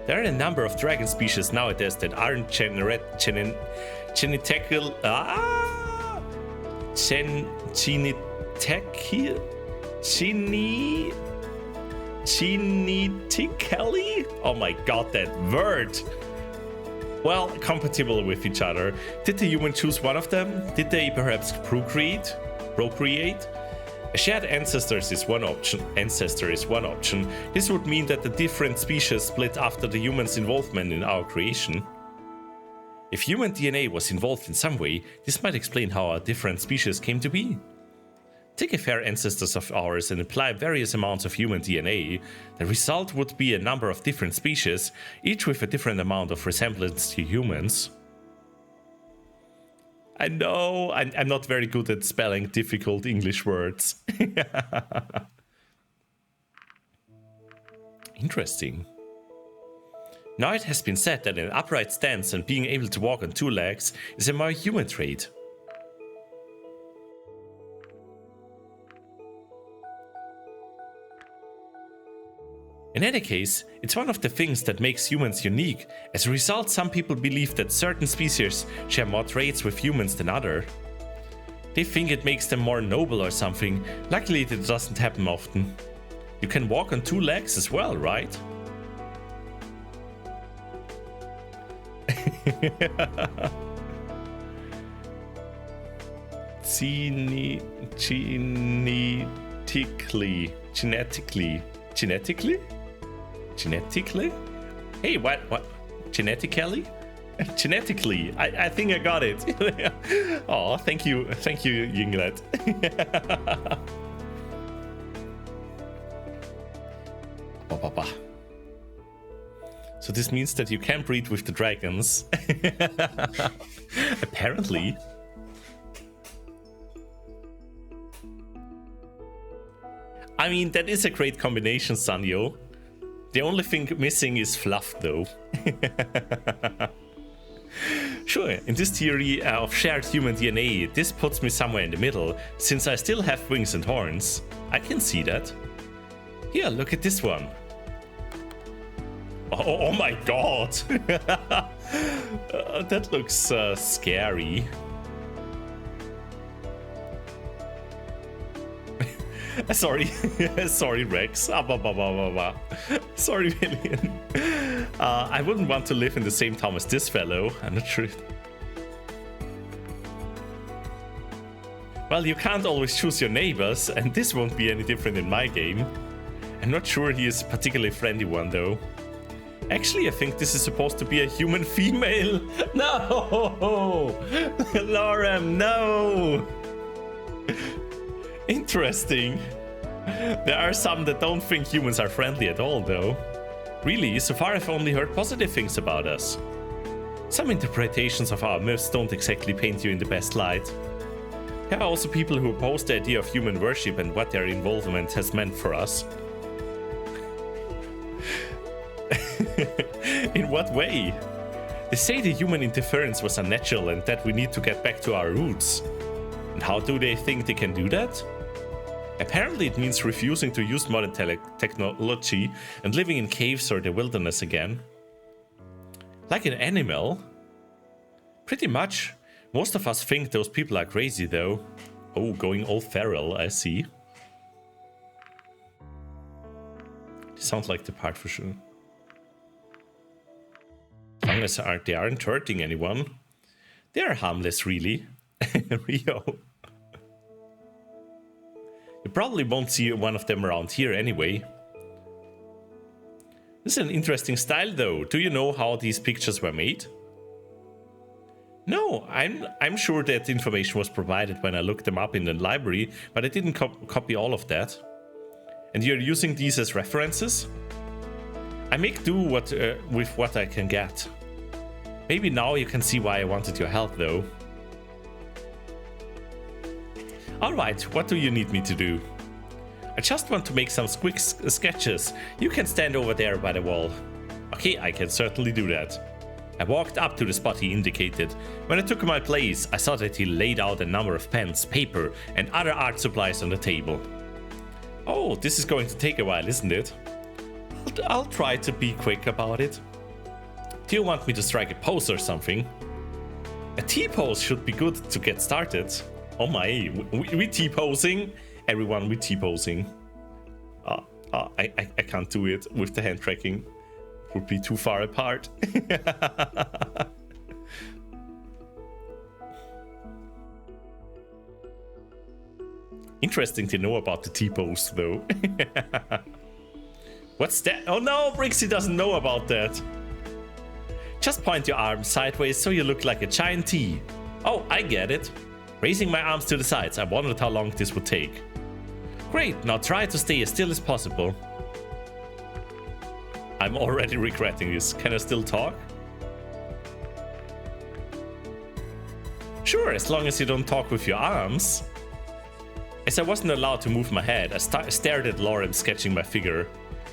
There are a number of dragon species nowadays that aren't genetical. Genetically? Oh my god, that word! Well, compatible with each other. Did the human choose one of them? Did they perhaps procreate? A shared ancestor is one option. This would mean that the different species split after the human's involvement in our creation. If human DNA was involved in some way, this might explain how our different species came to be. Take a fair ancestors of ours and apply various amounts of human DNA. The result would be a number of different species, each with a different amount of resemblance to humans. I know, I'm not very good at spelling difficult English words. Interesting. Now it has been said that an upright stance and being able to walk on two legs is a more human trait. In any case, it's one of the things that makes humans unique. As a result, some people believe that certain species share more traits with humans than others. They think it makes them more noble or something. Luckily, it doesn't happen often. You can walk on two legs as well, right? Genetically? Hey, what? Genetically? Genetically. I think I got it. Oh, thank you, Yinglet. So this means that you can breed with the dragons. Apparently. I mean, that is a great combination, Sanyo. The only thing missing is fluff, though. Sure, in this theory of shared human DNA, this puts me somewhere in the middle, since I still have wings and horns. I can see that. Here, look at this one. Oh my god! That looks scary. Sorry, sorry Rex. Sorry Million. I wouldn't want to live in the same town as this fellow, I'm not sure. Well, you can't always choose your neighbors, and this won't be any different in my game. I'm not sure he is a particularly friendly one though. Actually, I think this is supposed to be a human female. No! Lorem, no! Interesting. There are some that don't think humans are friendly at all, though. Really, so far I've only heard positive things about us. Some interpretations of our myths don't exactly paint you in the best light. There are also people who oppose the idea of human worship and what their involvement has meant for us. In what way? They say the human interference was unnatural and that we need to get back to our roots. And how do they think they can do that? Apparently it means refusing to use modern technology and living in caves or the wilderness again. Like an animal? Pretty much. Most of us think those people are crazy though. Oh, going all feral, I see. Sounds like the part for sure. As long as they aren't hurting anyone. They are harmless, really. Rio. You probably won't see one of them around here anyway. This is an interesting style though. Do you know how these pictures were made? No, I'm sure that information was provided when I looked them up in the library, but I didn't copy all of that. And you're using these as references? I make do with what I can get. Maybe now you can see why I wanted your help though. Alright, what do you need me to do? I just want to make some quick sketches. You can stand over there by the wall. Okay, I can certainly do that. I walked up to the spot he indicated. When I took my place, I saw that he laid out a number of pens, paper, and other art supplies on the table. Oh, this is going to take a while, isn't it? I'll try to be quick about it. Do you want me to strike a pose or something? A T-pose should be good to get started. Oh my, we T-posing? Everyone, we T-posing. I can't do it with the hand tracking. It would be too far apart. Interesting to know about the T-pose though. What's that? Oh no, Brixxy doesn't know about that. Just point your arms sideways so you look like a giant T. Oh, I get it. Raising my arms to the sides, I wondered how long this would take. Great, now try to stay as still as possible. I'm already regretting this. Can I still talk? Sure, as long as you don't talk with your arms. As I wasn't allowed to move my head, I stared at Lauren sketching my figure.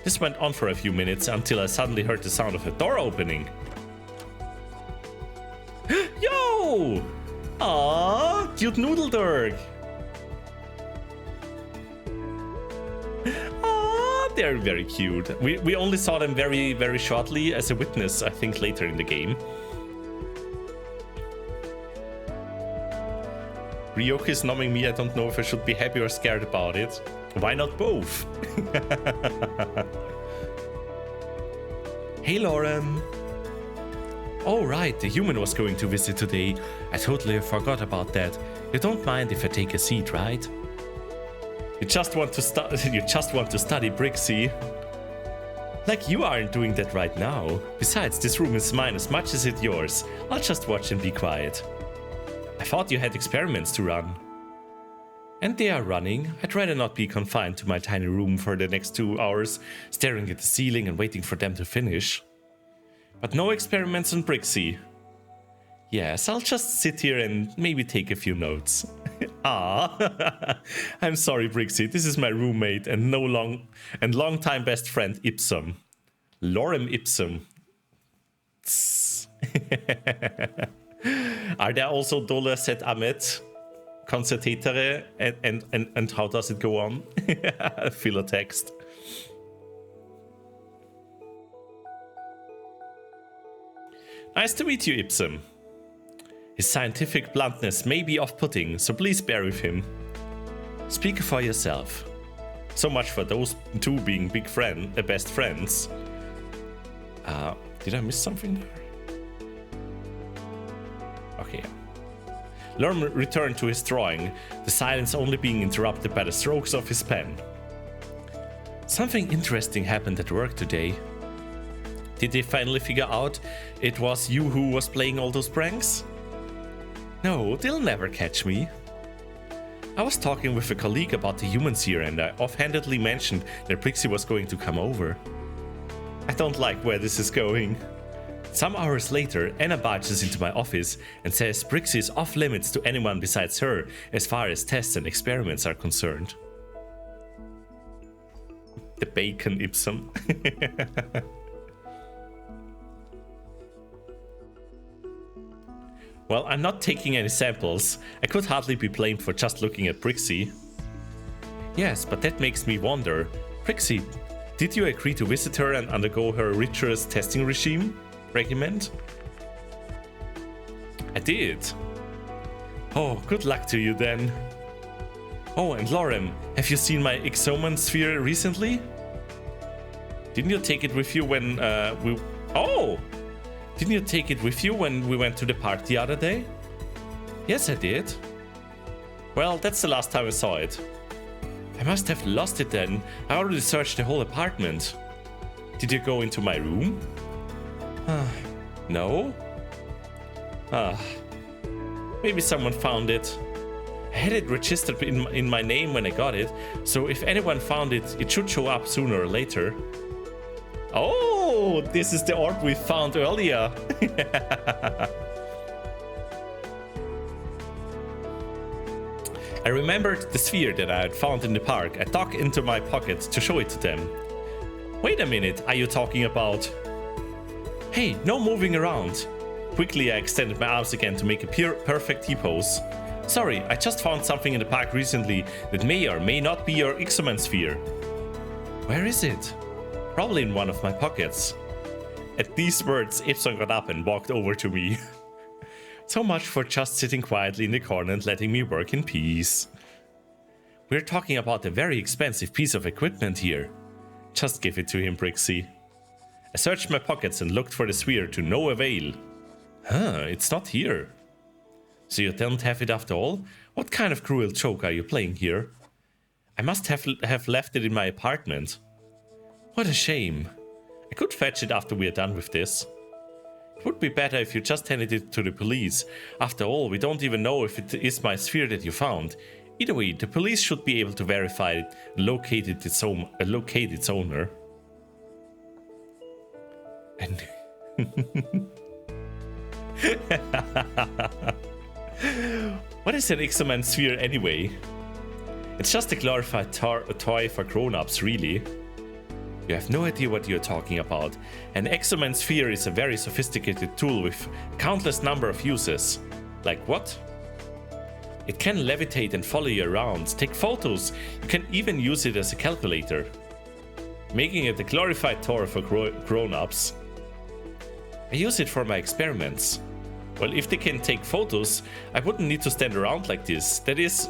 This went on for a few minutes until I suddenly heard the sound of a door opening. Yo! Aww, cute noodle Derg. Aww, they're very cute. We only saw them very shortly as a witness, I think, later in the game. Ryoki is numbing me. I don't know if I should be happy or scared about it. Why not both? Hey, Lauren. Oh, right, the human was going to visit today. I totally forgot about that. You don't mind if I take a seat, right? You just want to study Brixxy. Like you aren't doing that right now. Besides, this room is mine as much as it's yours. I'll just watch and be quiet. I thought you had experiments to run. And they are running. I'd rather not be confined to my tiny room for the next 2 hours, staring at the ceiling and waiting for them to finish. But no experiments on Brixxy. Yes, I'll just sit here and maybe take a few notes. Ah, I'm sorry, Brixxy. This is my roommate and long-time best friend Ipsum. Lorem Ipsum. Are there also Dola Set Amet, Concertatere, and how does it go on? Filler text. Nice to meet you, Ipsum. His scientific bluntness may be off-putting, so please bear with him. Speak for yourself. So much for those two being best friends. Did I miss something there? Okay. Lorm returned to his drawing, the silence only being interrupted by the strokes of his pen. Something interesting happened at work today. Did they finally figure out it was you who was playing all those pranks? No, they'll never catch me. I was talking with a colleague about the humans here and I offhandedly mentioned that Brixxy was going to come over. I don't like where this is going. Some hours later, Anna barges into my office and says Brixxy is off limits to anyone besides her as far as tests and experiments are concerned. The bacon Ipsum. Well, I'm not taking any samples. I could hardly be blamed for just looking at Brixxy. Yes, but that makes me wonder. Brixxy, did you agree to visit her and undergo her rigorous testing regimen? I did. Oh, good luck to you then. Oh, and Lorem, have you seen my Ixoman sphere recently? Didn't you take it with you when Didn't you take it with you when we went to the park the other day? Yes, I did. Well, that's the last time I saw it. I must have lost it then. I already searched the whole apartment. Did you go into my room? No? Maybe someone found it. I had it registered in my name when I got it, so if anyone found it, it should show up sooner or later. Oh, this is the orb we found earlier. I remembered the sphere that I had found in the park. I dug into my pocket to show it to them. Wait a minute, are you talking about... Hey, no moving around. Quickly, I extended my arms again to make a perfect T-pose. Sorry, I just found something in the park recently that may or may not be your Ixoman sphere. Where is it? Probably in one of my pockets. At these words, Ipson got up and walked over to me. So much for just sitting quietly in the corner and letting me work in peace. We're talking about a very expensive piece of equipment here. Just give it to him, Brixxy. I searched my pockets and looked for the sphere to no avail. It's not here. So you don't have it after all? What kind of cruel joke are you playing here? I must have left it in my apartment. What a shame. I could fetch it after we are done with this. Would be better if you just handed it to the police. After all, we don't even know if it is my sphere that you found. Either way, the police should be able to verify it and locate its owner. And what is an Exoman sphere anyway? It's just a glorified toy for grown-ups, really. You have no idea what you're talking about. An Exoman sphere is a very sophisticated tool with a countless number of uses. Like what? It can levitate and follow you around, take photos. You can even use it as a calculator, making it a glorified toy for grown-ups. I use it for my experiments. Well, if they can take photos, I wouldn't need to stand around like this. That is,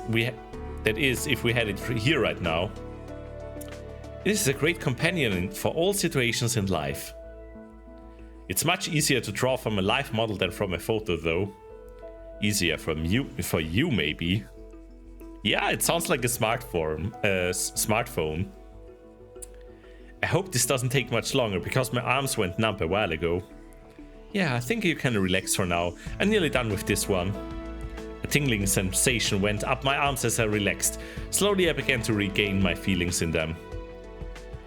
if we had it here right now. This is a great companion for all situations in life. It's much easier to draw from a live model than from a photo, though. Easier for you, maybe. Yeah, it sounds like a smartphone. I hope this doesn't take much longer, because my arms went numb a while ago. Yeah, I think you can relax for now. I'm nearly done with this one. A tingling sensation went up my arms as I relaxed. Slowly I began to regain my feelings in them.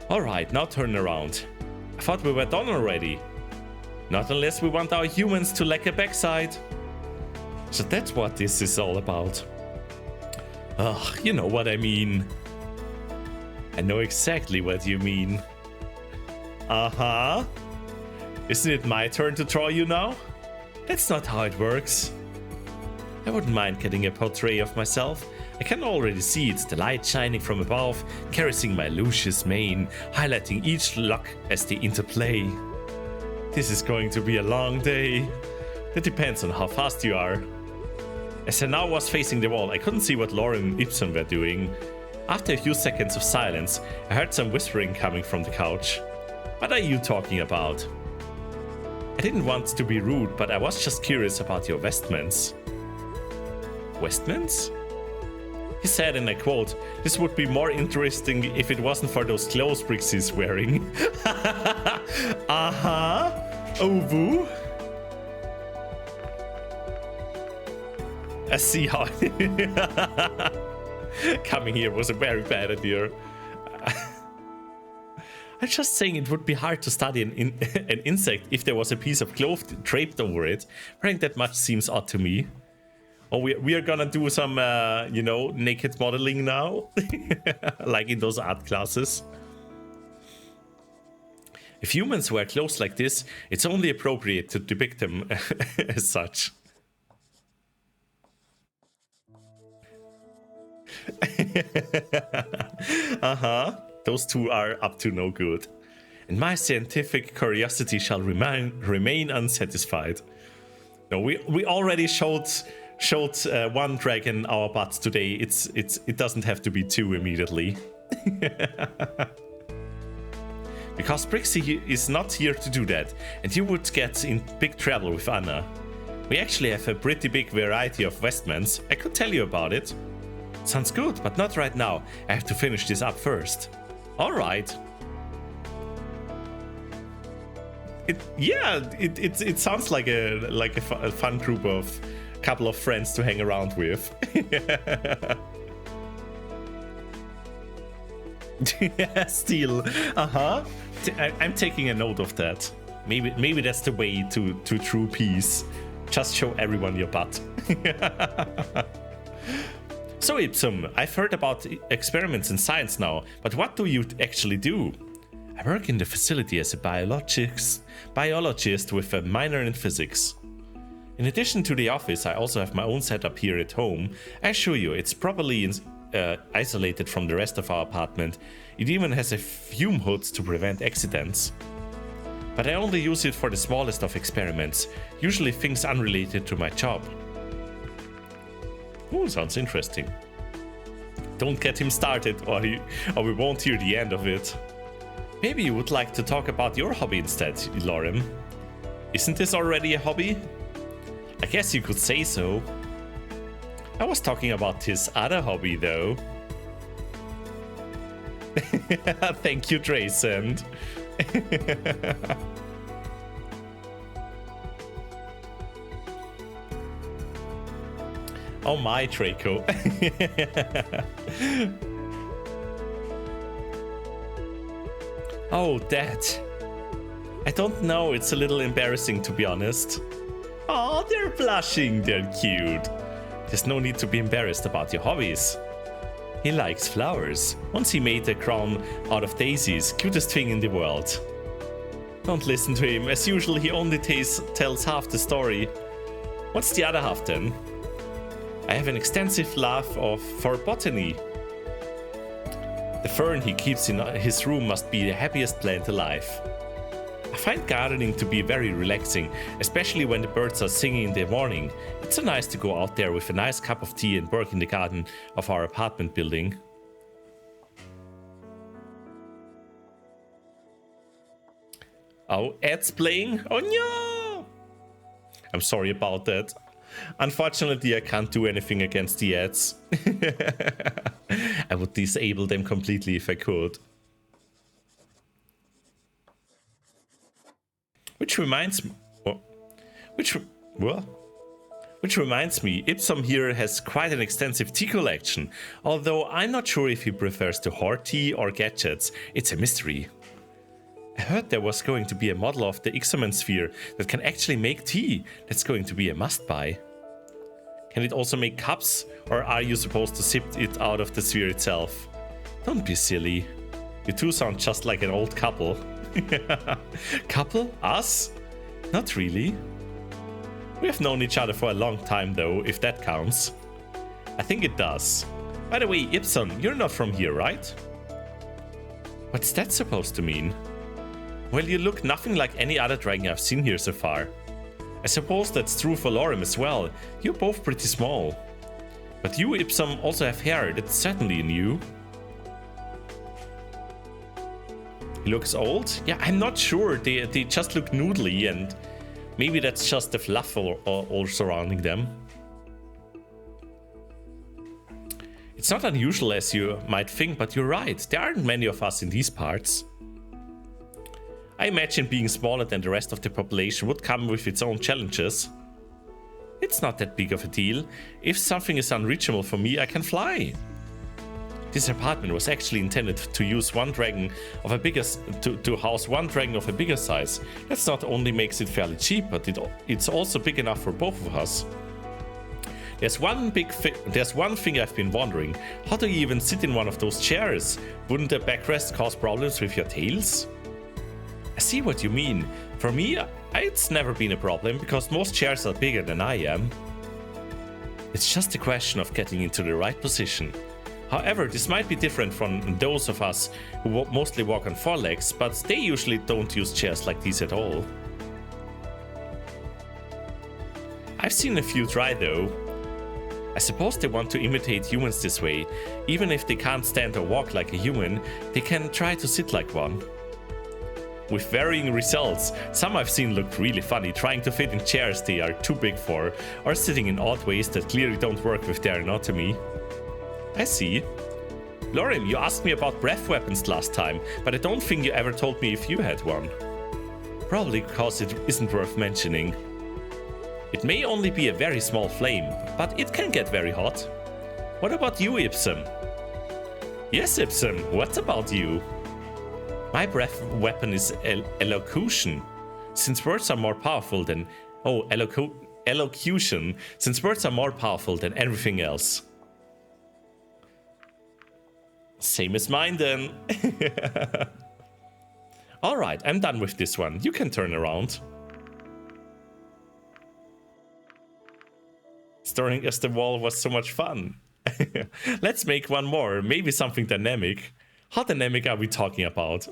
Alright, now turn around. I thought we were done already. Not unless we want our humans to lack a backside. So that's what this is all about. Ugh, you know what I mean. I know exactly what you mean. Uh-huh. Isn't it my turn to draw you now? That's not how it works. I wouldn't mind getting a portrait of myself. I can already see it, the light shining from above, caressing my luscious mane, highlighting each lock as they interplay. This is going to be a long day. It depends on how fast you are. As I now was facing the wall, I couldn't see what Lauren and Ibsen were doing. After a few seconds of silence, I heard some whispering coming from the couch. What are you talking about? I didn't want to be rude, but I was just curious about your vestments. Vestments? He said, and I quote, "This would be more interesting if it wasn't for those clothes Brixxy's wearing." Uh-huh. Oh, boo. I see how coming here was a very bad idea. I'm just saying it would be hard to study an insect if there was a piece of cloth draped over it. Wearing that much seems odd to me. Oh, we are gonna do some, you know, naked modeling now. Like in those art classes. If humans wear clothes like this, it's only appropriate to depict them as such. Uh-huh. Those two are up to no good. And my scientific curiosity shall remain unsatisfied. No, we already showed one dragon our butts today. It doesn't have to be two immediately. Because Brixxy is not here to do that, and you would get in big trouble with Anna. We actually have a pretty big variety of vestments. I could tell you about it. Sounds good, but not right now. I have to finish this up first. All right. It sounds like a fun group of couple of friends to hang around with. Yeah, Steel. Uh-huh. I'm taking a note of that. Maybe that's the way to true peace. Just show everyone your butt. So Ipsum, I've heard about experiments in science now, but what do you actually do? I work in the facility as a biologist with a minor in physics. In addition to the office, I also have my own setup here at home. I assure you, it's properly isolated from the rest of our apartment. It even has a fume hood to prevent accidents. But I only use it for the smallest of experiments, usually things unrelated to my job. Ooh, sounds interesting. Don't get him started, or we won't hear the end of it. Maybe you would like to talk about your hobby instead, Lorem. Isn't this already a hobby? I guess you could say so. I was talking about his other hobby, though. Thank you, Draysand. Oh my, Draco. Oh, that. I don't know, it's a little embarrassing to be honest. Oh, they're blushing, they're cute. There's no need to be embarrassed about your hobbies. He likes flowers. Once he made a crown out of daisies, cutest thing in the world. Don't listen to him, as usual he only tells half the story. What's the other half then? I have an extensive love for botany. The fern he keeps in his room must be the happiest plant alive. I find gardening to be very relaxing, especially when the birds are singing in the morning. It's so nice to go out there with a nice cup of tea and work in the garden of our apartment building. Oh, ads playing? Oh no! I'm sorry about that. Unfortunately, I can't do anything against the ads. I would disable them completely if I could. Which reminds me, which reminds me, Ipsum here has quite an extensive tea collection. Although I'm not sure if he prefers to hoard tea or gadgets. It's a mystery. I heard there was going to be a model of the Ixoman sphere that can actually make tea. That's going to be a must-buy. Can it also make cups, or are you supposed to sip it out of the sphere itself? Don't be silly. You two sound just like an old couple. Couple? Us? Not really. We have known each other for a long time though, if that counts. I think it does. By the way, Ipson, you're not from here, right? What's that supposed to mean? Well, you look nothing like any other dragon I've seen here so far. I suppose that's true for Lorem as well. You're both pretty small. But you, Ipsum, also have hair. That's certainly new. He looks old? Yeah, I'm not sure. They just look noodly, and maybe that's just the fluff all surrounding them. It's not unusual as you might think, but you're right. There aren't many of us in these parts. I imagine being smaller than the rest of the population would come with its own challenges. It's not that big of a deal. If something is unreachable for me, I can fly. This apartment was actually intended to use one dragon of a bigger to house one dragon of a bigger size. That not only makes it fairly cheap, but it's also big enough for both of us. There's one thing I've been wondering. How do you even sit in one of those chairs? Wouldn't a backrest cause problems with your tails? I see what you mean. For me, it's never been a problem because most chairs are bigger than I am. It's just a question of getting into the right position. However, this might be different from those of us who mostly walk on four legs, but they usually don't use chairs like these at all. I've seen a few try though. I suppose they want to imitate humans this way. Even if they can't stand or walk like a human, they can try to sit like one. With varying results. Some I've seen look really funny, trying to fit in chairs they are too big for, or sitting in odd ways that clearly don't work with their anatomy. I see. Lorem, you asked me about breath weapons last time, but I don't think you ever told me if you had one. Probably because it isn't worth mentioning. It may only be a very small flame, but it can get very hot. What about you, Ipsum? Yes, Ipsum, what about you? My breath weapon is elocution, since words are more powerful than... Oh, elocution, since words are more powerful than everything else. Same as mine then. Alright, I'm done with this one. You can turn around. Staring at the wall was so much fun. Let's make one more, maybe something dynamic. How dynamic are we talking about?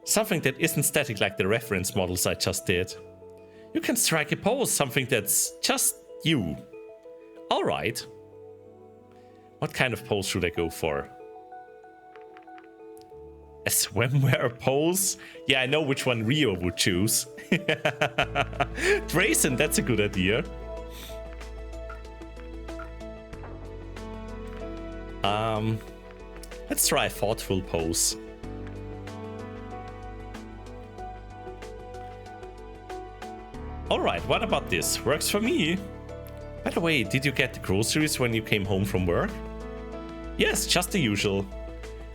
Something that isn't static like the reference models I just did. You can strike a pose, something that's just you. Alright. What kind of pose should I go for? A swimwear pose? Yeah, I know which one Rio would choose. Drayson, that's a good idea. Let's try a thoughtful pose. Alright, what about this? Works for me. By the way, did you get the groceries when you came home from work? Yes, just the usual.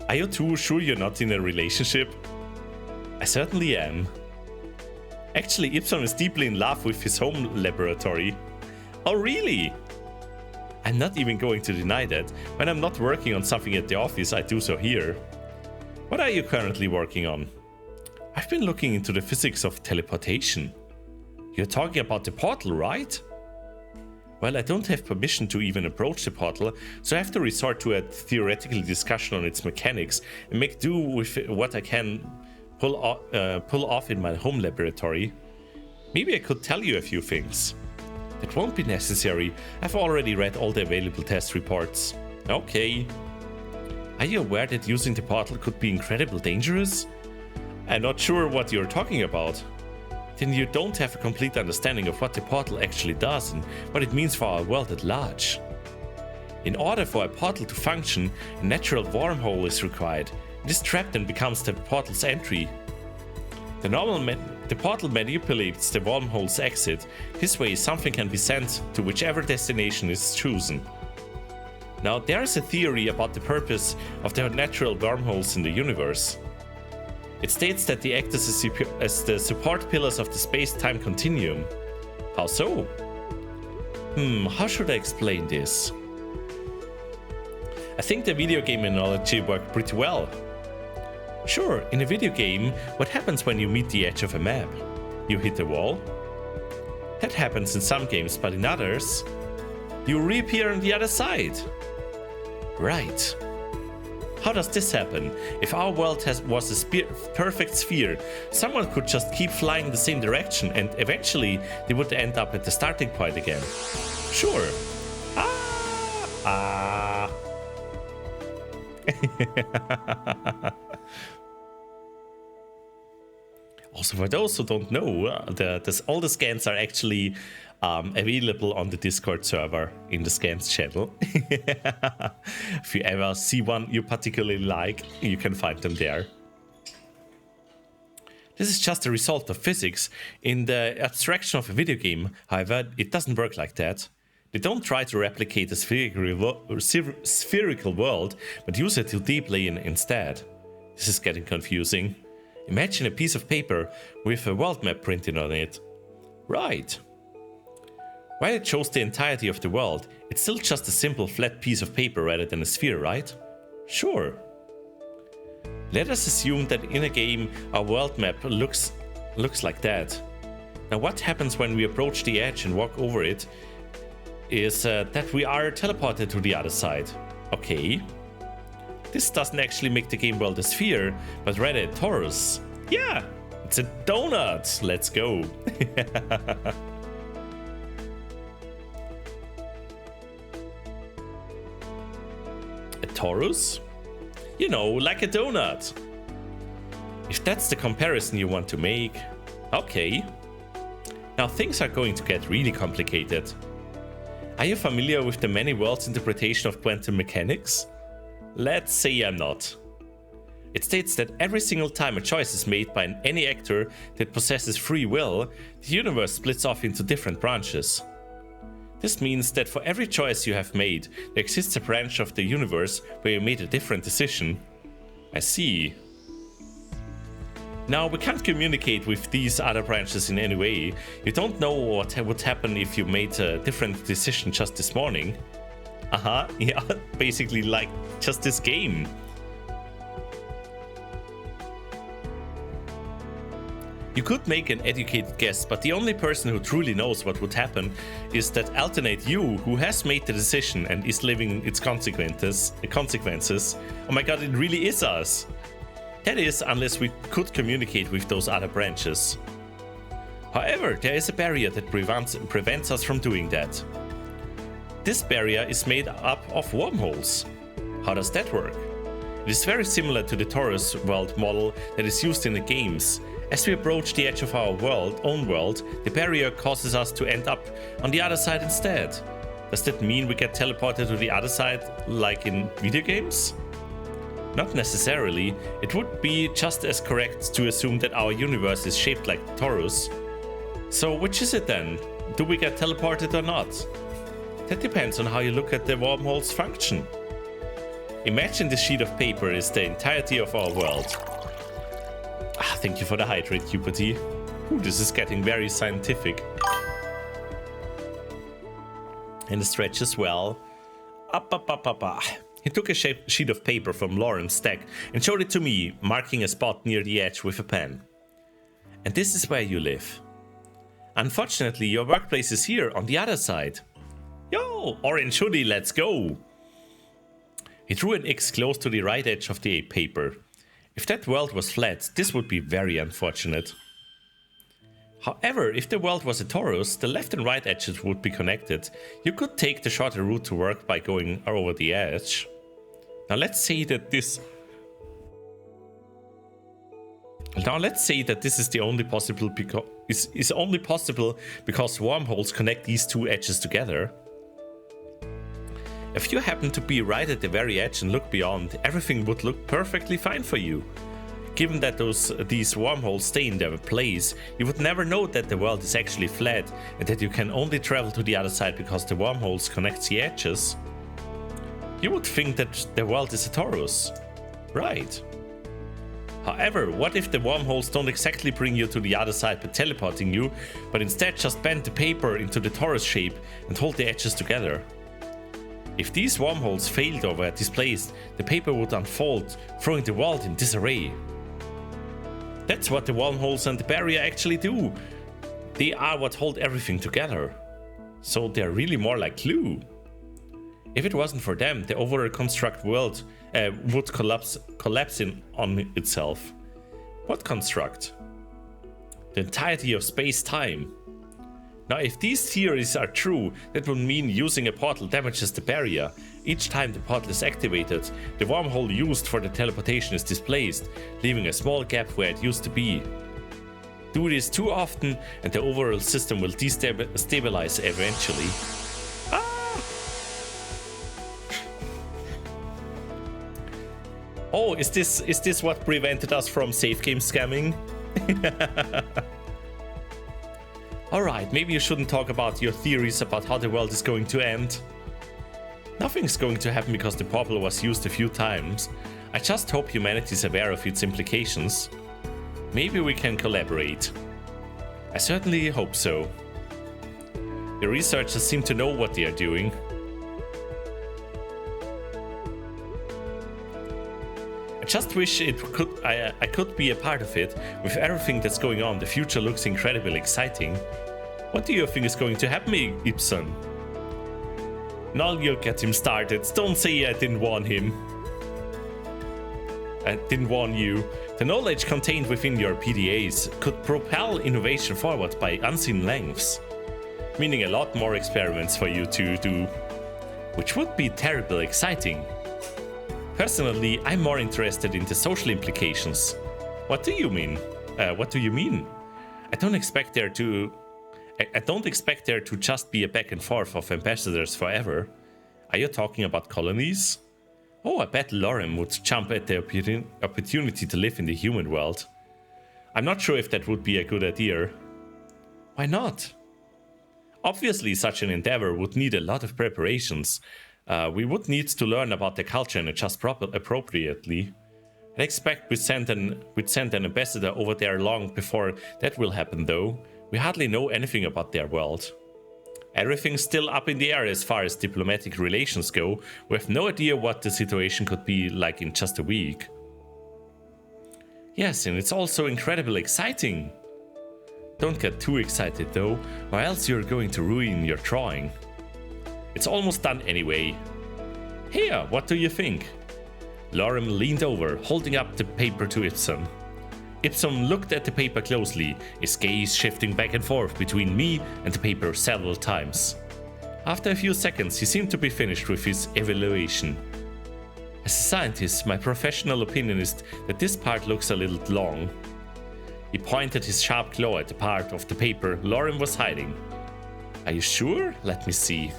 Are you too sure you're not in a relationship? I certainly am. Actually, Ipson is deeply in love with his home laboratory. Oh, really? I'm not even going to deny that. When I'm not working on something at the office, I do so here. What are you currently working on? I've been looking into the physics of teleportation. You're talking about the portal, right? Well, I don't have permission to even approach the portal, so I have to resort to a theoretical discussion on its mechanics and make do with what I can pull off in my home laboratory. Maybe I could tell you a few things. It won't be necessary. I've already read all the available test reports. Okay. Are you aware that using the portal could be incredibly dangerous? I'm not sure what you're talking about. Then you don't have a complete understanding of what the portal actually does and what it means for our world at large. In order for a portal to function, a natural wormhole is required. It is trapped and becomes the portal's entry. The portal manipulates the wormhole's exit. This way, something can be sent to whichever destination is chosen. Now, there is a theory about the purpose of the natural wormholes in the universe. It states that they act as the support pillars of the space-time continuum. How so? How should I explain this? I think the video game analogy worked pretty well. Sure, in a video game, what happens when you meet the edge of a map? You hit a wall? That happens in some games, but in others, you reappear on the other side. Right. How does this happen? If our world was a perfect sphere, someone could just keep flying in the same direction and eventually they would end up at the starting point again. Sure. Also, for those who don't know, all the scans are actually available on the Discord server in the scans channel. If you ever see one you particularly like, you can find them there. This is just a result of physics. In the abstraction of a video game, however, it doesn't work like that. They don't try to replicate a spherical world, but use a 2D plane instead. This is getting confusing. Imagine a piece of paper with a world map printed on it. Right. While it shows the entirety of the world, it's still just a simple flat piece of paper rather than a sphere, right? Sure. Let us assume that in a game our world map looks like that. Now what happens when we approach the edge and walk over it is that we are teleported to the other side. Okay. This doesn't actually make the game world a sphere, but rather a torus. Yeah, it's a donut. Let's go. A torus? You know, like a donut. If that's the comparison you want to make, okay. Now things are going to get really complicated. Are you familiar with the many worlds interpretation of quantum mechanics? Let's say I'm not. It states that every single time a choice is made by any actor that possesses free will, the universe splits off into different branches. This means that for every choice you have made, there exists a branch of the universe where you made a different decision. I see. Now, we can't communicate with these other branches in any way. You don't know what would happen if you made a different decision just this morning. Yeah, basically like just this game. You could make an educated guess, but the only person who truly knows what would happen is that alternate you who has made the decision and is living its consequences. Oh my god, it really is us. That is, unless we could communicate with those other branches. However, there is a barrier that prevents us from doing that. This barrier is made up of wormholes. How does that work? It is very similar to the torus world model that is used in the games. As we approach the edge of our own world, the barrier causes us to end up on the other side instead. Does that mean we get teleported to the other side like in video games? Not necessarily. It would be just as correct to assume that our universe is shaped like the torus. So which is it then? Do we get teleported or not? That depends on how you look at the wormhole's function. Imagine this sheet of paper is the entirety of our world. Thank you for the hydrate, Cupidity. This is getting very scientific. And the stretch as well. Up. He took a sheet of paper from Lauren's stack and showed it to me, marking a spot near the edge with a pen. And this is where you live. Unfortunately, your workplace is here on the other side. Yo, orange hoodie, let's go! He drew an X close to the right edge of the paper. If that world was flat, this would be very unfortunate. However, if the world was a torus, the left and right edges would be connected. You could take the shorter route to work by going over the edge. Now let's say that this is the only possible is only possible because wormholes connect these two edges together. If you happen to be right at the very edge and look beyond, everything would look perfectly fine for you. Given that these wormholes stay in their place, you would never know that the world is actually flat and that you can only travel to the other side because the wormholes connect the edges. You would think that the world is a torus, right? However, what if the wormholes don't exactly bring you to the other side by teleporting you, but instead just bend the paper into the torus shape and hold the edges together? If these wormholes failed or were displaced, the paper would unfold, throwing the world in disarray. That's what the wormholes and the barrier actually do. They are what hold everything together. So they're really more like glue. If it wasn't for them, the overall construct world would collapse on itself. What construct? The entirety of space-time. Now, if these theories are true, that would mean using a portal damages the barrier. Each time the portal is activated, the wormhole used for the teleportation is displaced, leaving a small gap where it used to be. Do this too often and the overall system will destabilize eventually. Oh, is this what prevented us from safe game scamming? Alright, maybe you shouldn't talk about your theories about how the world is going to end. Nothing's going to happen because the portal was used a few times. I just hope humanity is aware of its implications. Maybe we can collaborate. I certainly hope so. The researchers seem to know what they are doing. I just wish I could be a part of it. With everything that's going on, the future looks incredibly exciting. What do you think is going to happen, Ibsen? Now you'll get him started. Don't say I didn't warn him. I didn't warn you. The knowledge contained within your PDAs could propel innovation forward by unseen lengths, meaning a lot more experiments for you to do, which would be terribly exciting. Personally, I'm more interested in the social implications. What do you mean? I don't expect there to just be a back and forth of ambassadors forever. Are you talking about colonies? Oh, I bet Lauren would jump at the opportunity to live in the human world. I'm not sure if that would be a good idea. Why not? Obviously, such an endeavor would need a lot of preparations. We would need to learn about the culture and adjust appropriately. I expect we'd send an ambassador over there long before that will happen though. We hardly know anything about their world. Everything's still up in the air as far as diplomatic relations go. We have no idea what the situation could be like in just a week. Yes, and it's also incredibly exciting. Don't get too excited though, or else you're going to ruin your drawing. It's almost done anyway. Here, what do you think? Lorem leaned over, holding up the paper to Ibsen. Ibsen looked at the paper closely, his gaze shifting back and forth between me and the paper several times. After a few seconds, he seemed to be finished with his evaluation. As a scientist, my professional opinion is that this part looks a little long. He pointed his sharp claw at the part of the paper Lorem was hiding. Are you sure? Let me see.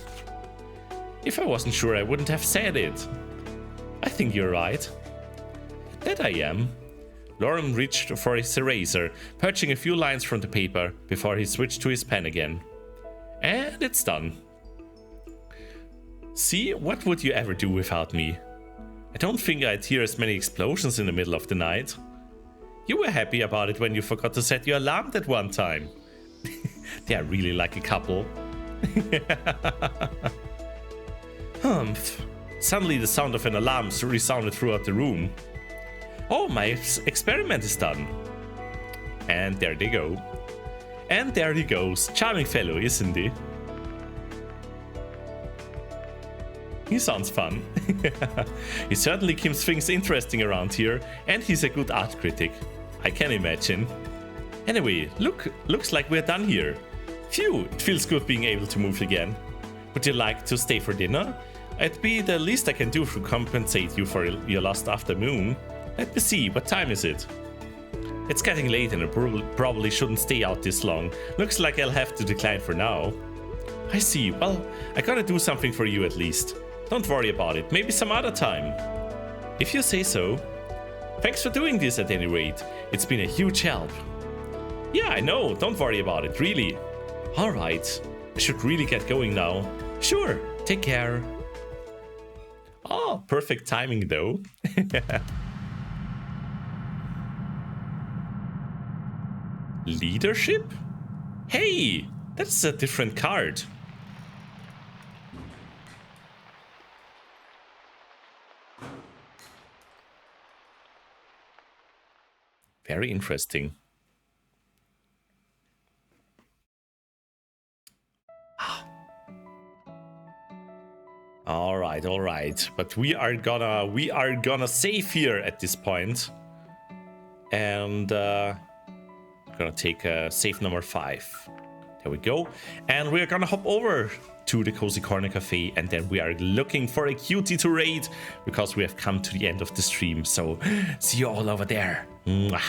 If I wasn't sure, I wouldn't have said it. I think you're right. That I am. Lorem reached for his eraser, purging a few lines from the paper before he switched to his pen again. And it's done. See, what would you ever do without me? I don't think I'd hear as many explosions in the middle of the night. You were happy about it when you forgot to set your alarm that one time. They are really like a couple. Humph. Suddenly the sound of an alarm resounded throughout the room. Oh, my experiment is done. And there they go. And there he goes. Charming fellow, isn't he? He sounds fun. He certainly keeps things interesting around here, and he's a good art critic. I can imagine. Anyway, looks like we're done here. Phew, it feels good being able to move again. Would you like to stay for dinner? It'd be the least I can do to compensate you for your lost afternoon. Let me see, what time is it? It's getting late and I probably shouldn't stay out this long. Looks like I'll have to decline for now. I see, well, I gotta do something for you at least. Don't worry about it, maybe some other time. If you say so. Thanks for doing this at any rate. It's been a huge help. Yeah, I know, don't worry about it, really. Alright, I should really get going now. Sure, take care. Oh, perfect timing though. Leadership? Hey, that's a different card. Very interesting. All right. But we are gonna save here at this point. And gonna take save number 5. There we go. And we're gonna hop over to the Cozy Corner Cafe, and then we are looking for a cutie to raid because we have come to the end of the stream. So see you all over there. Mwah.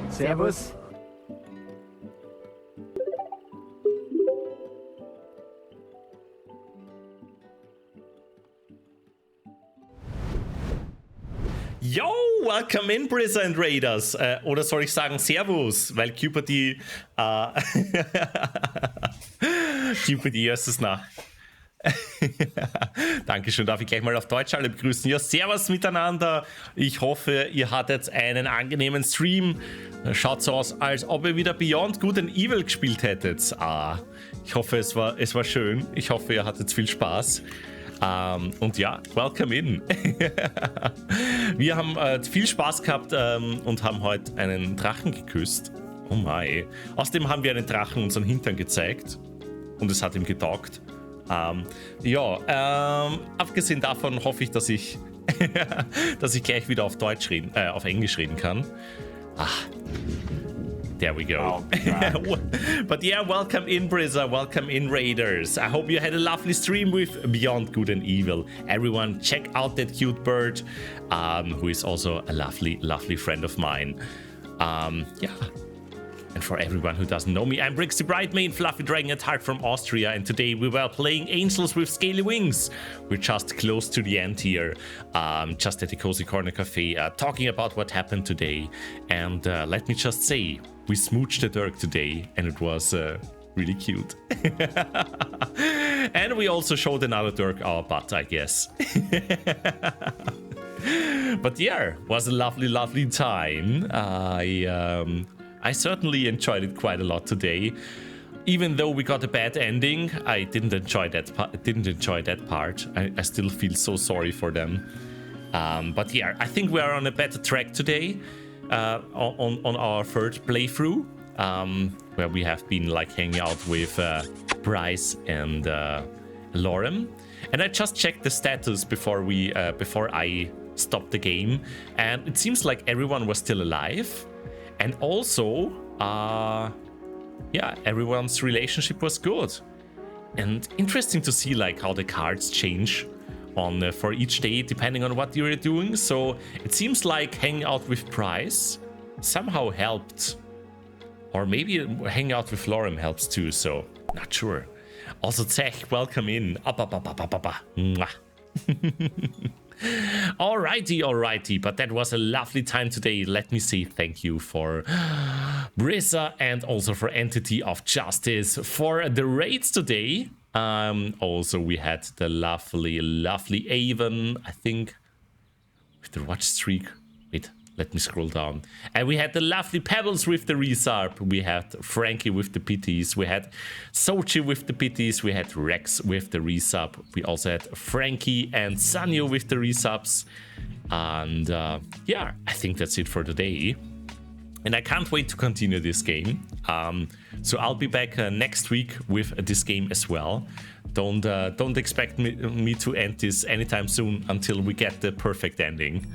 Servus. Yo, welcome in, Brixxy and Raiders. Oder soll ich sagen Servus, weil Cupid die erst ist nach. Dankeschön, darf ich gleich mal auf Deutsch alle begrüßen. Ja, servus miteinander. Ich hoffe, ihr hattet einen angenehmen Stream. Schaut so aus, als ob ihr wieder Beyond Good and Evil gespielt hättet. Ich hoffe, es war schön. Ich hoffe, ihr hattet viel Spaß. Und ja, welcome in. Wir haben viel Spaß gehabt und haben heute einen Drachen geküsst. Oh my. Außerdem haben wir einen Drachen unseren Hintern gezeigt und es hat ihm getaugt. Abgesehen davon hoffe ich, dass ich gleich wieder auf Englisch reden kann. There we go. But yeah, welcome in, Brixxy. Welcome in, Raiders. I hope you had a lovely stream with Beyond Good and Evil. Everyone, check out that cute bird, who is also a lovely, lovely friend of mine. Yeah. And for everyone who doesn't know me, I'm Brixxy Brightmane, Fluffy Dragon at heart from Austria, and today we were playing Angels with Scaly Wings. We're just close to the end here, just at the Cozy Corner Cafe, talking about what happened today. And let me just say, we smooched the Derg today, and it was really cute. And we also showed another Derg our butt, I guess. But yeah, it was a lovely, lovely time. I certainly enjoyed it quite a lot today. Even though we got a bad ending, I didn't enjoy that part. I still feel so sorry for them. But yeah, I think we are on a better track today on our third playthrough, where we have been like hanging out with Bryce and Lorem. And I just checked the status before I stopped the game, and it seems like everyone was still alive. And also, yeah, everyone's relationship was good. And interesting to see like how the cards change on for each day depending on what you're doing. So it seems like hanging out with Price somehow helped. Or maybe hanging out with Lorem helps too, so not sure. Also Zech, welcome in. Alrighty, but that was a lovely time today. Let me say thank you for Brixxy and also for Entity of Justice for the raids today. Also we had the lovely Avon, I think, with the watch streak. Wait, let me scroll down. And we had the lovely Pebbles with the resub. We had Frankie with the pitties. We had Sochi with the pitties. We had Rex with the resub. We also had Frankie and Sanyo with the resubs. And yeah, I think that's it for today. And I can't wait to continue this game. So I'll be back next week with this game as well. Don't expect me to end this anytime soon until we get the perfect ending.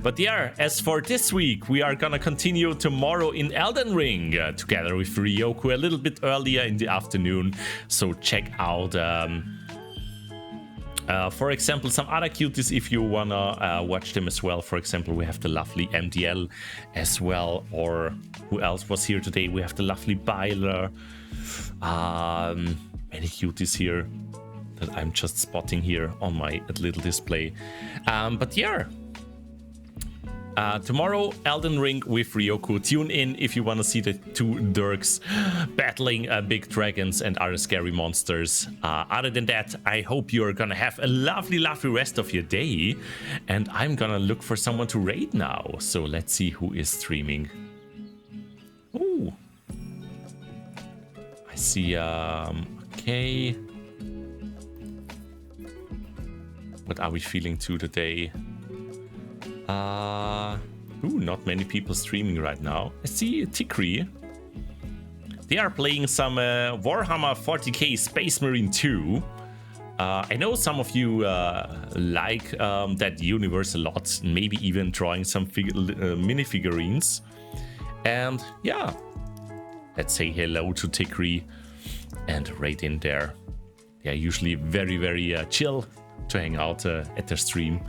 But yeah, as for this week, we are gonna continue tomorrow in Elden Ring together with Ryoku a little bit earlier in the afternoon. So check out for example, some other cuties if you wanna watch them as well. For example, we have the lovely MDL as well, or who else was here today? We have the lovely Byler. Many cuties here that I'm just spotting here on my little display. But yeah, tomorrow Elden Ring with Ryoku. Tune in if you want to see the two Dergs battling big dragons and other scary monsters. Other than that, I hope you're gonna have a lovely rest of your day, and I'm gonna look for someone to raid now. So let's see who is streaming. Oh, I see. Okay. What are we feeling to today? Not many people streaming right now. I see Tikri. They are playing some Warhammer 40k Space Marine 2. I know some of you like that universe a lot, maybe even drawing some minifigurines. And yeah, let's say hello to Tikri and right in there. They are usually very chill to hang out at their stream.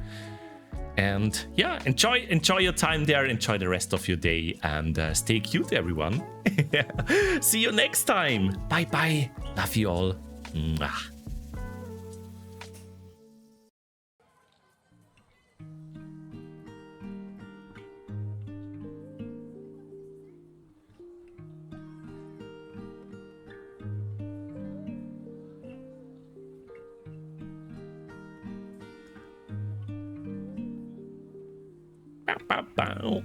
And yeah, enjoy your time there, enjoy the rest of your day, and stay cute, everyone. See you next time. Bye, love you all. Mwah. Bow, bow, bow.